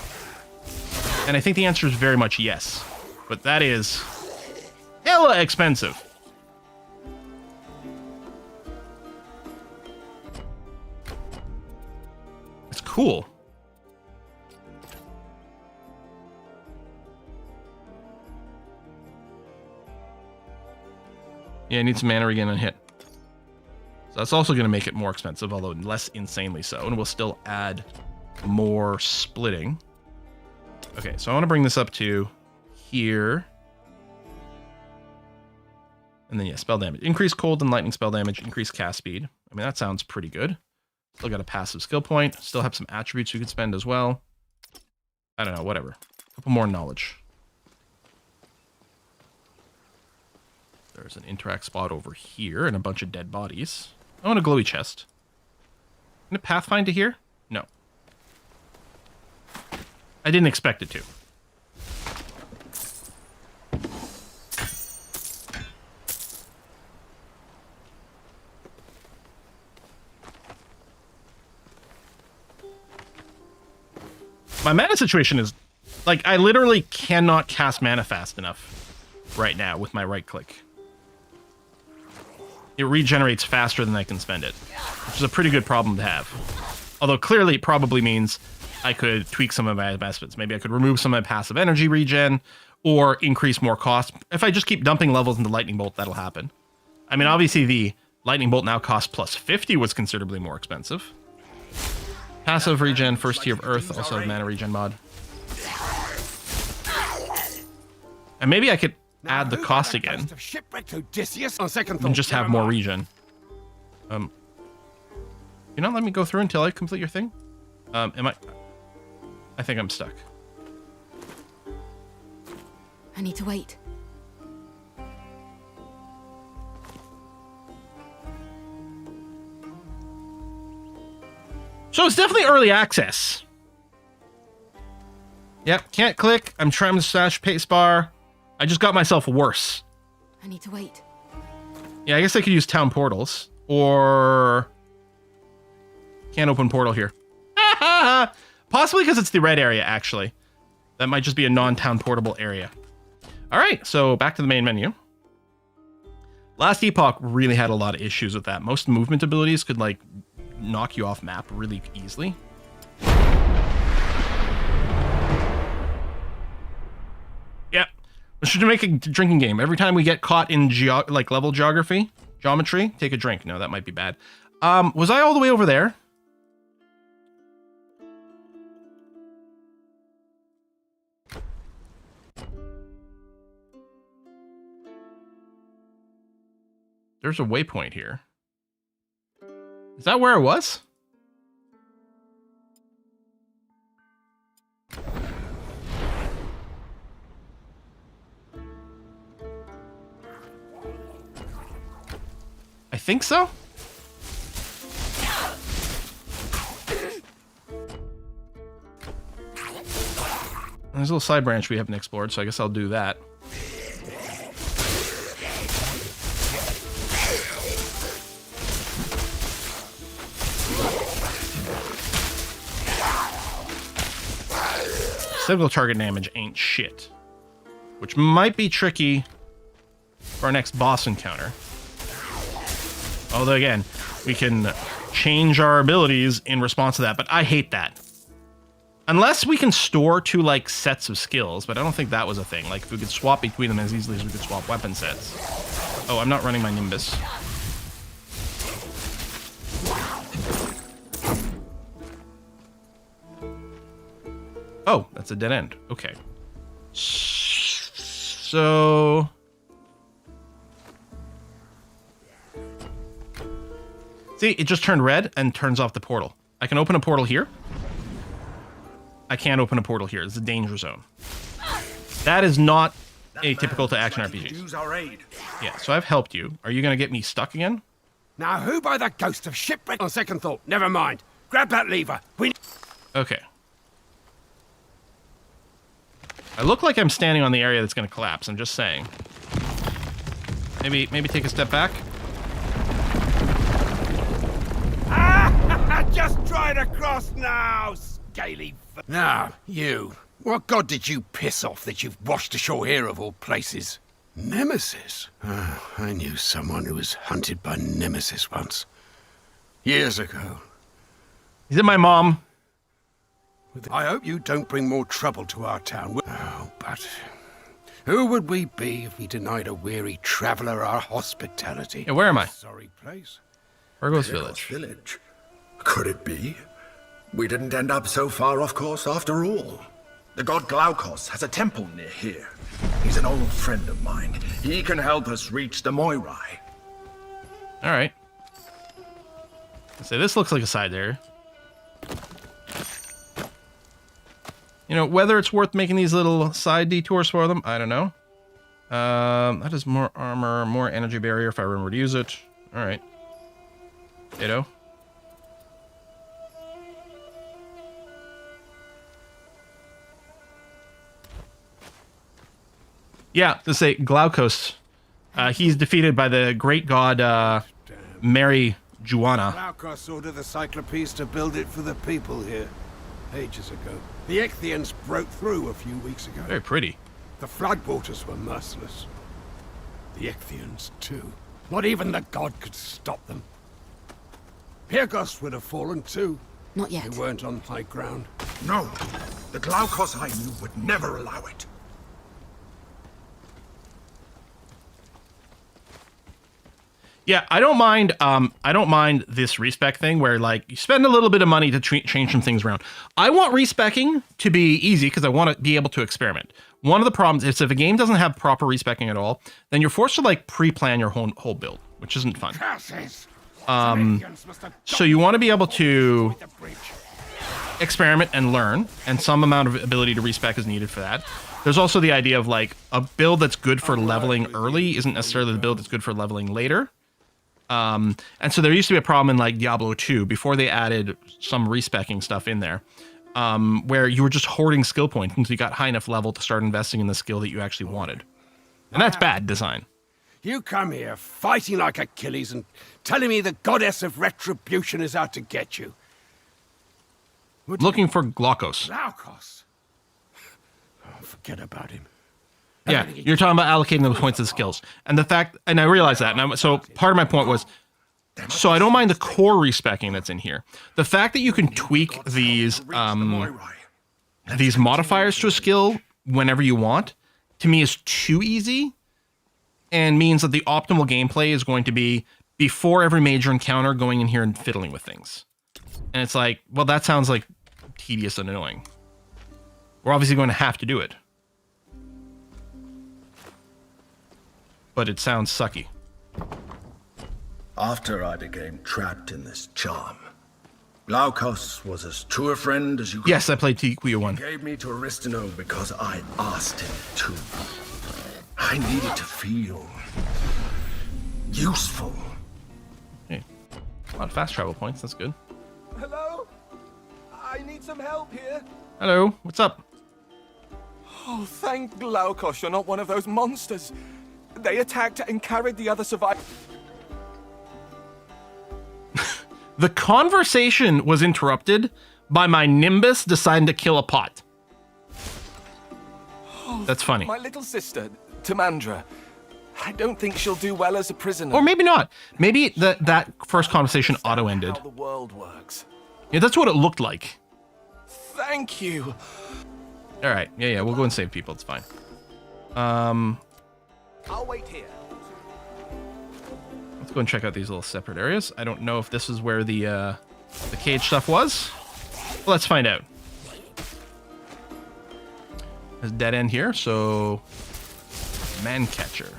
And I think the answer is very much yes. But that is hella expensive. It's cool. Yeah, I need some mana regen and hit. So that's also going to make it more expensive, although less insanely so. And we'll still add more splitting. Okay, so I want to bring this up to here. And then, yeah, spell damage. Increase cold and lightning spell damage. Increase cast speed. I mean, that sounds pretty good. Still got a passive skill point. Still have some attributes you could spend as well. I don't know, whatever. A couple more knowledge. There's an interact spot over here and a bunch of dead bodies. I want a glowy chest. Can it pathfind to here? No. I didn't expect it to. My mana situation is, like, I literally cannot cast mana fast enough right now with my right click. It regenerates faster than I can spend it, which is a pretty good problem to have. Although clearly it probably means I could tweak some of my investments. Maybe I could remove some of my passive energy regen or increase more cost. If I just keep dumping levels into Lightning Bolt, that'll happen. I mean, obviously the Lightning Bolt now costs plus 50 was considerably more expensive. Passive regen, first tier of Earth, also have mana regen mod. And maybe I could add the cost again and just have more regen. You You not let me go through until I complete your thing? Am I... I think I'm stuck. I need to wait. So it's definitely early access. Yep, can't click. I'm trying to slash spacebar. I just got myself worse. I need to wait. Yeah, I guess I could use town portals. Or... Can't open portal here. Possibly because it's the red area, actually. That might just be a non-town portable area. Alright, so back to the main menu. Last Epoch really had a lot of issues with that. Most movement abilities could, like, knock you off map really easily. Yep. We should make a drinking game. Every time we get caught in level geometry, take a drink. No, that might be bad. Was I all the way over there? There's a waypoint here. Is that where I was? I think so. There's a little side branch we haven't explored, so I guess I'll do that. Single target damage ain't shit, which might be tricky for our next boss encounter. Although again, we can change our abilities in response to that, but I hate that. Unless we can store two like sets of skills, but I don't think that was a thing. Like if we could swap between them as easily as we could swap weapon sets. Oh, I'm not running my Nimbus. Oh, that's a dead end. Okay. So... See, it just turned red and turns off the portal. I can open a portal here. I can't open a portal here. It's a danger zone. That is not atypical to action RPGs. Yeah, so I've helped you. Are you going to get me stuck again? Now, who by the ghost of shipwreck? On second thought, never mind. Grab that lever. Okay. I look like I'm standing on the area that's going to collapse. I'm just saying. Maybe take a step back. Just try to cross now, scaly. Now, you. What god did you piss off that you've washed ashore here of all places? Nemesis? Oh, I knew someone who was hunted by Nemesis once. Years ago. Is it my mom? I hope you don't bring more trouble to our town. Oh, but who would we be if we denied a weary traveler our hospitality? Yeah, where am I? Sorry place. Virgo's Village. Could it be? We didn't end up so far off course after all. The god Glaukos has a temple near here. He's an old friend of mine. He can help us reach the Moirai. All right. So this looks like a side area. You know, whether it's worth making these little side detours for them, I don't know. That is more armor, more energy barrier if I remember to use it. All right. Ditto. Yeah, to say Glaukos, he's defeated by the great god Mary Juana. Glaukos ordered the Cyclopes to build it for the people here, ages ago. The Ichthians broke through a few weeks ago. Very pretty. The floodwaters were merciless. The Ichthians, too. Not even the god could stop them. Pyrgos would have fallen, too. Not yet. They weren't on high ground. No, the Glaukos I knew would never allow it. Yeah, I don't mind this respec thing where like you spend a little bit of money to change some things around. I want respecing to be easy because I want to be able to experiment. One of the problems is if a game doesn't have proper respecing at all, then you're forced to like pre-plan your whole build, which isn't fun. Curses! So you want to be able to experiment and learn, and some amount of ability to respec is needed for that. There's also the idea of like a build that's good for leveling early isn't necessarily the build that's good for leveling later. And so there used to be a problem in like Diablo 2 before they added some respecking stuff in there, where you were just hoarding skill points until you got high enough level to start investing in the skill that you actually wanted. And that's bad design. You come here fighting like Achilles and telling me the goddess of retribution is out to get you. Looking for Glaucus. Glaucus? Oh, forget about him. Yeah, you're talking about allocating those points to the skills. And the fact, and I realize that, and so part of my point was, so I don't mind the core respecking that's in here. The fact that you can tweak these modifiers to a skill whenever you want, to me is too easy, and means that the optimal gameplay is going to be before every major encounter going in here and fiddling with things. And it's like, well, that sounds like tedious and annoying. We're obviously going to have to do it. But it sounds sucky. After I became trapped in this charm, Glaucus was as true a friend as you could. Yes, I played TQ 1. He gave me to Aristino because I asked him to. I needed to feel useful. Hey, a lot of fast travel points. That's good. Hello? I need some help here. Hello, what's up? Oh, thank Glaucus you're not one of those monsters. They attacked and carried the other survivors. The conversation was interrupted by my Nimbus deciding to kill a pot. That's funny. My little sister, Tamandra. I don't think she'll do well as a prisoner. Or maybe not. Maybe that first conversation auto-ended. How the world works. Yeah, that's what it looked like. Thank you. All right. Yeah, we'll go and save people. It's fine. I'll wait here. Let's go and check out these little separate areas. I don't know if this is where the cage stuff was. Well, let's find out. There's a dead end here, so man catcher.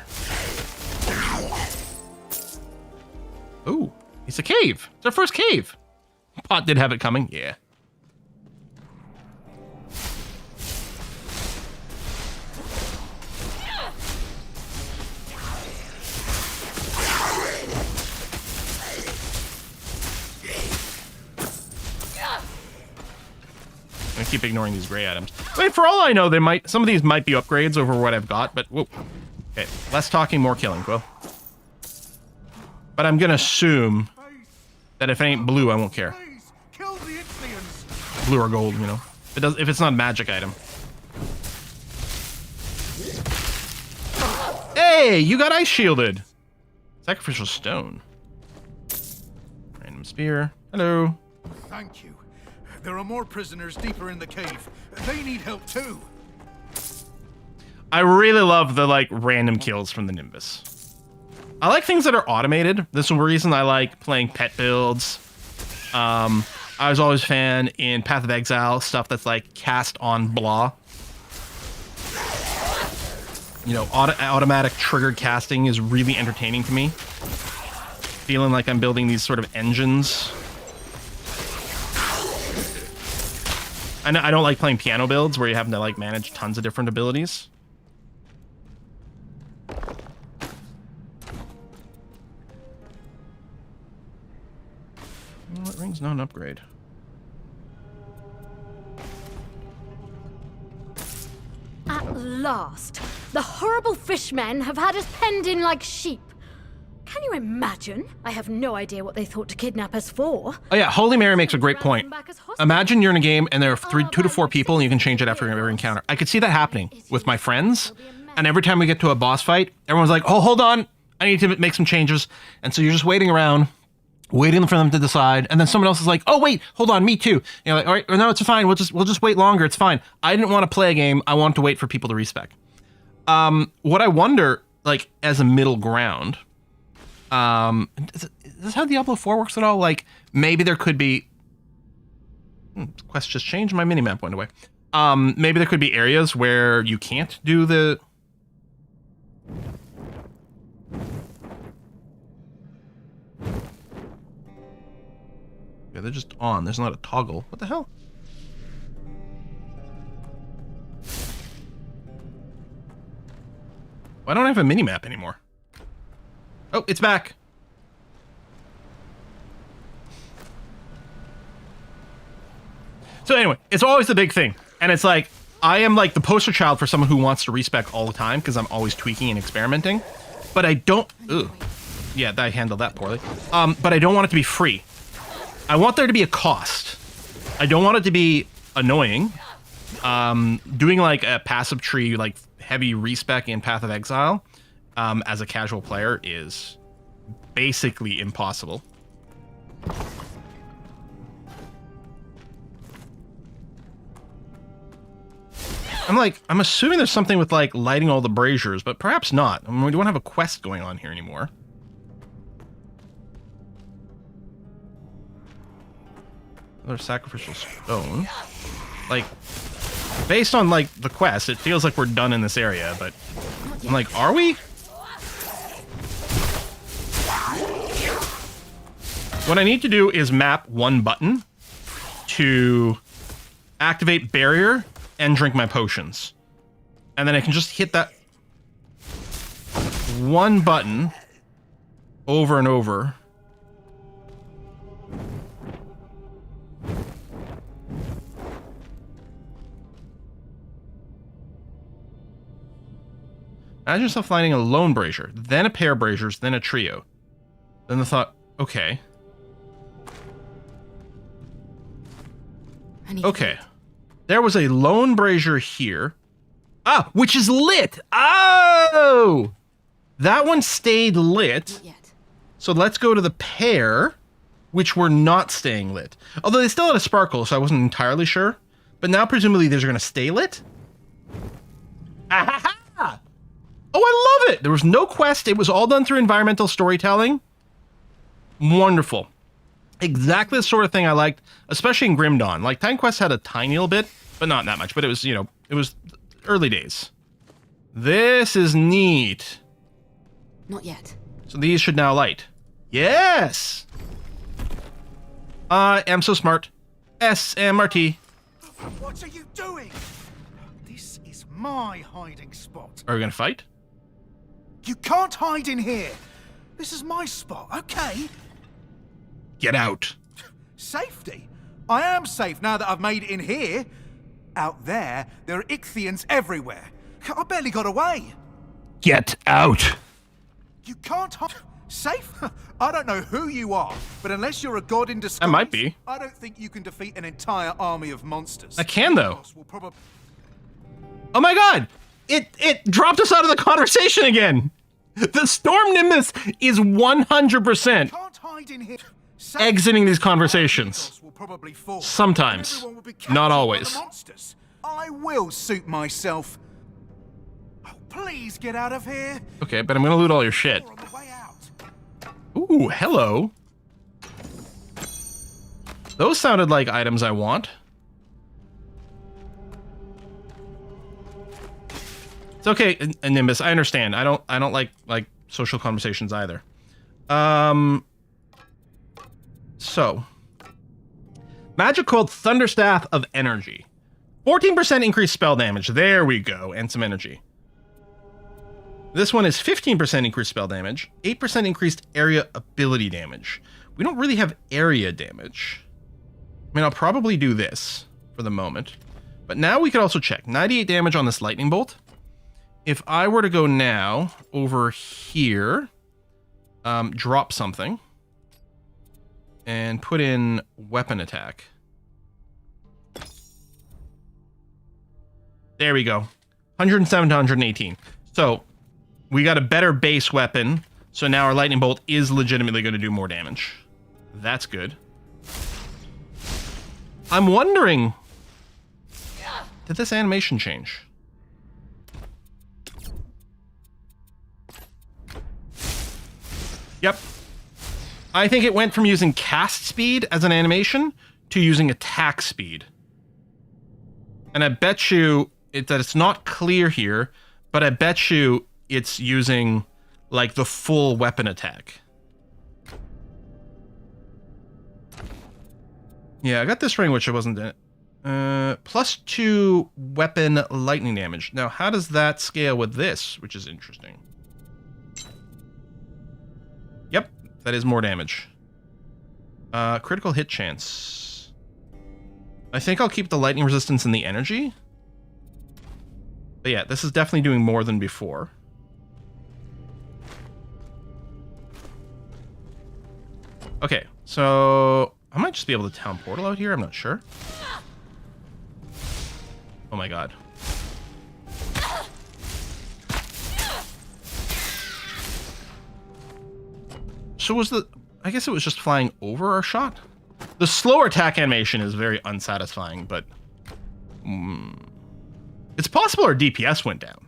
Ooh, it's a cave. It's our first cave. Pot did have it coming. Yeah. I keep ignoring these gray items. I mean, for all I know, some of these might be upgrades over what I've got, but whoa. Okay, less talking, more killing, Quill. But I'm gonna assume that if it ain't blue, I won't care. Blue or gold, you know. If it's not a magic item. Hey, you got ice shielded. Sacrificial stone. Random spear. Hello. Thank you. There are more prisoners deeper in the cave. They need help too. I really love the like random kills from the Nimbus. I like things that are automated. This is the reason I like playing pet builds. I was always a fan in Path of Exile, stuff that's like cast on blah. You know, automatic triggered casting is really entertaining to me. Feeling like I'm building these sort of engines. I don't like playing piano builds where you have to like manage tons of different abilities. Well, that ring's not an upgrade. At last, the horrible fishmen have had us penned in like sheep. Can you imagine? I have no idea what they thought to kidnap us for. Oh yeah, Holy Mary makes a great point. Imagine you're in a game and there are 2 to 4 people and you can change it after every encounter. I could see that happening with my friends, and every time we get to a boss fight, everyone's like, oh, hold on, I need to make some changes. And so you're just waiting around, waiting for them to decide, and then someone else is like, oh wait, hold on, me too. And you're like, all right, no, it's fine, we'll just wait longer, it's fine. I didn't want to play a game, I wanted to wait for people to respec. What I wonder, like, as a middle ground, is this how Diablo 4 works at all? Like, maybe there could be... quest just changed, my minimap went away. Maybe there could be areas where you can't do the... Okay, they're just on. There's not a toggle. What the hell? I don't have a mini-map anymore. Oh, it's back. So anyway, it's always the big thing. And it's like, I am like the poster child for someone who wants to respec all the time because I'm always tweaking and experimenting. But I don't... Ooh. Yeah, I handled that poorly. But I don't want it to be free. I want there to be a cost. I don't want it to be annoying. Doing like a passive tree, like heavy respec in Path of Exile as a casual player is basically impossible. I'm assuming there's something with like lighting all the braziers, but perhaps not. I mean, we don't have a quest going on here anymore. Another sacrificial stone. Like, based on like the quest, it feels like we're done in this area, but I'm like, are we? What I need to do is map one button to activate barrier and drink my potions. And then I can just hit that one button over and over. Imagine yourself lighting a lone brazier, then a pair of braziers, then a trio. Then the thought, okay. Okay. There was a lone brazier here. Ah, which is lit. Oh! That one stayed lit. So let's go to the pair, which were not staying lit. Although they still had a sparkle, so I wasn't entirely sure. But now presumably these are going to stay lit. Ah-ha-ha! Oh, I love it! There was no quest. It was all done through environmental storytelling. Wonderful. Exactly the sort of thing I liked, especially in Grim Dawn. Like, Time Quest had a tiny little bit, but not that much. But it was, you know, it was early days. This is neat. Not yet. So these should now light. Yes! I am so smart. SMRT. What are you doing? This is my hiding spot. Are we gonna fight? You can't hide in here. This is my spot, okay? Get out. Safety? I am safe now that I've made it in here. Out there are Ichthians everywhere. I barely got away. Get out. You can't hide. Safe? I don't know who you are, but unless you're a god in disguise, I might be. I don't think you can defeat an entire army of monsters. I can, though. Oh my god! It dropped us out of the conversation again! The Storm Nimbus is 100% exiting these conversations. Sometimes. Not always. I will suit myself. Oh, please get out of here. Okay, but I'm gonna loot all your shit. Ooh, hello. Those sounded like items I want. It's okay, Nimbus. I understand. I don't like social conversations either. So, magic called Thunderstaff of Energy. 14% increased spell damage. There we go, and some energy. This one is 15% increased spell damage, 8% increased area ability damage. We don't really have area damage. I mean, I'll probably do this for the moment. But now we could also check. 98 damage on this lightning bolt. If I were to go now over here, drop something, and put in weapon attack. There we go. 107 to 118. So we got a better base weapon. So now our lightning bolt is legitimately going to do more damage. That's good. I'm wondering, did this animation change? Yep. I think it went from using cast speed as an animation to using attack speed. And I bet you that it's not clear here, but I bet you it's using like the full weapon attack. Yeah, I got this ring, which I wasn't in. +2 weapon lightning damage. Now, how does that scale with this, which is interesting? Yep, that is more damage. Critical hit chance. I think I'll keep the lightning resistance and the energy. But yeah, this is definitely doing more than before. Okay, so I might just be able to town portal out here. I'm not sure. Oh my god. So was the... I guess it was just flying over our shot? The slower attack animation is very unsatisfying, but... it's possible our DPS went down.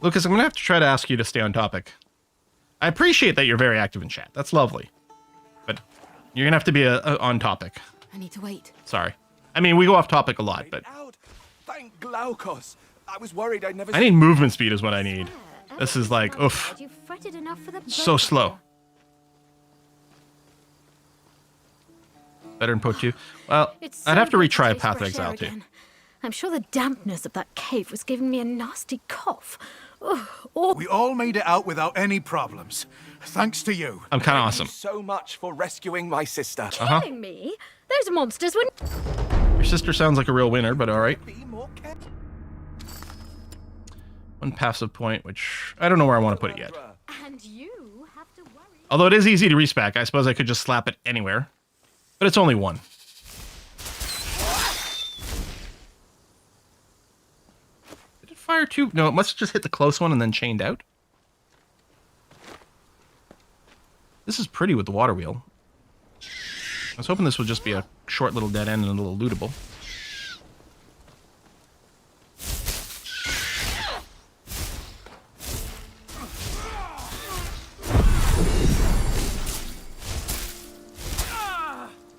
Lucas, I'm going to have to try to ask you to stay on topic. I appreciate that you're very active in chat. That's lovely. But you're going to have to be on topic. I need to wait. Sorry. I mean, we go off topic a lot, but... Thank Glaukos. I was worried I'd never... I need movement speed is what I need. This is like, oof. You fretted enough for the So slow. Better than Proti. Well, I'd have to retry Path of Exile too. I'm sure the dampness of that cave was giving me a nasty cough. We all made it out without any problems. Thanks to you. I'm kind of awesome. Thank you so much for rescuing my sister. Killing me? Those monsters were... Your sister sounds like a real winner, but alright. One passive point, which I don't know where I want to put it yet. And you have to worry. Although it is easy to respec, I suppose I could just slap it anywhere. But it's only one. Did it fire two? No, it must have just hit the close one and then chained out. This is pretty with the water wheel. I was hoping this would just be a short little dead end and a little lootable.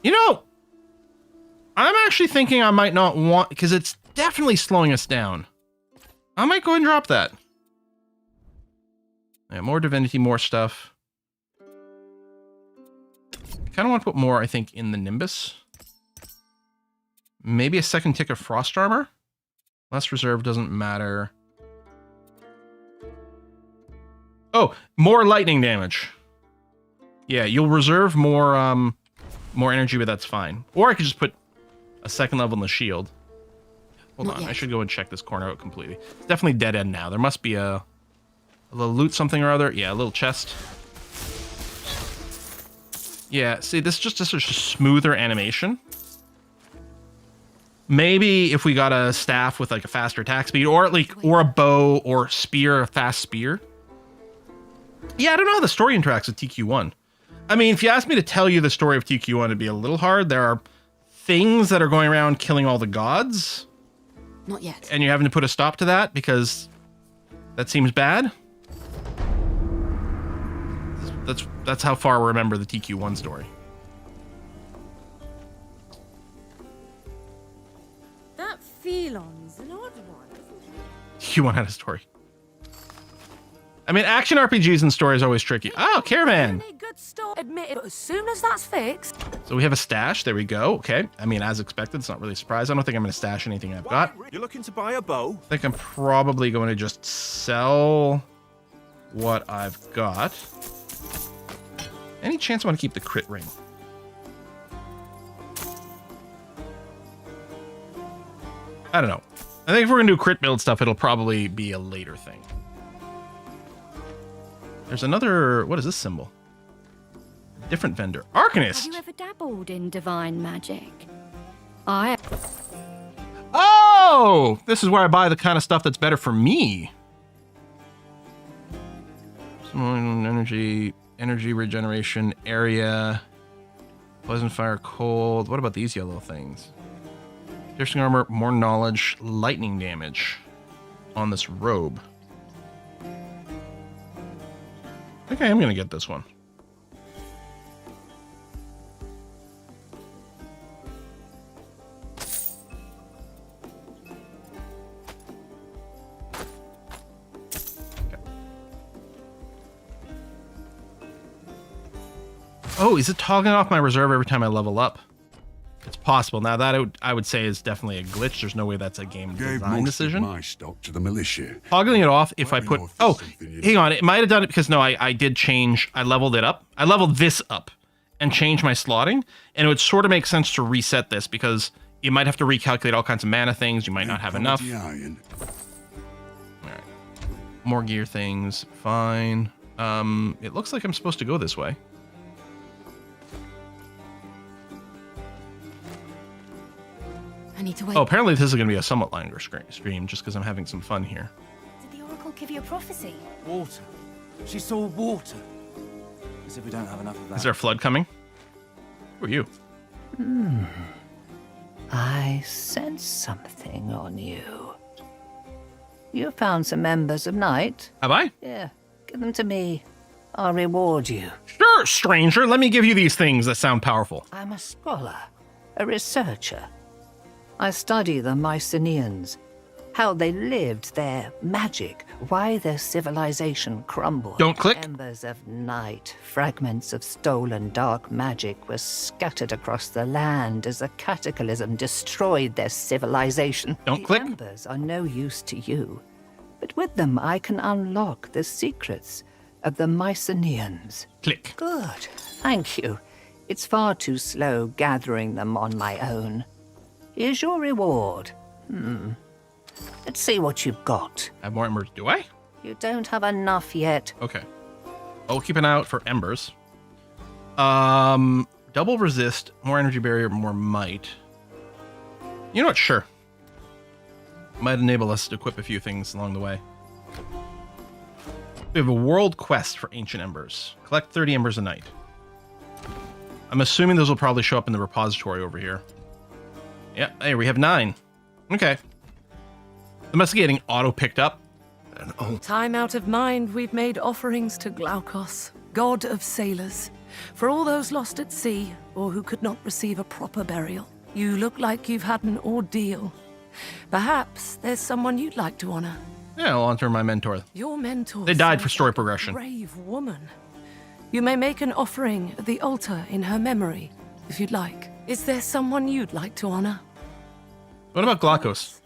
You know, I'm actually thinking I might not want, because it's definitely slowing us down. I might go and drop that. Yeah, more divinity, more stuff. I kind of want to put more, I think, in the Nimbus. Maybe a second tick of Frost Armor. Less reserve doesn't matter. Oh, more lightning damage. Yeah, you'll reserve more, more energy, but that's fine. Or I could just put a second level in the shield. Hold on, I should go and check this corner out completely. It's definitely dead end now. There must be a little loot something or other. Yeah, a little chest. Yeah, see, this is just a smoother animation. Maybe if we got a staff with like a faster attack speed, or like, or a bow or spear, a fast spear. Yeah, I don't know how the story interacts with TQ1. I mean, if you asked me to tell you the story of TQ1, it'd be a little hard. There are things that are going around killing all the gods. Not yet. And you're having to put a stop to that because that seems bad. That's how far I remember the TQ1 story. That Phelon's an odd one. TQ1 had a story. I mean, action RPGs and stories are always tricky. Oh, Caravan! Good store. Admit it, but as soon as that's fixed... So we have a stash. There we go. Okay. I mean, as expected, it's not really a surprise. I don't think I'm going to stash anything I've got. You're looking to buy a bow? I think I'm probably going to just sell what I've got. Any chance I want to keep the crit ring? I don't know. I think if we're going to do crit build stuff, it'll probably be a later thing. There's another... What is this symbol? Different vendor. Arcanist! Have you ever dabbled in divine magic? Oh! This is where I buy the kind of stuff that's better for me. Some energy regeneration, area, pleasant fire, cold. What about these yellow things? Piercing armor, more knowledge, lightning damage on this robe. I think I am going to get this one. Oh, is it toggling off my reserve every time I level up? It's possible. Now that I would say is definitely a glitch. There's no way that's a game design decision. My stock to the militia. Toggling it off if I put... Oh, hang on. It might have done it because, no, I did change... I leveled it up. I leveled this up and changed my slotting. And it would sort of make sense to reset this because you might have to recalculate all kinds of mana things. You might not have enough. All right. More gear things. Fine. It looks like I'm supposed to go this way. I need to wait. Oh, apparently this is going to be a somewhat longer stream just because I'm having some fun here. Did the Oracle give you a prophecy? Water. She saw water. As if we don't have enough of that. Is there a flood coming? Who are you? I sense something on you. You found some members of Night. Have I? Yeah, give them to me. I'll reward you. Sure, stranger. Let me give you these things that sound powerful. I'm a scholar, a researcher. I study the Mycenaeans, how they lived, their magic, why their civilization crumbled. Don't click. Embers of night, fragments of stolen dark magic were scattered across the land as a cataclysm destroyed their civilization. Don't click. The embers are no use to you, but with them I can unlock the secrets of the Mycenaeans. Click. Good, thank you. It's far too slow gathering them on my own. Here's your reward. Let's see what you've got. I have more embers. Do I? You don't have enough yet. Okay. I'll keep an eye out for embers. Double resist, more energy barrier, more might. You know what? Sure. Might enable us to equip a few things along the way. We have a world quest for ancient embers. Collect 30 embers a night. I'm assuming those will probably show up in the repository over here. Yeah, hey, we have 9. Okay. Investigating auto picked up. Time out of mind, we've made offerings to Glaukos, god of sailors, for all those lost at sea or who could not receive a proper burial. You look like you've had an ordeal. Perhaps there's someone you'd like to honor. Yeah, I'll honor my mentor. Your mentor. They died for story progression. Brave woman. You may make an offering at the altar in her memory, if you'd like. Is there someone you'd like to honor? What about Glaukos?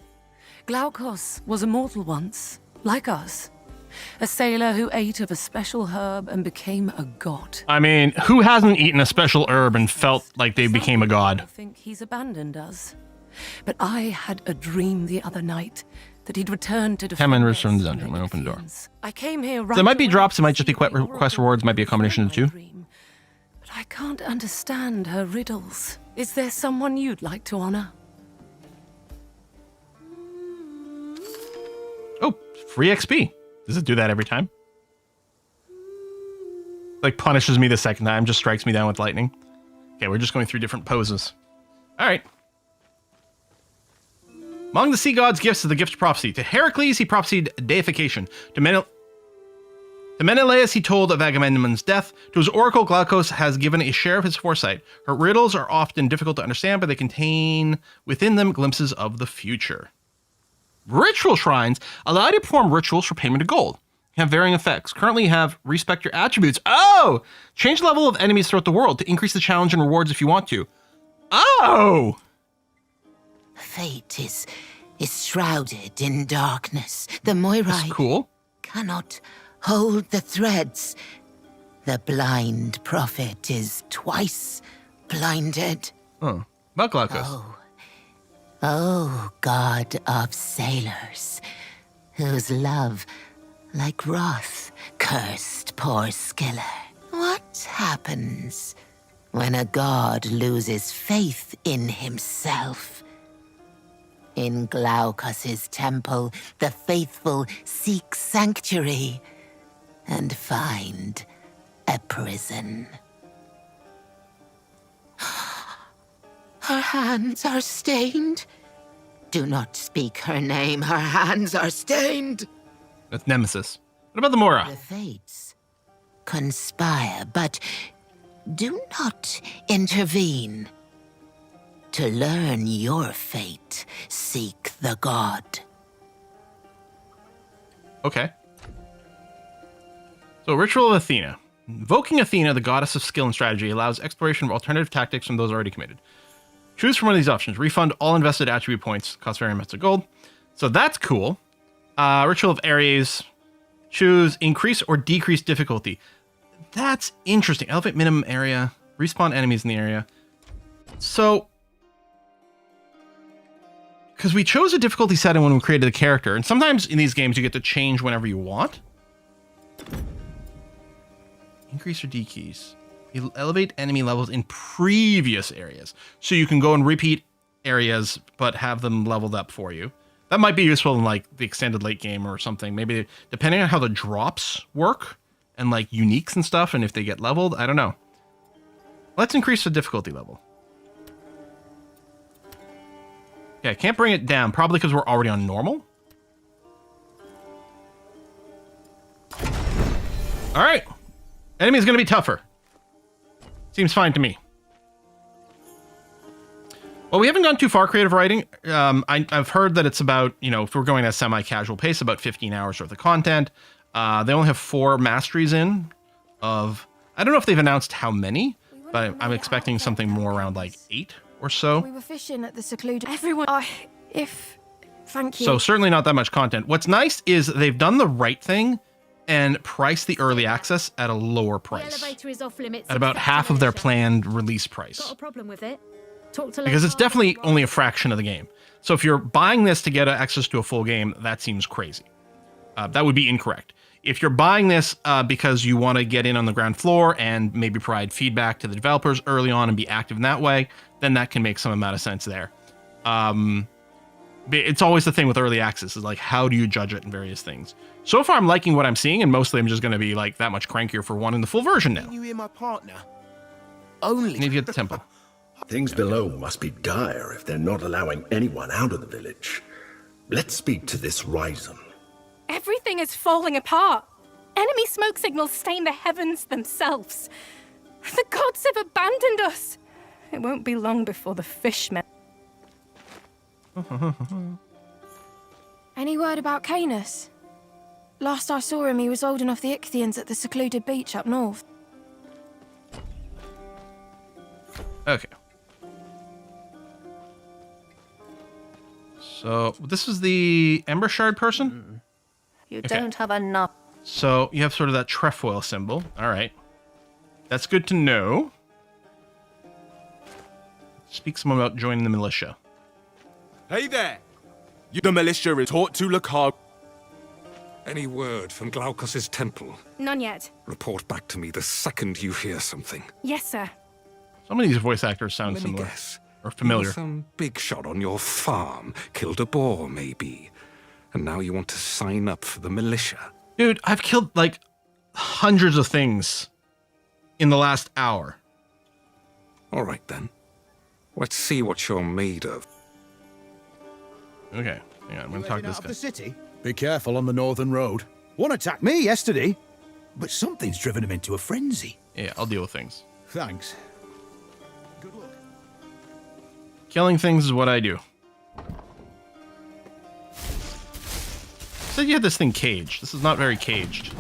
Glaukos was immortal once, like us. A sailor who ate of a special herb and became a god. I mean, who hasn't eaten a special herb and felt like they became a god? I think he's abandoned us. But I had a dream the other night that he'd return to 10 members from the dungeon, my open door. I came here right There might be away drops, it might just be quest rewards, might be a combination of the two. But I can't understand her riddles. Is there someone you'd like to honor? Oh, free XP. Does it do that every time? Like punishes me the second time, just strikes me down with lightning. Okay, we're just going through different poses. All right. Among the sea gods' gifts is the gift of prophecy. To Heracles, he prophesied deification. To Menelaus, he told of Agamemnon's death. To his oracle, Glaukos has given a share of his foresight. Her riddles are often difficult to understand, but they contain within them glimpses of the future. Ritual shrines allow you to perform rituals for payment of gold. You have varying effects. Currently, you have respect your attributes. Oh! Change the level of enemies throughout the world to increase the challenge and rewards if you want to. Oh! Fate is shrouded in darkness. The Moirai cool. Cannot hold the threads. The blind prophet is twice blinded. Oh, about Glaukos. Oh, god of sailors, whose love, like wrath, cursed poor Skiller. What happens when a god loses faith in himself? In Glaukos' temple, the faithful seek sanctuary and find a prison. Her hands are stained. Do not speak her name. Her hands are stained. That's Nemesis. What about the Mora? The fates conspire, but do not intervene. To learn your fate, seek the god. Okay. So, Ritual of Athena. Invoking Athena, the goddess of skill and strategy, allows exploration of alternative tactics from those already committed. Choose from one of these options. Refund all invested attribute points. Cost varying amounts of gold. So that's cool. Ritual of Ares. Choose increase or decrease difficulty. That's interesting. Elevate minimum area. Respawn enemies in the area. So, because we chose a difficulty setting when we created the character, and sometimes in these games you get to change whenever you want. Increase or decrease. Elevate enemy levels in previous areas. So you can go and repeat areas, but have them leveled up for you. That might be useful in like the extended late game or something. Maybe depending on how the drops work and like uniques and stuff, and if they get leveled, I don't know. Let's increase the difficulty level. Yeah, I can't bring it down, probably because we're already on normal. All right. Enemy's going to be tougher. Seems fine to me. Well, we haven't gone too far creative writing. I've heard that it's about, you know, if we're going at a semi-casual pace, about 15 hours worth of content. They only have 4 masteries in of... I don't know if they've announced how many, but I'm expecting something more around like 8 or so. We were fishing at the secluded... Everyone... Thank you. So certainly not that much content. What's nice is they've done the right thing and priced the early access at a lower price. The elevator is off limits. At about half of their planned release price. Got a problem with it? Talk to Because it's definitely only a fraction of the game. So if you're buying this to get access to a full game, that seems crazy. That would be incorrect. If you're buying this because you want to get in on the ground floor and maybe provide feedback to the developers early on and be active in that way, then that can make some amount of sense there. It's always the thing with early access is like, how do you judge it in various things? So far, I'm liking what I'm seeing, and mostly I'm just going to be like that much crankier for wanting the full version now. You hear my partner? Only. Need to get the temple. Things below must be dire if they're not allowing anyone out of the village. Let's speak to this Ryzen. Everything is falling apart. Enemy smoke signals stain the heavens themselves. The gods have abandoned us. It won't be long before the fishmen. Any word about Canis? Last I saw him, he was holding off the Ichthians at the secluded beach up north. Okay. So, this is the Ember Shard person? You don't have enough. So, you have sort of that trefoil symbol. All right. That's good to know. Speak some about joining the militia. Hey there! The militia is taught to Lakar. Any word from Glaukos' temple? None yet. Report back to me the second you hear something. Yes, sir. Some of these voice actors sound similar. Guess. Or familiar. Some big shot on your farm, killed a boar, maybe. And now you want to sign up for the militia. Dude, I've killed, like, hundreds of things in the last hour. All right, then. Let's see what you're made of. Okay, hang on, I'm gonna talk to this guy. The city? Be careful on the northern road. One attacked me yesterday, but something's driven him into a frenzy. Yeah, I'll deal with things. Thanks. Killing things is what I do. Said you had this thing caged. This is not very caged.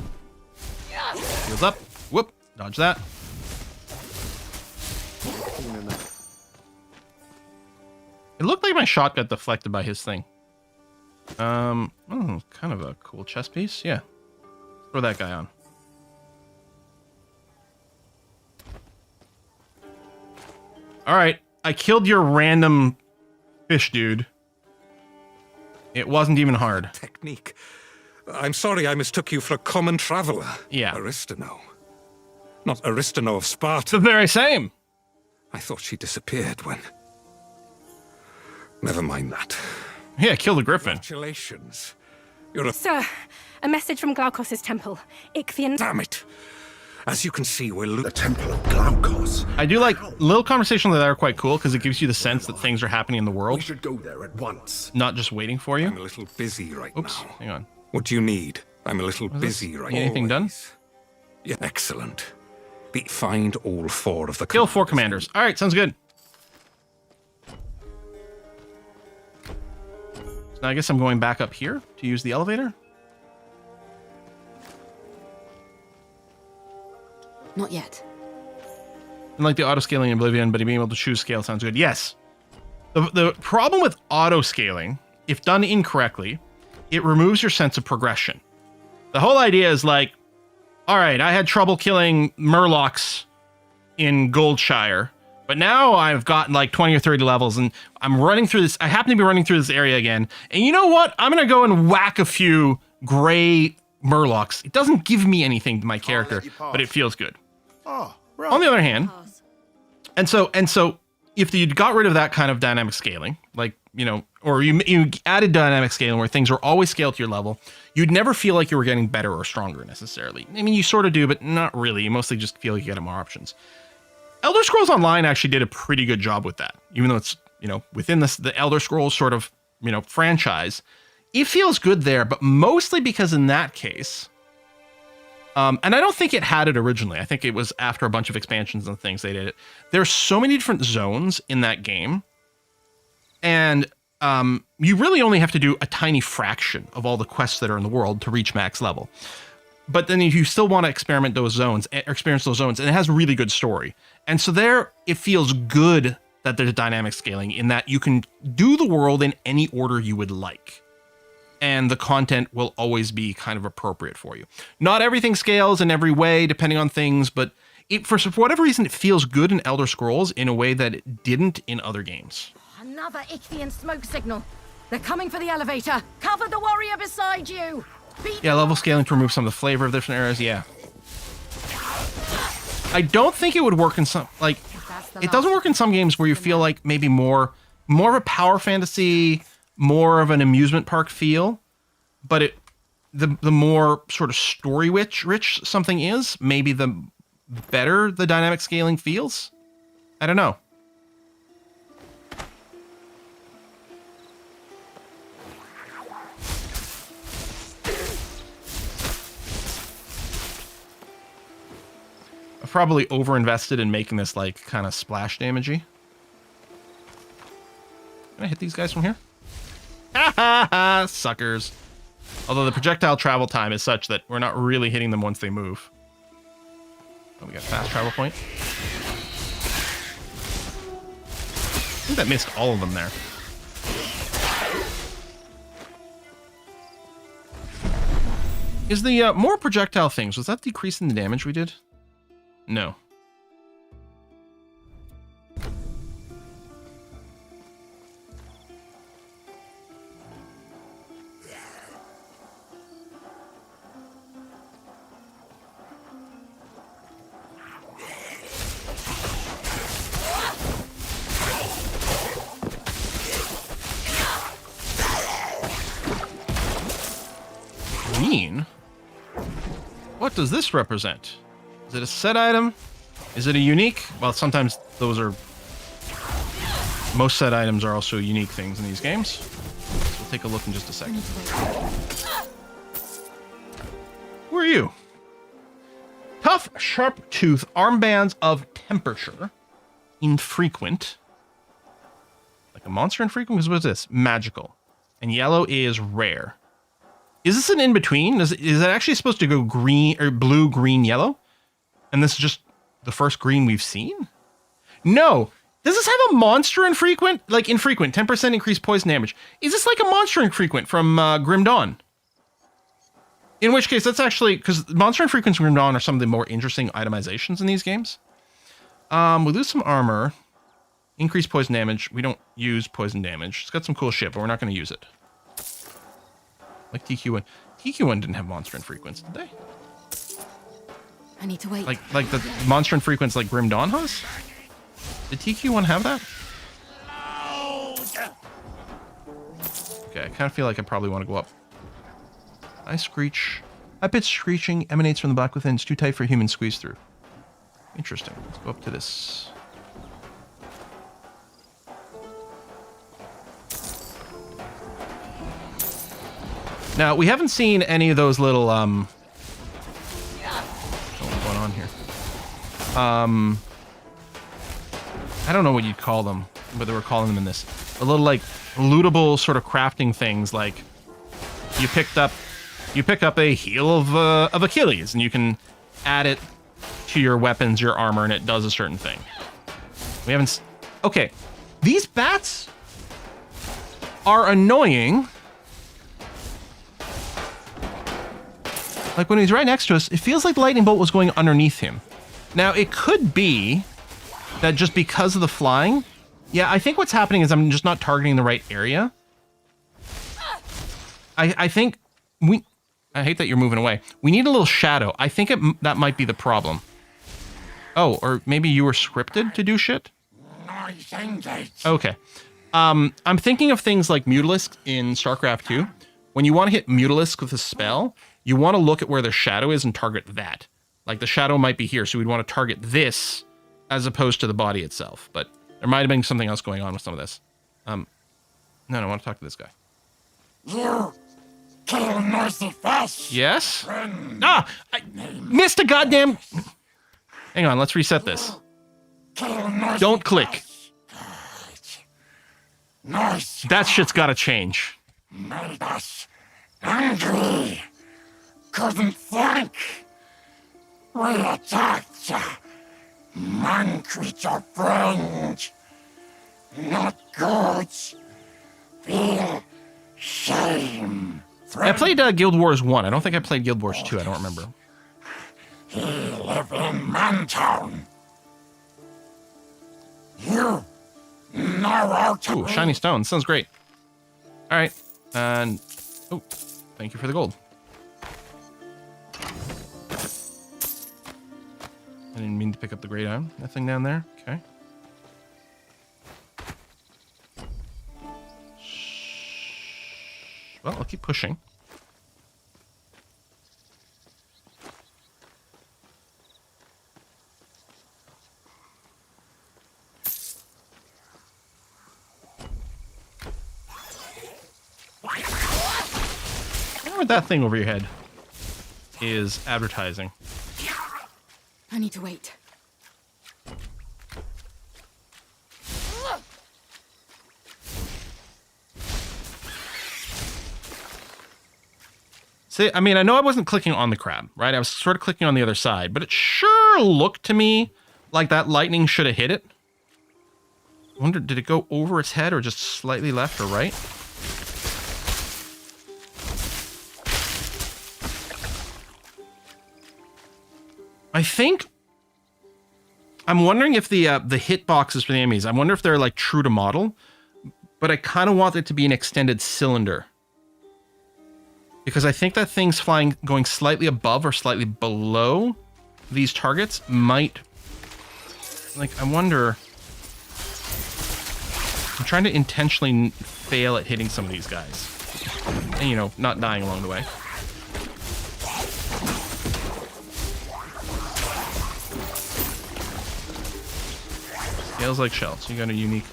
Heals up. Whoop. Dodge that. It looked like my shot got deflected by his thing. Oh, kind of a cool chest piece. Yeah. Throw that guy on. All right. I killed your random fish dude. It wasn't even hard. Technique. I'm sorry I mistook you for a common traveler. Yeah. Aristano. Not Aristano of Sparta. The very same. I thought she disappeared when... Never mind that. Yeah, kill the Gryphon. Congratulations. You're a... Sir, a message from Glaukos' temple. Ichthian... Damn it! As you can see, we're... The Temple of Glaukos. I do like little conversations like that are quite cool because it gives you the sense that things are happening in the world. We should go there at once. Not just waiting for you. I'm a little busy right now. Hang on. What do you need? I'm a little busy right now. Anything done? Yeah, excellent. Find all 4 of the... Kill 4 commanders. All right, sounds good. So now I guess I'm going back up here to use the elevator. Not yet. And like the auto scaling in Oblivion, but being able to choose scale sounds good. Yes. The problem with auto scaling, if done incorrectly, it removes your sense of progression. The whole idea is like, all right, I had trouble killing Murlocs in Goldshire, but now I've gotten like 20 or 30 levels and I'm running through this. I happen to be running through this area again. And you know what? I'm going to go and whack a few gray Murlocs. It doesn't give me anything to my character, but it feels good. Oh, right. On the other hand, and so if you got rid of that kind of dynamic scaling, like, you know, or you added dynamic scaling where things are always scaled to your level, you'd never feel like you were getting better or stronger necessarily. I mean, you sort of do, but not really. You mostly just feel like you get more options. Elder Scrolls Online actually did a pretty good job with that, even though it's, you know, within the Elder Scrolls sort of, you know, franchise. It feels good there, but mostly because in that case, and I don't think it had it originally. I think it was after a bunch of expansions and things they did it. There's so many different zones in that game, and you really only have to do a tiny fraction of all the quests that are in the world to reach max level. But then if you still want to experience those zones, and it has a really good story. And so there, it feels good that there's dynamic scaling in that you can do the world in any order you would like. And the content will always be kind of appropriate for you. Not everything scales in every way, depending on things, but for whatever reason, it feels good in Elder Scrolls in a way that it didn't in other games. Another Ichthian smoke signal. They're coming for the elevator. Cover the warrior beside you. Yeah, level scaling to remove some of the flavor of different areas, yeah. I don't think it would work in some, like, it doesn't work in some games where you feel like maybe more of a power fantasy, more of an amusement park feel, but the more sort of story rich something is, maybe the better the dynamic scaling feels. I don't know. I've probably overinvested in making this like kind of splash damagey. Can I hit these guys from here? Ha ha ha! Suckers. Although the projectile travel time is such that we're not really hitting them once they move. Oh, we got fast travel point. I think that missed all of them there. Is the more projectile things, was that decreasing the damage we did? No. Green? What does this represent? Is it a set item? Is it a unique? Well, sometimes those are... Most set items are also unique things in these games. So we'll take a look in just a second. Who are you? Tough, sharp tooth, armbands of temperature. Infrequent. Like a monster infrequent? Because what's this? Magical. And yellow is rare. Is this an in-between? Is it actually supposed to go green or blue, green, yellow? And this is just the first green we've seen? No. Does this have a monster infrequent? Like infrequent, 10% increased poison damage. Is this like a monster infrequent from Grim Dawn? In which case, that's actually... Because monster infrequents and Grim Dawn are some of the more interesting itemizations in these games. We lose some armor. Increased poison damage. We don't use poison damage. It's got some cool shit, but we're not going to use it. Like TQ1. TQ1 didn't have monster infrequents, did they? I need to wait. Like the monster infrequents like Grim Dawn has? Did TQ1 have that? Okay, I kind of feel like I probably want to go up. I screech. High pitched screeching emanates from the black within. It's too tight for a human squeeze through. Interesting. Let's go up to this. Now, we haven't seen any of those little, what's going on here? I don't know what you'd call them, but they were calling them in this. A little, like, lootable sort of crafting things, like, you pick up a heel of Achilles, and you can add it to your weapons, your armor, and it does a certain thing. We haven't... Okay. These bats are annoying. Like, when he's right next to us, it feels like the lightning bolt was going underneath him. Now, it could be that just because of the flying... Yeah, I think what's happening is I'm just not targeting the right area. I think we... I hate that you're moving away. We need a little shadow. I think that might be the problem. Oh, or maybe you were scripted to do shit? Okay. I'm thinking of things like Mutalisk in StarCraft 2. When you want to hit Mutalisk with a spell, you want to look at where the shadow is and target that. Like, the shadow might be here, so we'd want to target this as opposed to the body itself. But there might have been something else going on with some of this. No, I want to talk to this guy. You kill Mercy Fish. Yes? Friend. Ah! I missed a goddamn... Hang on, let's reset this. Don't click. That shit's gotta change. Made us angry. Couldn't think. We attacked man creature friend. Not good. Feel shame. I played Guild Wars 1. I don't think I played Guild Wars 2. I don't remember. He live in Mantown. You know how to... Ooh, shiny stone. Sounds great. All right. And... Oh, thank you for the gold. I didn't mean to pick up the great iron. That thing down there. Okay. Well, I'll keep pushing. That thing over your head is advertising. I need to wait. See, I mean, I know I wasn't clicking on the crab, right? I was sort of clicking on the other side, but it sure looked to me like that lightning should have hit it. I wonder, did it go over its head or just slightly left or right? I think... I'm wondering if the hit boxes for the enemies, I wonder if they're like true to model, but I kind of want it to be an extended cylinder. Because I think that thing's flying, going slightly above or slightly below these targets might... Like, I wonder... I'm trying to intentionally fail at hitting some of these guys. And, you know, not dying along the way. Scales like shells. You got a unique...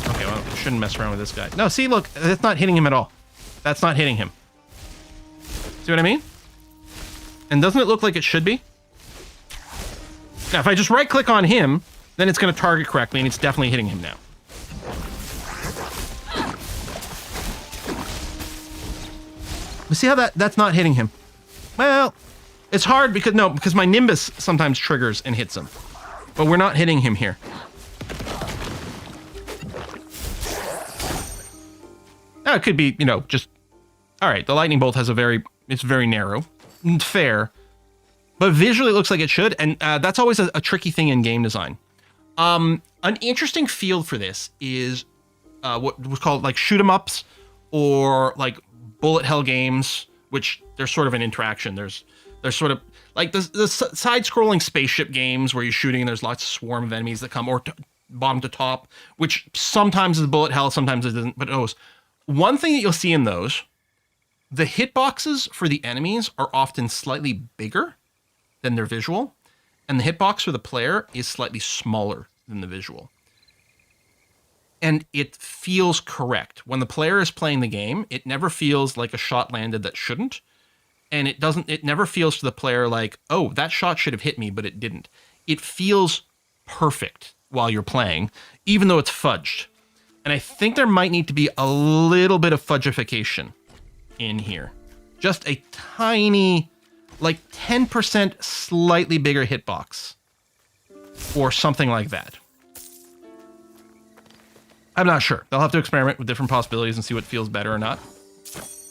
Okay, well, I shouldn't mess around with this guy. No, see, look, that's not hitting him at all. That's not hitting him. See what I mean? And doesn't it look like it should be? Now, if I just right-click on him, then it's going to target correctly, and it's definitely hitting him now. But see how that's not hitting him? Well, it's hard because my Nimbus sometimes triggers and hits him. But we're not hitting him here. Now, it could be, you know, just... Alright, the lightning bolt has it's very narrow. Fair. But visually it looks like it should, and that's always a tricky thing in game design. An interesting field for this is what was called like shoot 'em ups or like bullet hell games, which there's sort of an interaction. There's sort of like the side-scrolling spaceship games where you're shooting and there's lots of swarm of enemies that come, or bottom to top, which sometimes is bullet hell, sometimes it isn't. But one thing that you'll see in those, the hitboxes for the enemies are often slightly bigger than their visual, and the hitbox for the player is slightly smaller than the visual. And it feels correct. When the player is playing the game, it never feels like a shot landed that shouldn't. And it never feels to the player like, oh, that shot should have hit me, but it didn't. It feels perfect while you're playing, even though it's fudged. And I think there might need to be a little bit of fudgification in here. Just a tiny like 10% slightly bigger hitbox or something like that. I'm not sure. They'll have to experiment with different possibilities and see what feels better or not.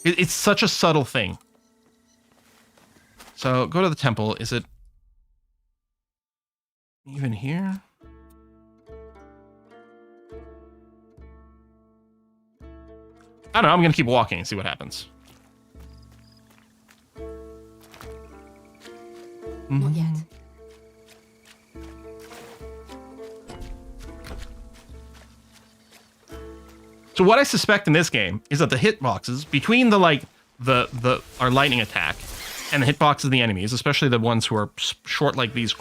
It's such a subtle thing. So go to the temple. Is it even here? I don't know. I'm going to keep walking and see what happens. Not yet. So what I suspect in this game is that the hitboxes between our lightning attack and the hitboxes of the enemies, especially the ones who are short like these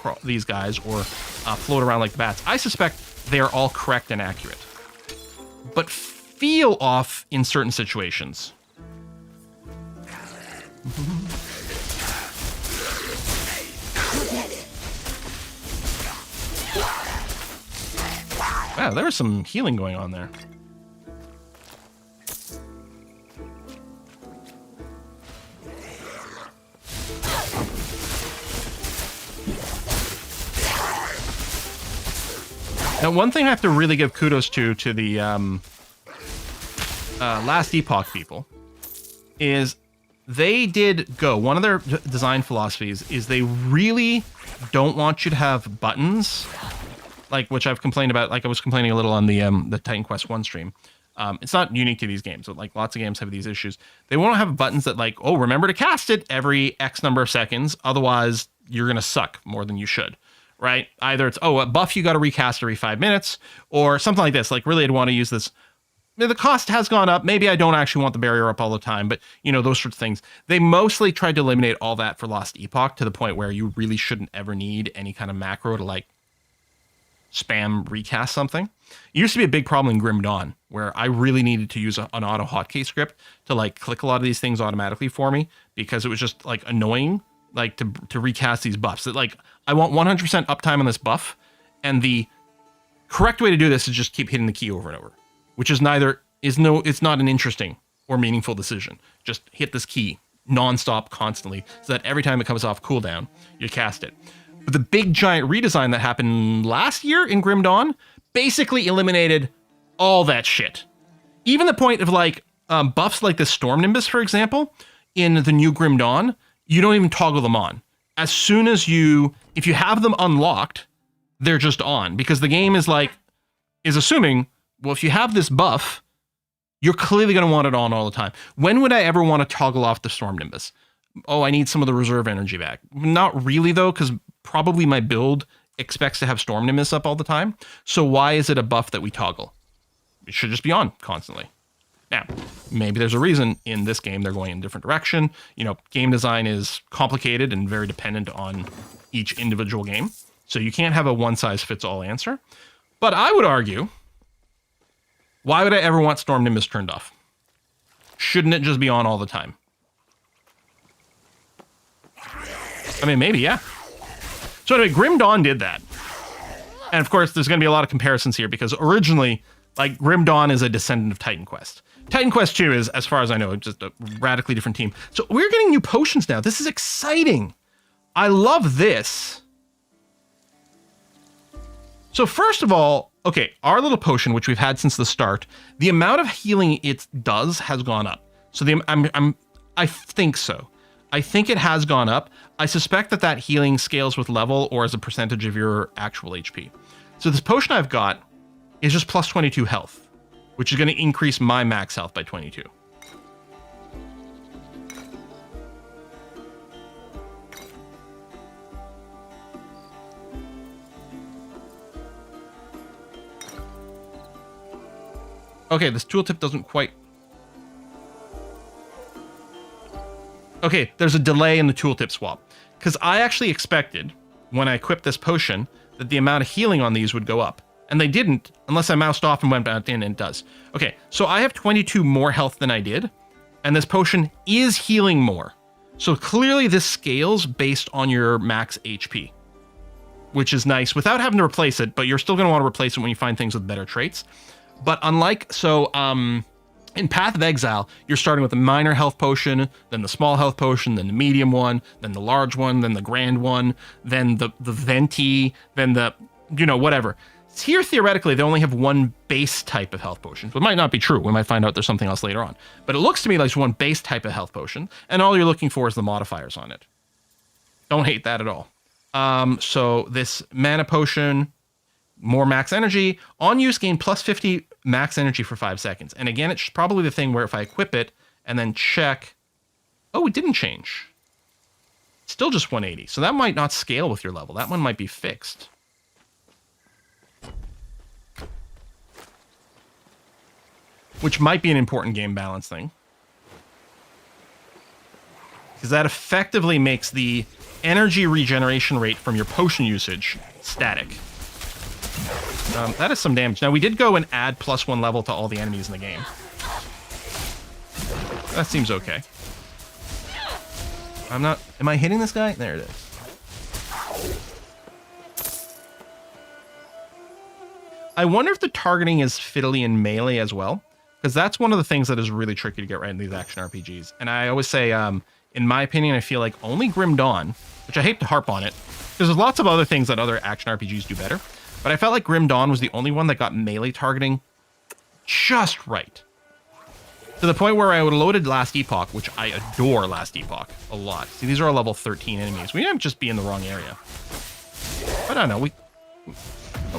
guys or float around like the bats, I suspect they are all correct and accurate, but feel off in certain situations. Wow, there was some healing going on there. Now, one thing I have to really give kudos to the Last Epoch people is they did go. One of their design philosophies is they really don't want you to have buttons, like which I've complained about. Like I was complaining a little on the Titan Quest 1 stream. It's not unique to these games. So, like lots of games have these issues. They won't have buttons that like, oh, remember to cast it every X number of seconds. Otherwise, you're gonna suck more than you should. Right? Either it's, oh, a buff you got to recast every 5 minutes, or something like this. Like, really, I'd want to use this. The cost has gone up. Maybe I don't actually want the barrier up all the time, but, you know, those sorts of things. They mostly tried to eliminate all that for Lost Epoch to the point where you really shouldn't ever need any kind of macro to, like, spam recast something. It used to be a big problem in Grim Dawn, where I really needed to use an auto hotkey script to, like, click a lot of these things automatically for me, because it was just, like, annoying, like, to recast these buffs. That, like, I want 100% uptime on this buff, and the correct way to do this is just keep hitting the key over and over, which is it's not an interesting or meaningful decision. Just hit this key nonstop constantly so that every time it comes off cooldown, you cast it. But the big giant redesign that happened last year in Grim Dawn basically eliminated all that shit. Even the point of like buffs like the Storm Nimbus, for example, in the new Grim Dawn, you don't even toggle them on. As soon as if you have them unlocked, they're just on, because the game is assuming, well, if you have this buff, you're clearly going to want it on all the time. When would I ever want to toggle off the Storm Nimbus? Oh, I need some of the reserve energy back. Not really, though, because probably my build expects to have Storm Nimbus up all the time. So why is it a buff that we toggle? It should just be on constantly. Now, maybe there's a reason in this game they're going in a different direction. You know, game design is complicated and very dependent on each individual game. So you can't have a one-size-fits-all answer. But I would argue, why would I ever want Storm Nimbus turned off? Shouldn't it just be on all the time? I mean, maybe, yeah. So anyway, Grim Dawn did that. And of course, there's going to be a lot of comparisons here, because originally, like, Grim Dawn is a descendant of Titan Quest. Titan Quest 2 is, as far as I know, just a radically different team. So we're getting new potions now. This is exciting. I love this. So first of all, okay, our little potion, which we've had since the start, the amount of healing it does has gone up. So I think so. I think it has gone up. I suspect that healing scales with level or as a percentage of your actual HP. So this potion I've got is just plus 22 health, which is going to increase my max health by 22. Okay, this tooltip doesn't quite... Okay, there's a delay in the tooltip swap, because I actually expected, when I equipped this potion, that the amount of healing on these would go up. And they didn't, unless I moused off and went back in, and it does. Okay, so I have 22 more health than I did, and this potion is healing more. So clearly this scales based on your max HP, which is nice, without having to replace it, but you're still going to want to replace it when you find things with better traits. But unlike, so In Path of Exile, you're starting with a minor health potion, then the small health potion, then the medium one, then the large one, then the grand one, then the venti, then the, you know, whatever. Here, theoretically, they only have one base type of health potion. It might not be true. We might find out there's something else later on. But it looks to me like there's one base type of health potion, and all you're looking for is the modifiers on it. Don't hate that at all. So this mana potion, more max energy. On use, gain plus 50 max energy for 5 seconds. And again, it's probably the thing where if I equip it and then check... Oh, it didn't change. Still just 180. So that might not scale with your level. That one might be fixed. Which might be an important game balance thing. Because that effectively makes the energy regeneration rate from your potion usage static. That is some damage. Now, we did go and add +1 level to all the enemies in the game. That seems okay. I'm not... Am I hitting this guy? There it is. I wonder if the targeting is fiddly in melee as well. Because that's one of the things that is really tricky to get right in these action RPGs. And I always say, in my opinion, I feel like only Grim Dawn, which I hate to harp on it, because there's lots of other things that other action RPGs do better. But I felt like Grim Dawn was the only one that got melee targeting just right. To the point where I would have loaded Last Epoch, which I adore Last Epoch a lot. See, these are all level 13 enemies. We might just be in the wrong area. But I don't know,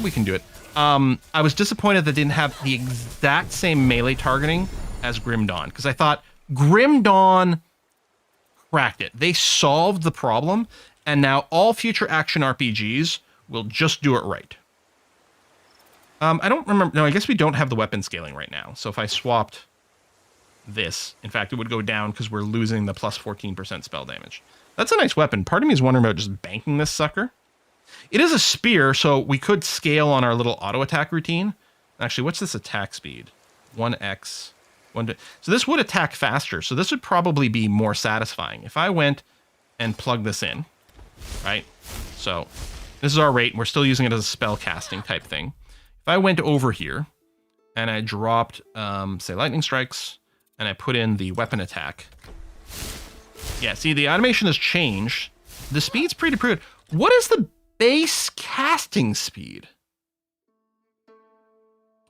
we can do it. I was disappointed that didn't have the exact same melee targeting as Grim Dawn, because I thought Grim Dawn cracked it. They solved the problem, and now all future action RPGs will just do it right. I don't remember. No, I guess we don't have the weapon scaling right now. So if I swapped this, in fact, it would go down because we're losing the plus 14% spell damage. That's a nice weapon. Part of me is wondering about just banking this sucker. It is a spear, so we could scale on our little auto attack routine. Actually, what's this attack speed? 1x. So this would attack faster. So this would probably be more satisfying. If I went and plugged this in, right? So this is our rate. We're still using it as a spell casting type thing. If I went over here and I dropped, say, lightning strikes, and I put in the weapon attack. Yeah, see, the animation has changed. The speed's pretty good. What is the base casting speed?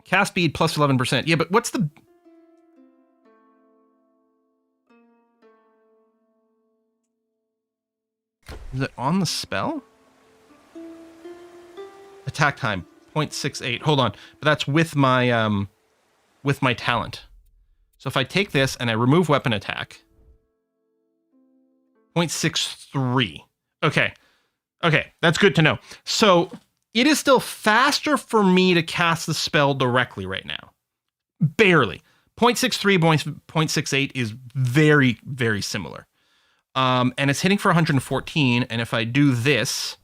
Cast speed plus 11%. Yeah, but what's the... Is it on the spell? Attack time, 0.68. Hold on, but that's with my talent. So if I take this and I remove weapon attack, 0.63. Okay, that's good to know. So it is still faster for me to cast the spell directly right now. Barely. 0.63, 0.68 is very, very similar. And it's hitting for 114, and if I do this,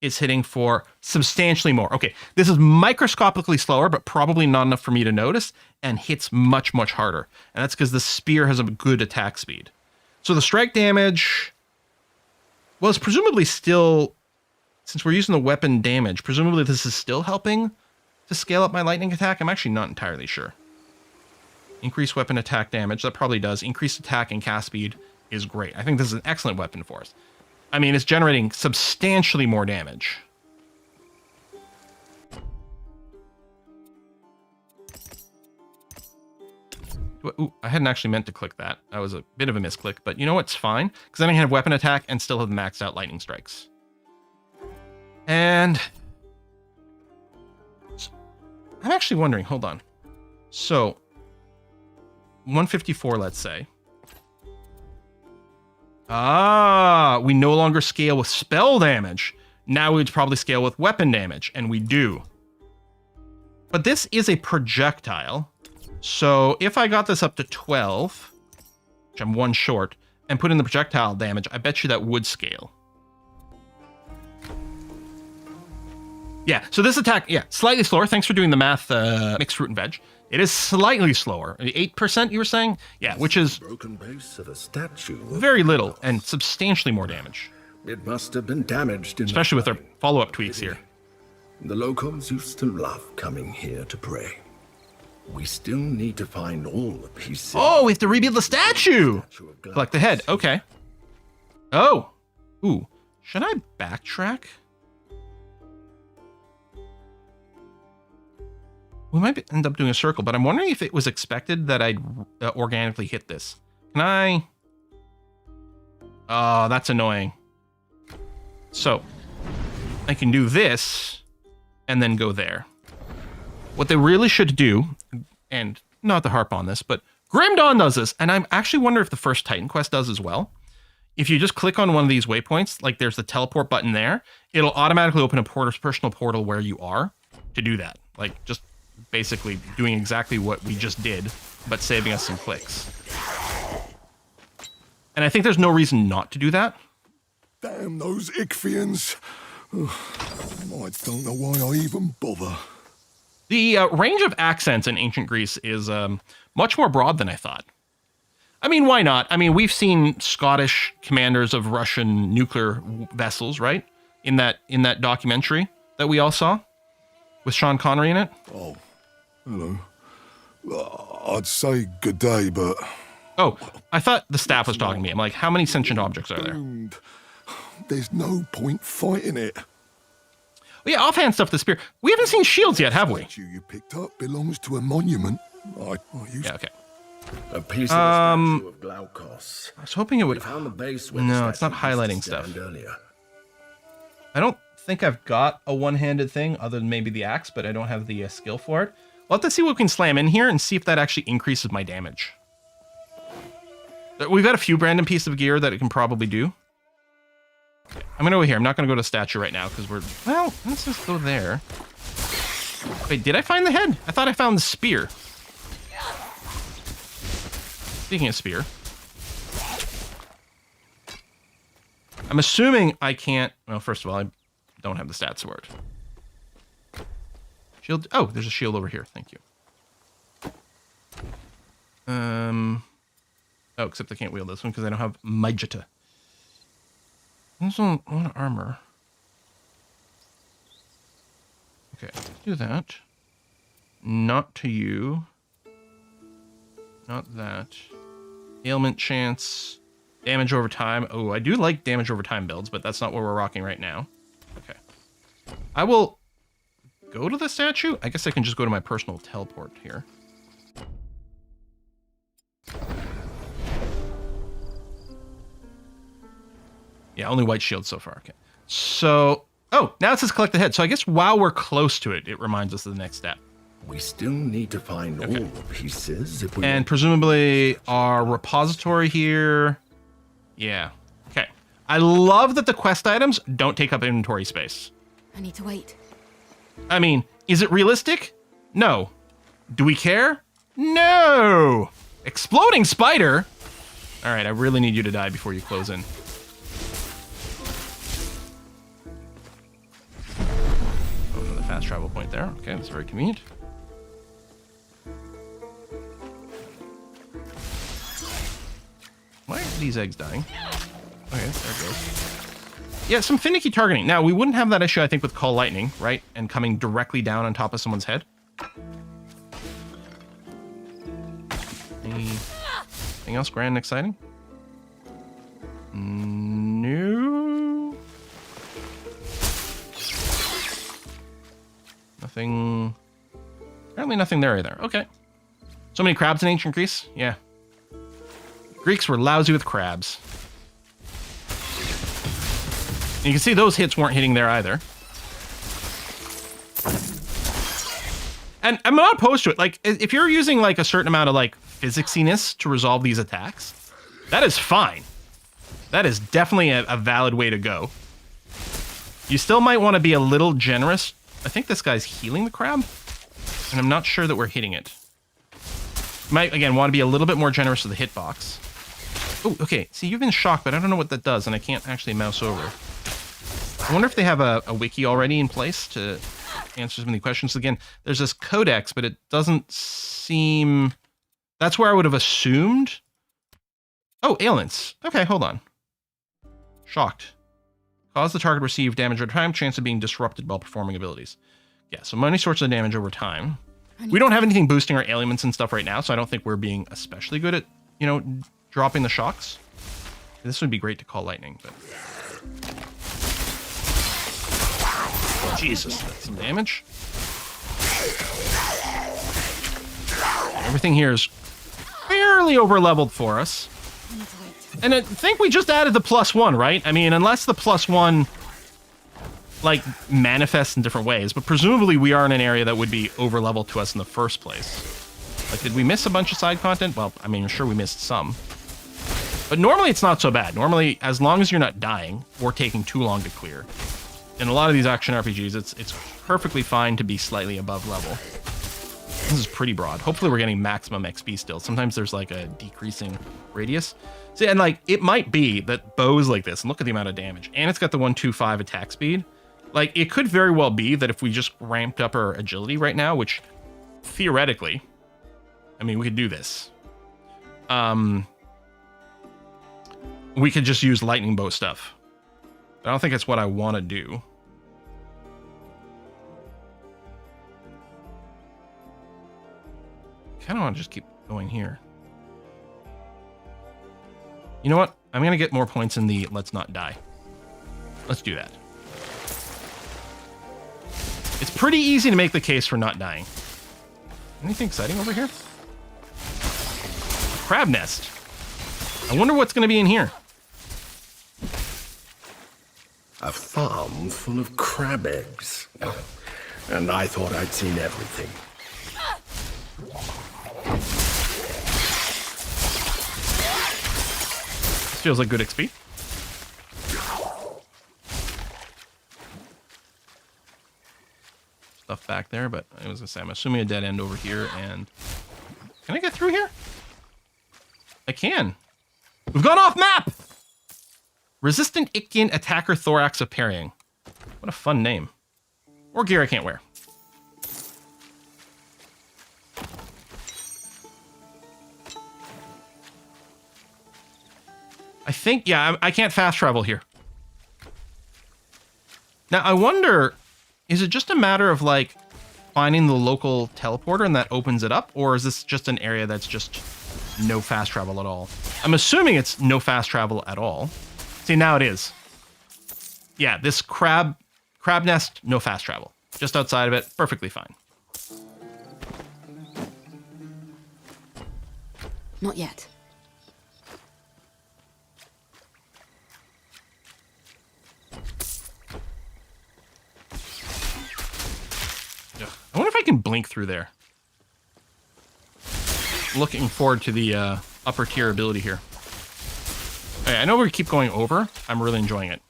it's hitting for substantially more. Okay, this is microscopically slower, but probably not enough for me to notice, and hits much, much harder. And that's because the spear has a good attack speed. So the strike damage, well, it's presumably still, since we're using the weapon damage, presumably this is still helping to scale up my lightning attack. I'm actually not entirely sure. Increase weapon attack damage, that probably does. Increased attack and cast speed is great. I think this is an excellent weapon for us. I mean, it's generating substantially more damage. Ooh, I hadn't actually meant to click that. That was a bit of a misclick, but you know what's fine? Because then I can have weapon attack and still have maxed out lightning strikes. And I'm actually wondering, hold on. So 154, let's say. Ah, we no longer scale with spell damage. Now we'd probably scale with weapon damage, and we do. But this is a projectile. So if I got this up to 12, which I'm 1 short, and put in the projectile damage, I bet you that would scale. Yeah, so this attack, yeah, slightly slower. Thanks for doing the math, mixed fruit and veg. It is slightly slower. 8%, you were saying? Yeah, which is broken base of a statue. Very little and substantially more damage. It must have been damaged in especially with our follow-up tweaks here. The locals used to love coming here to pray. We still need to find all the pieces. Oh, we have to rebuild the statue. Collect the head. Okay. Oh. Ooh. Should I backtrack? We might end up doing a circle, but I'm wondering if it was expected that I'd organically hit this. Can I? Oh, that's annoying. So, I can do this and then go there. What they really should do, and not to harp on this, but Grim Dawn does this, and I actually wonder if the first Titan quest does as well. If you just click on one of these waypoints, like there's the teleport button there, it'll automatically open a personal portal where you are to do that. Like, just basically doing exactly what we just did, but saving us some clicks. And I think there's no reason not to do that. Damn those Ichthyans. I don't know why I even bother. The range of accents in ancient Greece is much more broad than I thought. I mean, why not? I mean, we've seen Scottish commanders of Russian nuclear vessels, right? In that documentary that we all saw with Sean Connery in it. Oh, hello. I'd say good day, but... Oh, I thought the staff was talking to me. I'm like, how many sentient objects are there? There's no point fighting it. Oh, yeah, offhand stuff, the spear. We haven't seen shields yet, have we? You picked up belongs to a monument. Yeah, okay. A piece of the statue of Glaukos. I was hoping it would... Found the base where No, the it's not statue highlighting used to stuff. stand earlier. I don't think I've got a one-handed thing other than maybe the axe, but I don't have the skill for it. We'll have to see what we can slam in here and see if that actually increases my damage. We've got a few random pieces of gear that it can probably do. Okay, I'm gonna go here. I'm not gonna go to statue right now because we're... Well, let's just go there. Wait, did I find the head? I thought I found the spear. Speaking of spear. I'm assuming I can't... Well, first of all, I don't have the stats for it. Shield... Oh, there's a shield over here. Thank you. Oh, except I can't wield this one because I don't have Magita. There's a lot of armor. Okay, let's do that. Not to you. Not that. Ailment chance. Damage over time. Oh, I do like damage over time builds, but that's not what we're rocking right now. Okay. I will go to the statue. I guess I can just go to my personal teleport here. Yeah, only white shield so far. Okay. So, oh, now it says collect the head. So I guess while we're close to it, it reminds us of the next step. We still need to find all the pieces. If we and presumably our repository here. Yeah. Okay. I love that the quest items don't take up inventory space. I need to wait. I mean, is it realistic? No. Do we care? No. Exploding spider? All right, I really need you to die before you close in. Fast travel point there. Okay, that's very convenient. Why are these eggs dying? Okay, there it goes. Yeah, some finicky targeting. Now, we wouldn't have that issue, I think, with Call Lightning, right? And coming directly down on top of someone's head. Anything else grand and exciting? No. Nothing. Apparently nothing there either. Okay. So many crabs in ancient Greece? Yeah. Greeks were lousy with crabs. And you can see those hits weren't hitting there either. And I'm not opposed to it. Like, if you're using like a certain amount of like physicsiness to resolve these attacks, that is fine. That is definitely a valid way to go. You still might want to be a little generous. I think this guy's healing the crab, and I'm not sure that we're hitting it. Might, again, want to be a little bit more generous with the hitbox. Oh, okay. See, you've been shocked, but I don't know what that does, and I can't actually mouse over. I wonder if they have a wiki already in place to answer some of the questions. Again, there's this codex, but it doesn't seem... That's where I would have assumed. Oh, ailments. Okay, hold on. Shocked. Cause the target receive damage over time, chance of being disrupted while performing abilities. Yeah, so many sorts of damage over time. We don't have anything boosting our ailments and stuff right now, so I don't think we're being especially good at, you know, dropping the shocks. This would be great to call lightning, but... Jesus, that's some damage. Everything here is fairly over-leveled for us. And I think we just added the +1, right? I mean, unless the +1, like, manifests in different ways. But presumably we are in an area that would be over-leveled to us in the first place. Like, did we miss a bunch of side content? Well, I mean, I'm sure we missed some. But normally it's not so bad. Normally, as long as you're not dying or taking too long to clear. In a lot of these action RPGs, it's perfectly fine to be slightly above level. This is pretty broad. Hopefully we're getting maximum XP still. Sometimes there's like a decreasing radius. See, and like, it might be that bows like this, and look at the amount of damage, and it's got the 125 attack speed. Like, it could very well be that if we just ramped up our agility right now, which theoretically, I mean, we could do this. We could just use lightning bow stuff. I don't think it's what I want to do. Kind of want to just keep going here. You know what? I'm going to get more points in the let's not die. Let's do that. It's pretty easy to make the case for not dying. Anything exciting over here? Crab nest. I wonder what's going to be in here. A farm full of crab eggs. And I thought I'd seen everything. This feels like good XP. Stuff back there, but I was gonna say, I'm assuming a dead end over here, and... Can I get through here? I can. We've gone off map! Resistant Ichthian Attacker Thorax of Parrying. What a fun name. Or gear I can't wear. I think, yeah, I can't fast travel here. Now, I wonder, is it just a matter of, like, finding the local teleporter and that opens it up? Or is this just an area that's just no fast travel at all? I'm assuming it's no fast travel at all. See, now it is. Yeah, this crab nest, no fast travel. Just outside of it, perfectly fine. Not yet. I wonder if I can blink through there. Looking forward to the upper tier ability here. Okay, I know we keep going over. I'm really enjoying it.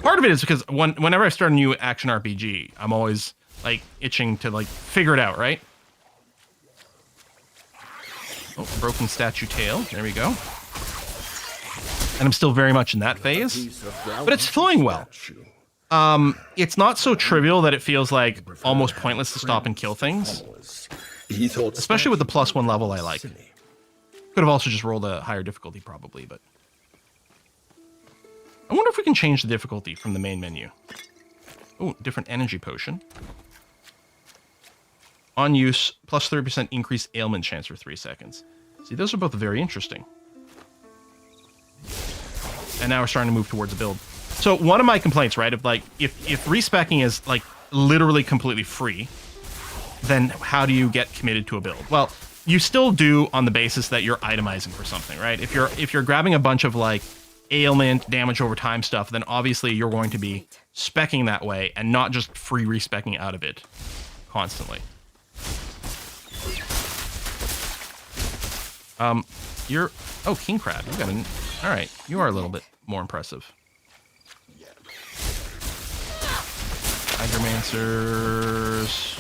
Part of it is because whenever I start a new action RPG, I'm always like itching to like figure it out, right? Oh, broken statue tail. There we go. And I'm still very much in that phase, but it's flowing well. It's not so trivial that it feels like almost pointless to stop and kill things. Especially with the +1 level I like. Could have also just rolled a higher difficulty probably, but... I wonder if we can change the difficulty from the main menu. Oh, different energy potion. On use, plus 30% increased ailment chance for 3 seconds. See, those are both very interesting. And now we're starting to move towards a build. So one of my complaints, right, of like, if respecking is like literally completely free, then how do you get committed to a build? Well, you still do on the basis that you're itemizing for something, right? If you're grabbing a bunch of like ailment, damage over time stuff, then obviously you're going to be speccing that way and not just free respecking out of it constantly. Oh, King Crab. You got an, all right, you are a little bit more impressive. Hydromancers.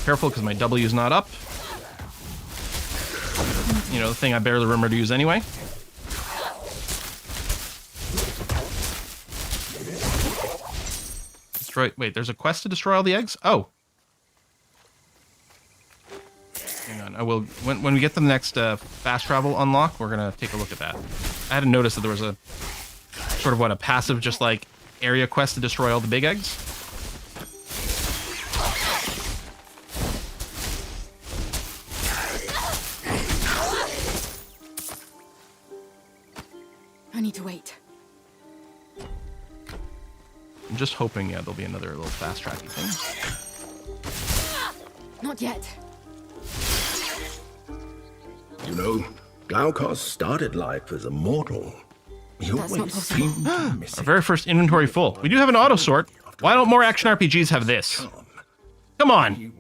Careful, because my W is not up. You know, the thing I barely remember to use anyway. Destroy. Wait, there's a quest to destroy all the eggs? Oh. Hang on. I will. When we get to the next fast travel unlock, we're gonna take a look at that. I hadn't noticed that there was a sort of a passive, just like area quest to destroy all the big eggs. I'm just hoping, yeah, there'll be another little fast tracking thing. Not yet. You know, Glaukos started life as a mortal. He always seemed to miss Our very first inventory full. We do have an auto sort. Why don't more action RPGs have this? Come on.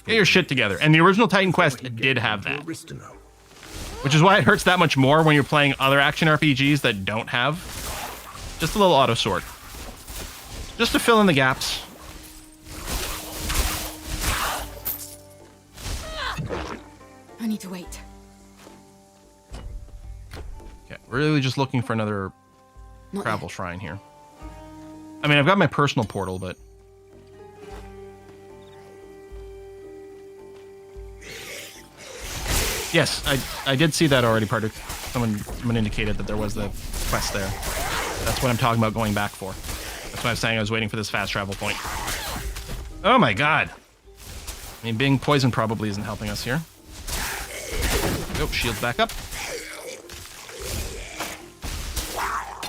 Get your shit together. And the original Titan Quest did have that. Which is why it hurts that much more when you're playing other action RPGs that don't have just a little auto sort. Just to fill in the gaps. I need to wait. Okay, really just looking for another travel shrine here. I mean, I've got my personal portal, but... Yes, I did see that already, Proti. Someone indicated that there was the quest there. That's what I'm talking about going back for. That's why I was saying I was waiting for this fast travel point. Oh my god. I mean, being poisoned probably isn't helping us here. Oh, shield's back up.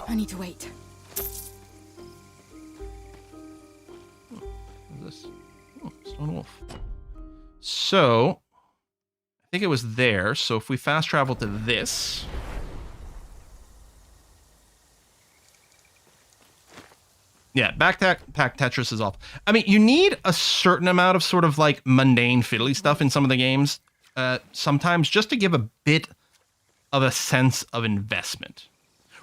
I need to wait. What is this? Oh, Stone Wolf. So, I think it was there. So if we fast travel to this... Yeah, backpack Tetris is off. I mean, you need a certain amount of sort of like mundane fiddly stuff in some of the games sometimes just to give a bit of a sense of investment.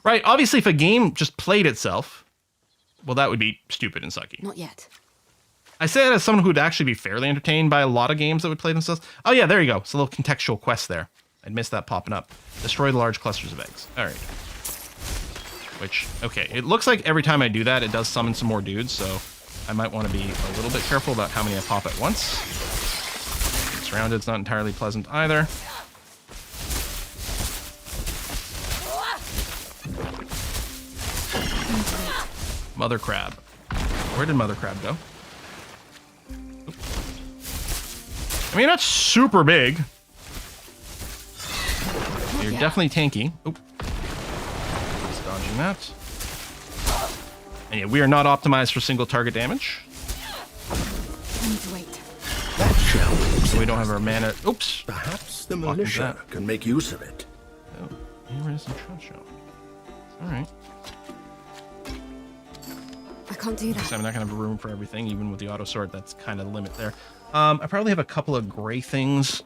Right? Obviously, if a game just played itself, well, that would be stupid and sucky. Not yet. I say that as someone who would actually be fairly entertained by a lot of games that would play themselves. Oh yeah, there you go. It's a little contextual quest there. I'd missed that popping up. Destroy the large clusters of eggs. All right. Which, okay, it looks like every time I do that, it does summon some more dudes, so I might want to be a little bit careful about how many I pop at once. Surrounded's not entirely pleasant either. Mother Crab. Where did Mother Crab go? Oop. I mean, that's super big. You're definitely tanky. Oop. Dodging that. And yeah, we are not optimized for single target damage. I need to wait. That shell. So we don't have our mana. Oops. Perhaps the militia can make use of it. Oh, here is a trash shell. Alright. I can't do that. I'm not going to have room for everything, even with the auto sort. That's kind of the limit there. I probably have a couple of gray things.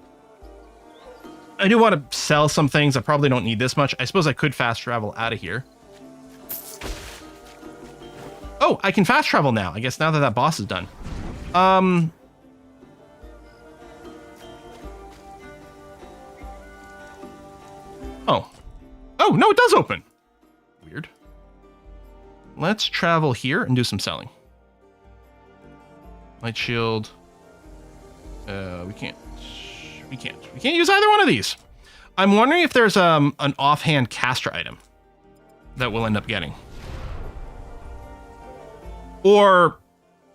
I do want to sell some things. I probably don't need this much. I suppose I could fast travel out of here. Oh, I can fast travel now. I guess now that that boss is done. Oh. Oh, no, it does open. Weird. Let's travel here and do some selling. Light shield. We can't. We can't use either one of these. I'm wondering if there's an offhand caster item that we'll end up getting. Or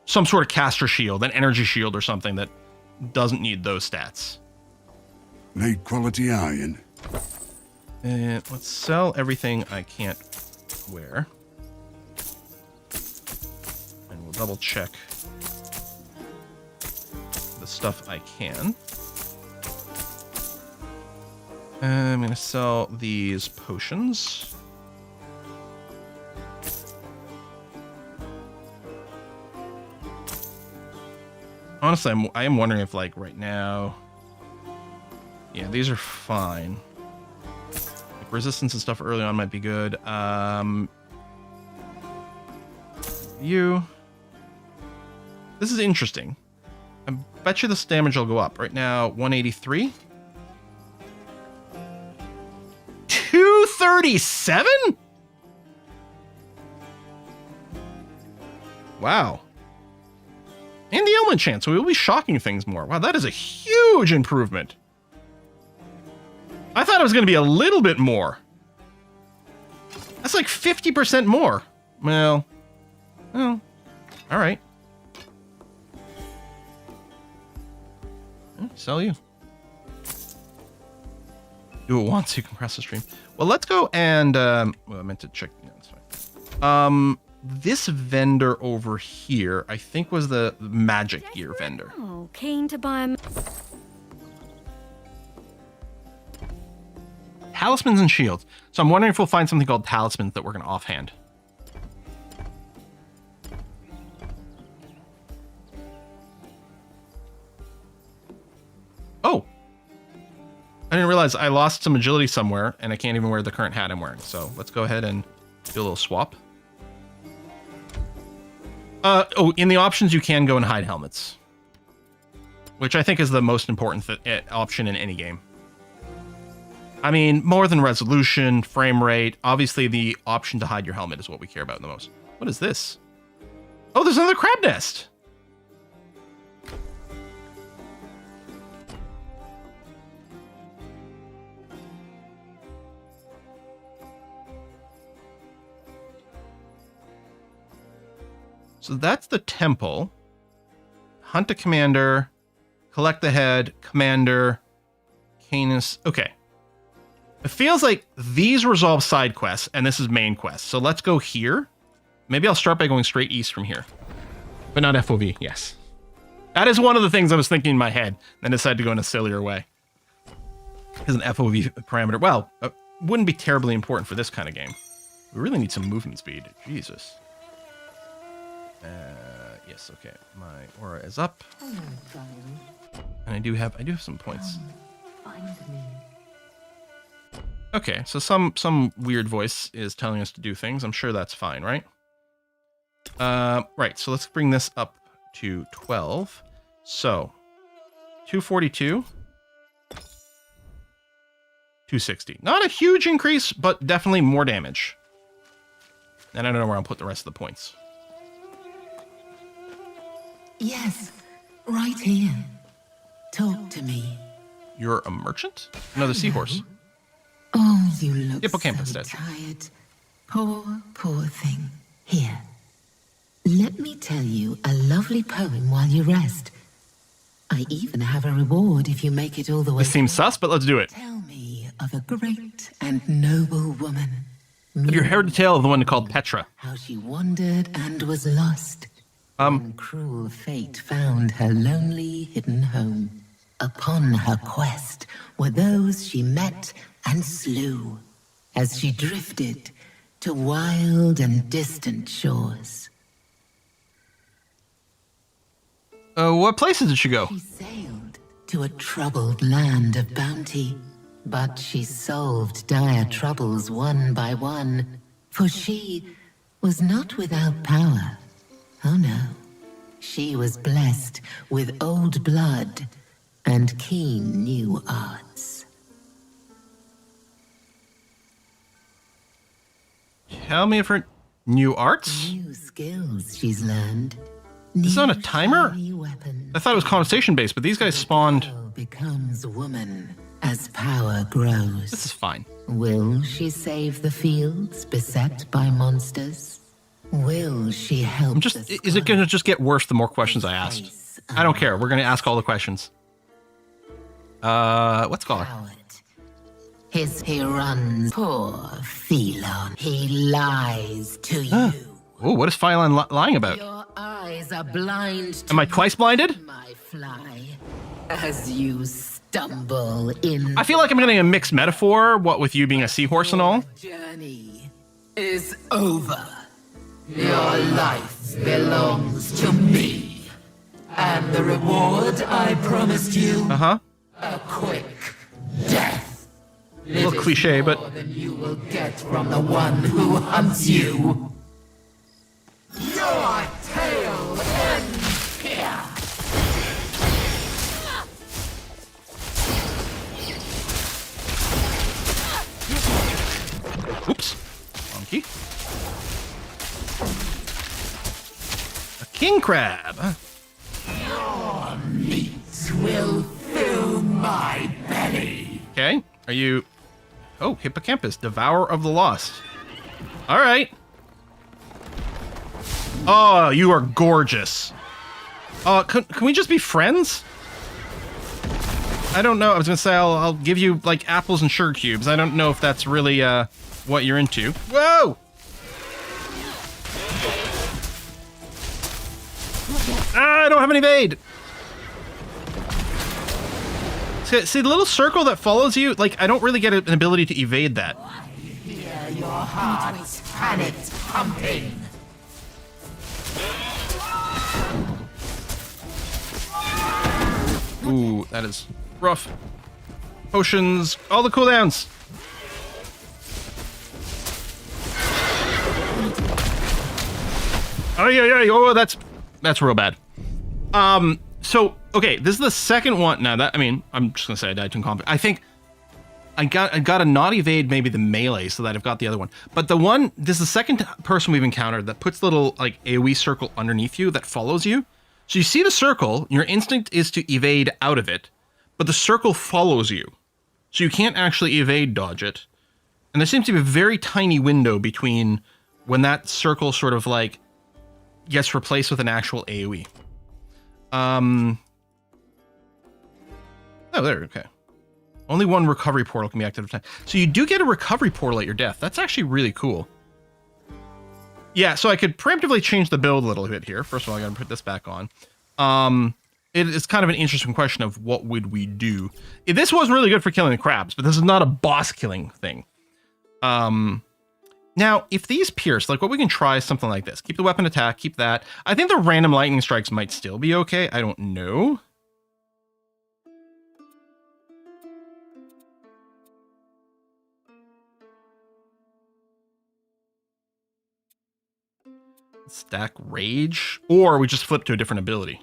some sort of caster shield, an energy shield or something that doesn't need those stats. Need quality iron. And let's sell everything I can't wear. And we'll double check the stuff I can. I'm going to sell these potions. Honestly, I am wondering if, like, right now... Yeah, these are fine. Like, resistance and stuff early on might be good. You... This is interesting. I bet you this damage will go up. Right now, 183? 237? Wow. And the ailment chance, so we'll be shocking things more. Wow, that is a huge improvement. I thought it was going to be a little bit more. That's like 50% more. Well, all right. Sell you. Do it once, you can press the stream. Well, let's go and, well, I meant to check. Yeah, that's fine. this vendor over here, I think, was the magic gear vendor. Oh, keen to buy a... Talismans and shields. So I'm wondering if we'll find something called talismans that we're going to offhand. Oh! I didn't realize I lost some agility somewhere, and I can't even wear the current hat I'm wearing. So let's go ahead and do a little swap. In the options, you can go and hide helmets, which I think is the most important option in any game. I mean, more than resolution, frame rate, obviously the option to hide your helmet is what we care about the most. What is this? Oh, there's another crab nest! So that's the temple. Hunt a commander, collect the head, commander, Canis. Okay. It feels like these resolve side quests, and this is main quest. So let's go here. Maybe I'll start by going straight east from here. But not FOV, yes. That is one of the things I was thinking in my head, then decided to go in a sillier way. Because an FOV parameter, well, wouldn't be terribly important for this kind of game. We really need some movement speed. Jesus. Yes, okay. My aura is up. And I do have some points. Okay, so some weird voice is telling us to do things. I'm sure that's fine, right? Right, so let's bring this up to 12. So, 242. 260. Not a huge increase, but definitely more damage. And I don't know where I'll put the rest of the points. Yes, right here. Talk to me. You're a merchant? Another seahorse. Oh, you look Hippocampus so dead. tired. Poor thing. Here, let me tell you a lovely poem while you rest. I even have a reward if you make it all the way. This seems sus, but let's do it. Tell me of a great and noble woman. Have you heard the tale of the one called Petra? How she wandered and was lost. When cruel fate found her lonely hidden home. Upon her quest were those she met and slew, as she drifted to wild and distant shores. What places did she go? She sailed to a troubled land of bounty, but she solved dire troubles one by one, for she was not without power. Oh no, she was blessed with old blood and keen new arts. Tell me of her new arts? New skills she's learned. This is on a timer? I thought it was conversation based, but these guys spawned. Becomes woman as power grows. This is fine. Will she save the fields beset by monsters? Will she help? Is it going to just get worse the more questions I asked? I don't care. We're going to ask all the questions. Let's call her. He runs. Poor Phelon. He lies to you. Oh, what is Phelon lying about? Your eyes are blind. Am I twice blinded? My fly, as you stumble in. I feel like I'm getting a mixed metaphor. What with you being a seahorse and all? Journey is over. Your life belongs to me, and the reward I promised you. A quick death. A little cliche, but more than you will get from the one who hunts you. Your tale ends here. Oops. Monkey. A king crab. Your meat will fill my belly. Okay. Are you... Oh, Hippocampus, Devourer of the Lost. All right. Oh, you are gorgeous. Can we just be friends? I don't know. I was going to say I'll give you, like, apples and sugar cubes. I don't know if that's really what you're into. Whoa! I don't have an evade. See the little circle that follows you? Like, I don't really get an ability to evade that. Hear your heart's panicked pumping. Ooh, that is rough. Potions, all the cooldowns. Oh, that's real bad. So okay, this is the second one. Now that, I mean, I'm just gonna say I died to combat. I think I got a not evade maybe the melee so that I've got the other one. But the one, this is the second person we've encountered that puts little like AoE circle underneath you that follows you. So you see the circle, your instinct is to evade out of it, but the circle follows you. So you can't actually evade dodge it. And there seems to be a very tiny window between when that circle sort of like gets replaced with an actual AoE. Oh, there, okay. Only one recovery portal can be active at a time. So you do get a recovery portal at your death. That's actually really cool. Yeah, so I could preemptively change the build a little bit here. First of all, I gotta put this back on. It's kind of an interesting question of what would we do. This was really good for killing the crabs, but this is not a boss killing thing. Now, if these pierce, like what we can try is something like this. Keep the weapon attack, keep that. I think the random lightning strikes might still be okay. I don't know. Stack rage, or we just flip to a different ability.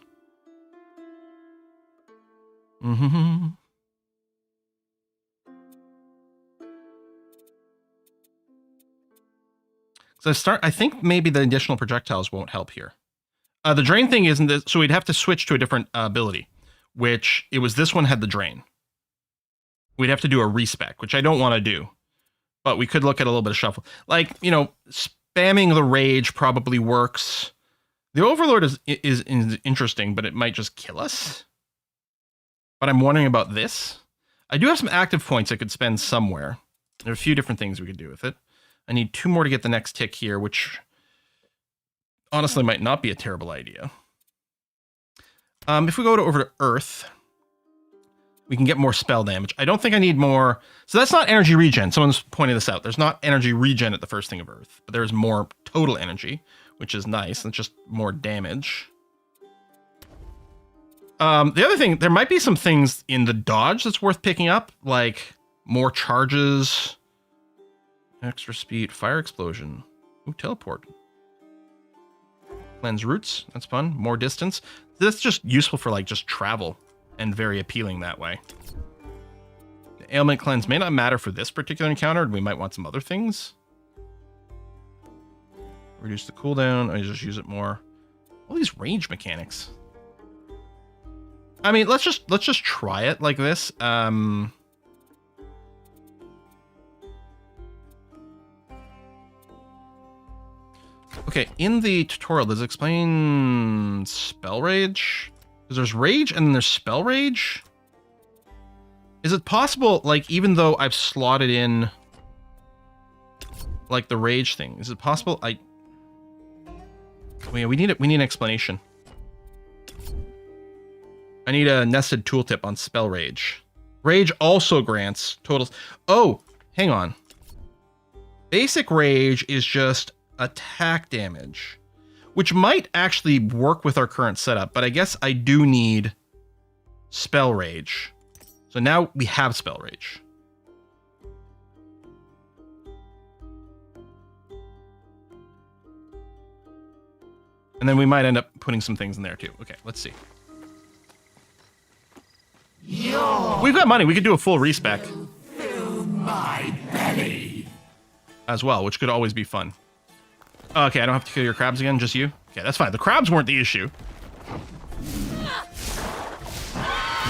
So I think maybe the additional projectiles won't help here. The drain thing isn't this, so we'd have to switch to a different ability, which it was this one had the drain. We'd have to do a respec, which I don't want to do, but we could look at a little bit of shuffle. Like, you know, spamming the rage probably works. The Overlord is interesting, but it might just kill us. But I'm wondering about this. I do have some active points I could spend somewhere. There are a few different things we could do with it. I need 2 more to get the next tick here, which honestly might not be a terrible idea. If we go over to Earth, we can get more spell damage. I don't think I need more. So that's not energy regen. Someone's pointed this out. There's not energy regen at the first thing of Earth, but there's more total energy, which is nice. It's just more damage. The other thing, there might be some things in the dodge that's worth picking up, like more charges, extra speed, fire explosion, ooh, teleport, cleanse roots. That's fun. More distance. That's just useful for like just travel and very appealing that way. The ailment cleanse may not matter for this particular encounter. We might want some other things. Reduce the cooldown. I just use it more. All these range mechanics. I mean, let's just try it like this. Okay, in the tutorial, does it explain spell rage? Because there's rage and then there's spell rage. Is it possible, like, even though I've slotted in like the rage thing, is it possible oh, yeah, we need an explanation. I need a nested tooltip on spell rage. Rage also grants totals. Oh, hang on. Basic rage is just attack damage, which might actually work with our current setup, but I guess I do need spell rage. So now we have spell rage. And then we might end up putting some things in there too. Okay, let's see. We've got money. We could do a full respec. Fill my belly. As well, which could always be fun. Okay, I don't have to kill your crabs again, just you? Okay, that's fine. The crabs weren't the issue.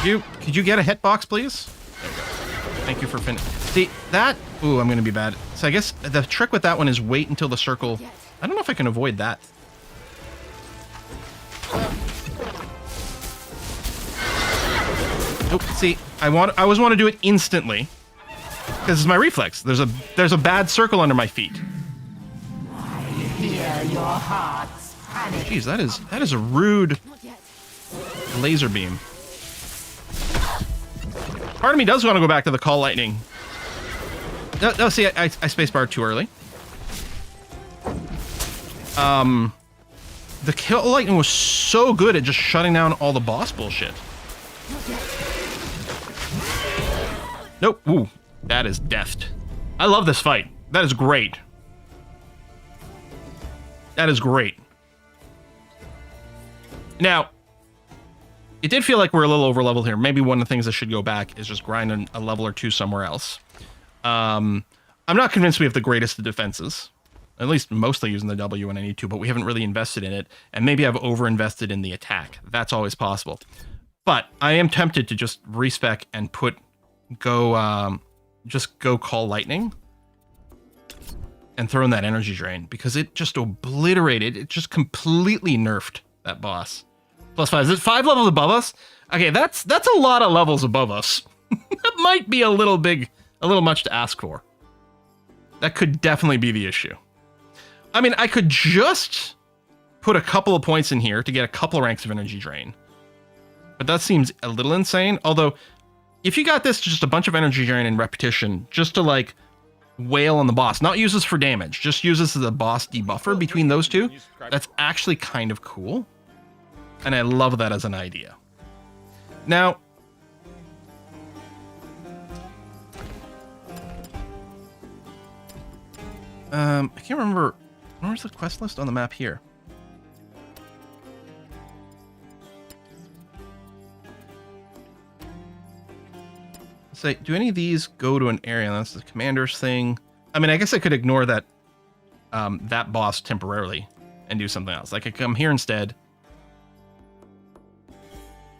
Could you get a hitbox, please? There we go. Thank you for finishing. See, that... Ooh, I'm going to be bad. So I guess the trick with that one is wait until the circle... I don't know if I can avoid that. Nope, see, I always want to do it instantly. Because it's my reflex. There's a bad circle under my feet. I hear your heart's panic. Jeez, that is a rude Laser beam. Part of me does want to go back to the call lightning. No, see, I spacebarred too early. The kill lightning was so good at just shutting down all the boss bullshit. Nope. Ooh, that is deft. I love this fight. That is great. That is great. Now, it did feel like we're a little over leveled here. Maybe one of the things that should go back is just grind a level or two somewhere else. I'm not convinced we have the greatest of defenses. At least mostly using the W when I need to, but we haven't really invested in it. And maybe I've over-invested in the attack. That's always possible. But I am tempted to just respec and just go call lightning and throw in that energy drain, because it just obliterated, it just completely nerfed that boss. +5. Is it 5 levels above us? Okay, that's a lot of levels above us. That might be a little big, a little much to ask for. That could definitely be the issue. I mean, I could just put a couple of points in here to get a couple of ranks of energy drain. But that seems a little insane. Although, if you got this, just a bunch of energy drain and repetition, just to like wail on the boss, not use this for damage, just use this as a boss debuffer between those two, that's actually kind of cool. And I love that as an idea. Now, I can't remember. Where's the quest list on the map here? Let's say, do any of these go to an area? That's the commander's thing. I mean, I guess I could ignore that that boss temporarily and do something else. I could come here instead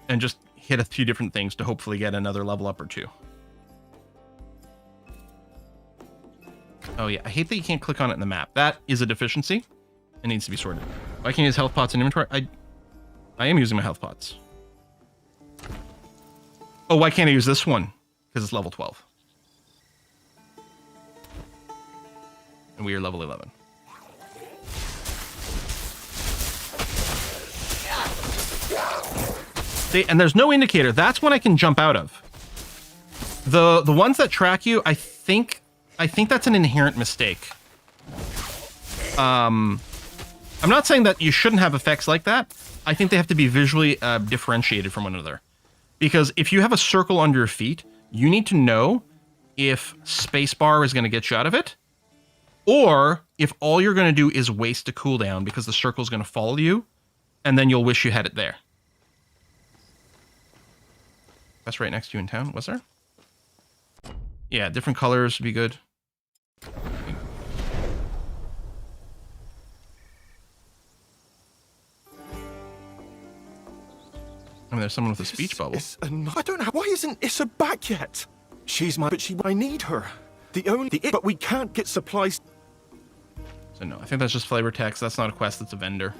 and just hit a few different things to hopefully get another level up or two. Oh yeah, I hate that you can't click on it in the map. That is a deficiency. It needs to be sorted. Why can't you use health pots in inventory? I am using my health pots. Oh, why can't I use this one? Because it's level 12. And we are level 11. See, and there's no indicator. That's when I can jump out of. The ones that track you, I think that's an inherent mistake. I'm not saying that you shouldn't have effects like that. I think they have to be visually differentiated from one another. Because if you have a circle under your feet, you need to know if spacebar is going to get you out of it, or if all you're going to do is waste a cooldown because the circle is going to follow you, and then you'll wish you had it there. That's right next to you in town, was there? Yeah, different colors would be good. I mean, there's someone with a speech bubble. I don't know. Why isn't Issa back yet? She's my, I need her. But we can't get supplies. So no, I think that's just flavor text. That's not a quest, that's a vendor.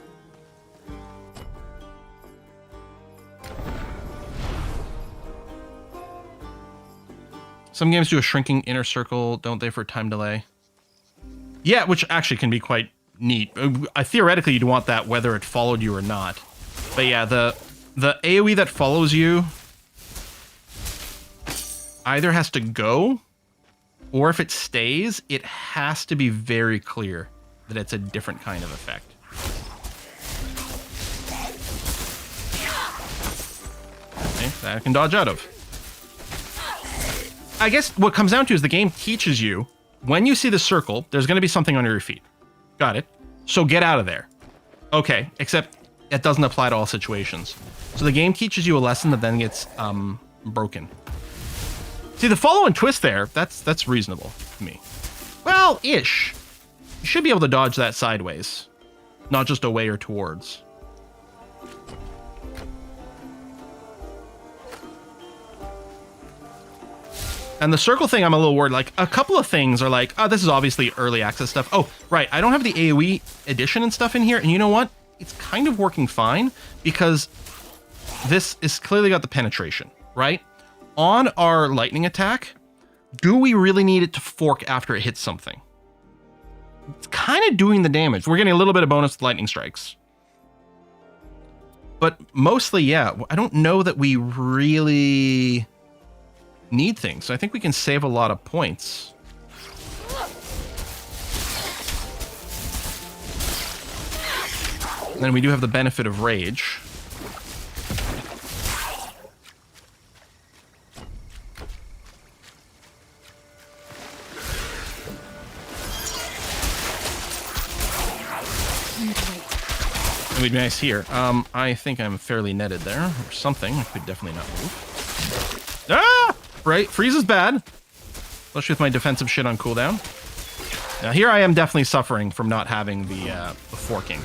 Some games do a shrinking inner circle, don't they, for time delay? Yeah, which actually can be quite neat. Theoretically, you'd want that whether it followed you or not. But yeah, the AoE that follows you either has to go, or if it stays, it has to be very clear that it's a different kind of effect. Okay, that I can dodge out of. I guess what comes down to is the game teaches you, when you see the circle, there's going to be something under your feet. Got it. So get out of there. Okay, except it doesn't apply to all situations. So the game teaches you a lesson that then gets broken. See, the follow and twist there, that's reasonable to me. Well, ish. You should be able to dodge that sideways, not just away or towards. And the circle thing, I'm a little worried. Like, a couple of things are like, oh, this is obviously early access stuff. Oh, right, I don't have the AoE edition and stuff in here. And you know what? It's kind of working fine because this is clearly got the penetration, right? On our lightning attack, do we really need it to fork after it hits something? It's kind of doing the damage. We're getting a little bit of bonus with lightning strikes. But mostly, yeah, I don't know that we really need things. So I think we can save a lot of points. And then we do have the benefit of rage. It'd be nice here. I think I'm fairly netted there, or something. I could definitely not move. Ah! Right, freeze is bad. Especially with my defensive shit on cooldown. Now here I am definitely suffering from not having the forking.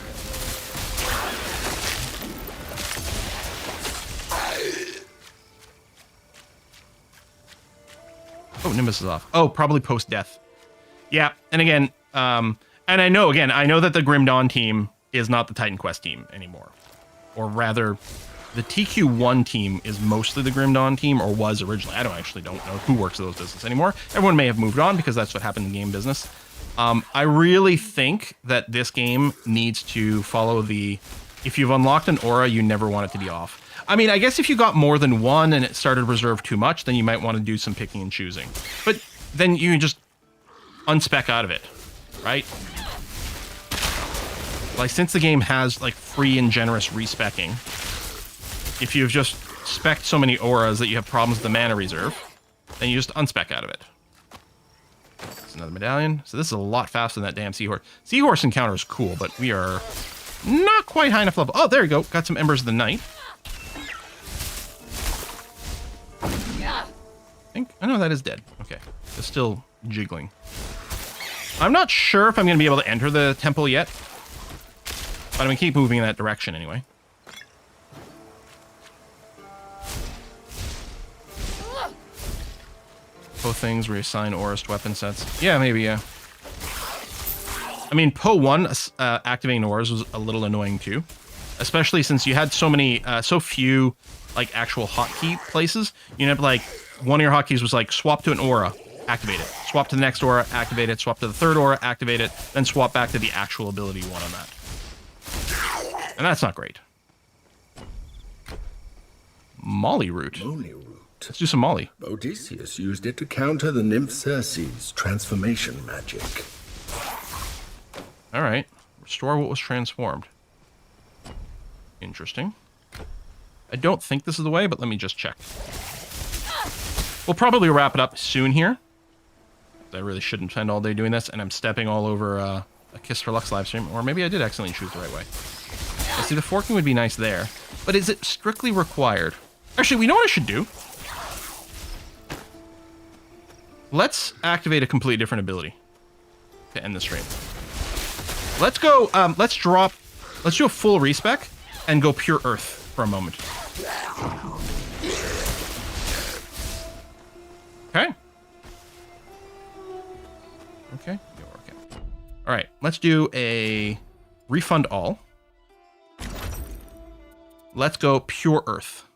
Oh, Nimbus is off. Oh, probably post-death. Yeah, and again, and I know that the Grim Dawn team is not the Titan Quest team anymore. Or rather, the TQ1 team is mostly the Grim Dawn team, or was originally. I don't know who works in those business anymore. Everyone may have moved on because that's what happened in game business. I really think that this game needs to follow the, if you've unlocked an aura, you never want it to be off. I mean, I guess if you got more than one and it started reserved too much, then you might want to do some picking and choosing. But then you can just unspec out of it, right? Like, since the game has, like, free and generous respecking, if you've just spec'd so many auras that you have problems with the mana reserve, then you just unspec out of it. It's another medallion. So this is a lot faster than that damn seahorse. Seahorse encounter is cool, but we are not quite high enough level. Oh, there you go. Got some Embers of the Night. I know that is dead. Okay. It's still jiggling. I'm not sure if I'm going to be able to enter the temple yet. But I'm going to keep moving in that direction anyway. Both things reassign auras to weapon sets. Yeah, maybe, yeah. I mean, Poe 1 activating auras was a little annoying too. Especially since you had so few, like, actual hotkey places. You know, like, one of your hotkeys was like, swap to an aura, activate it. Swap to the next aura, activate it. Swap to the third aura, activate it. Then swap back to the actual ability you want on that. And that's not great. Molly root. Let's do some Molly. Odysseus used it to counter the nymph Circe's transformation magic. Alright. Restore what was transformed. Interesting. I don't think this is the way, but let me just check. We'll probably wrap it up soon here. I really shouldn't spend all day doing this, and I'm stepping all over a Kiss for Lux livestream, or maybe I did accidentally choose the right way. I see the forking would be nice there, but is it strictly required? Actually, we know what I should do. Let's activate a completely different ability to end the stream. Let's go, let's do a full respec and go pure earth for a moment. Okay. Okay. All right, let's do a refund all. Let's go pure earth.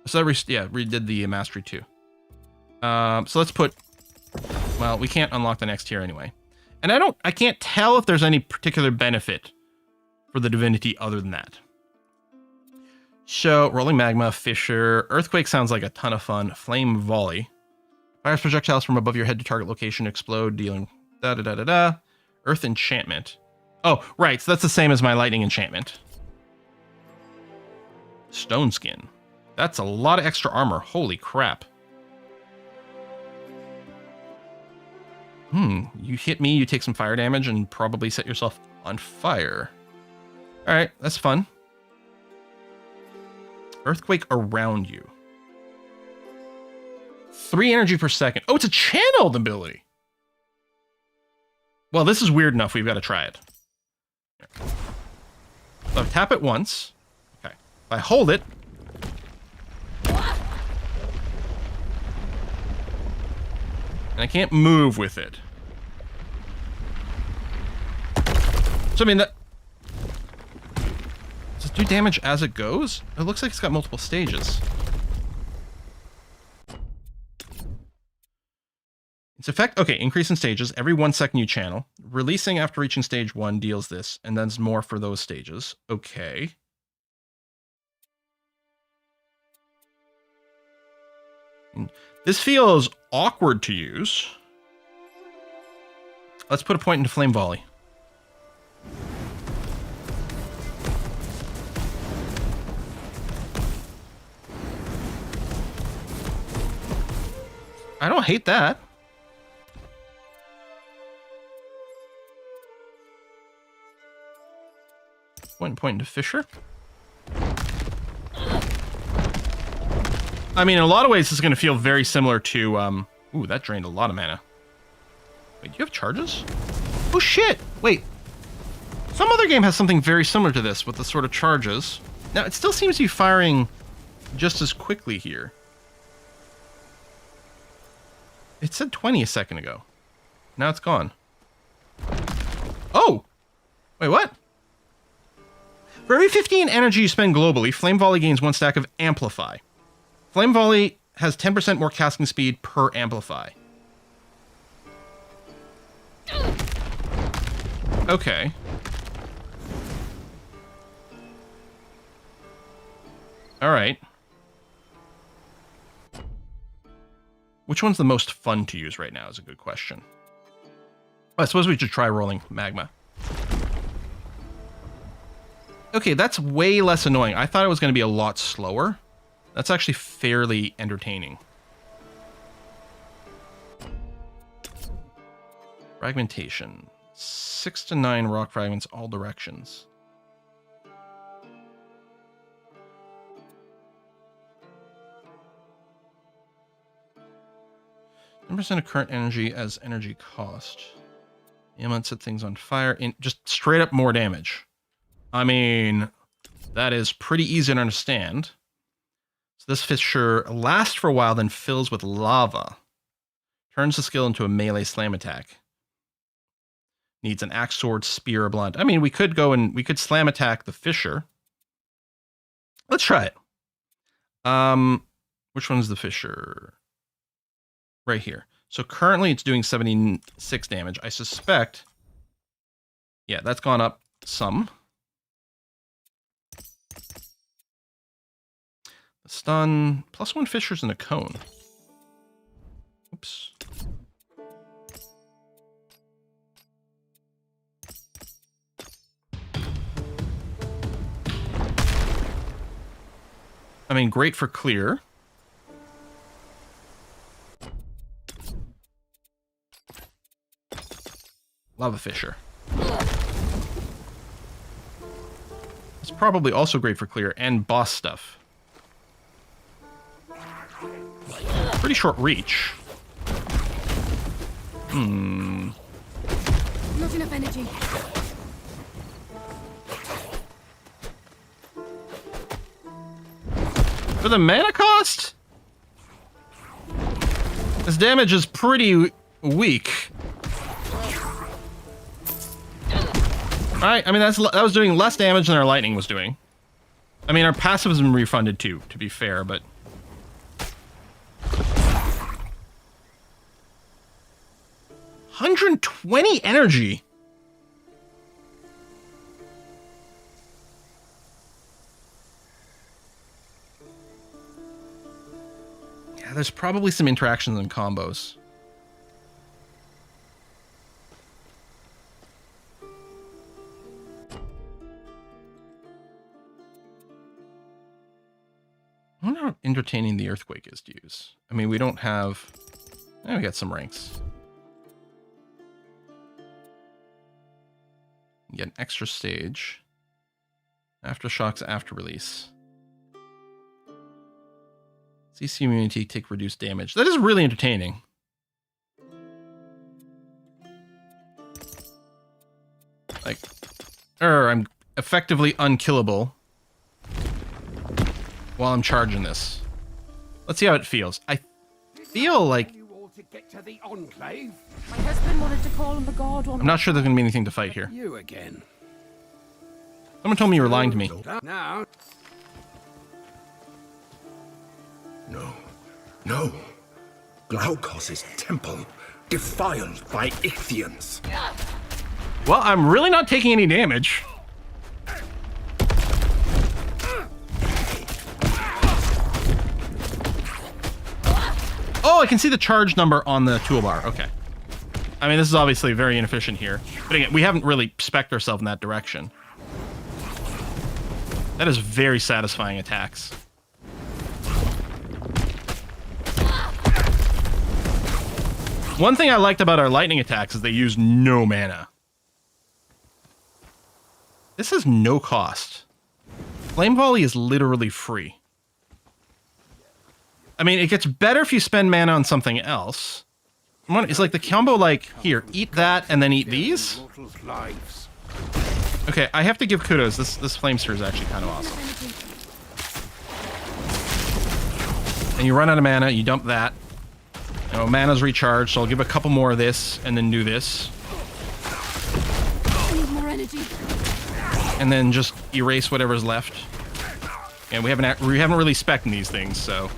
So redid the mastery too. So let's put, well, we can't unlock the next tier anyway. And I can't tell if there's any particular benefit for the divinity other than that. So, rolling magma, fissure, earthquake sounds like a ton of fun. Flame volley. Fires projectiles from above your head to target location, explode, dealing da-da-da-da-da. Earth enchantment. Oh, right, so that's the same as my lightning enchantment. Stone skin. That's a lot of extra armor. Holy crap. You hit me, you take some fire damage, and probably set yourself on fire. Alright, that's fun. Earthquake around you. 3 energy per second. Oh, it's a channeled ability. Well, this is weird enough. We've got to try it. So I tap it once. Okay. If I hold it. And I can't move with it. So, I mean, that... Does it do damage as it goes? It looks like it's got multiple stages. Its effect, okay, increase in stages. Every 1 second you channel. Releasing after reaching stage 1 deals this, and then more for those stages. Okay. This feels awkward to use. Let's put a point into Flame Volley. I don't hate that. Point into Fisher. I mean, in a lot of ways, this is going to feel very similar to... Ooh, that drained a lot of mana. Wait, do you have charges? Oh, shit! Wait. Some other game has something very similar to this with the sort of charges. Now, it still seems to be firing just as quickly here. It said 20 a second ago. Now it's gone. Oh! Wait, what? For every 15 energy you spend globally, Flame Volley gains 1 stack of Amplify. Flame Volley has 10% more casting speed per Amplify. Okay. Alright. Which one's the most fun to use right now is a good question. Well, I suppose we should try rolling Magma. Okay, that's way less annoying. I thought it was going to be a lot slower. That's actually fairly entertaining. Fragmentation. 6 to 9 rock fragments all directions. % of current energy as energy cost. Amulet set things on fire. Just straight up more damage. I mean, that is pretty easy to understand. So this Fisher lasts for a while, then fills with lava. Turns the skill into a melee slam attack. Needs an axe, sword, spear, or blunt. I mean, we could go and we could slam attack the Fisher. Let's try it. Which one's the Fisher? Right here. So currently it's doing 76 damage. I suspect... Yeah, that's gone up some. The stun. +1 Fishers and a cone. Oops. I mean, great for clear. Lava Fisher. It's probably also great for clear and boss stuff. Pretty short reach. Not enough energy. For the mana cost? This damage is pretty weak. Alright, I mean, that was doing less damage than our lightning was doing. I mean, our passive has been refunded too, to be fair, but... $120 energy! Yeah, there's probably some interactions and combos. I wonder how entertaining the Earthquake is to use. I mean, we don't have... we got some ranks. Get an extra stage. Aftershocks after release. CC immunity, take reduced damage. That is really entertaining. Like, I'm effectively unkillable while I'm charging this. Let's see how it feels. I feel like... My husband wanted to call on the god on... I'm not sure there's going to be anything to fight here. You again. Someone told me you were lying to me. Now. No. No. Glaukos' temple, defiled by Ichthians. Well, I'm really not taking any damage. Oh, I can see the charge number on the toolbar. Okay. I mean, this is obviously very inefficient here. But again, we haven't really spec'd ourselves in that direction. That is very satisfying attacks. One thing I liked about our lightning attacks is they use no mana. This has no cost. Flame Volley is literally free. I mean, it gets better if you spend mana on something else. It's like the combo, like, here, eat that and then eat these. Okay, I have to give kudos. This Flame Sphere is actually kind of awesome. And you run out of mana, you dump that. You know, mana's recharged, so I'll give a couple more of this and then do this. Need more energy. And then just erase whatever's left. And we haven't really spec'd in these things, so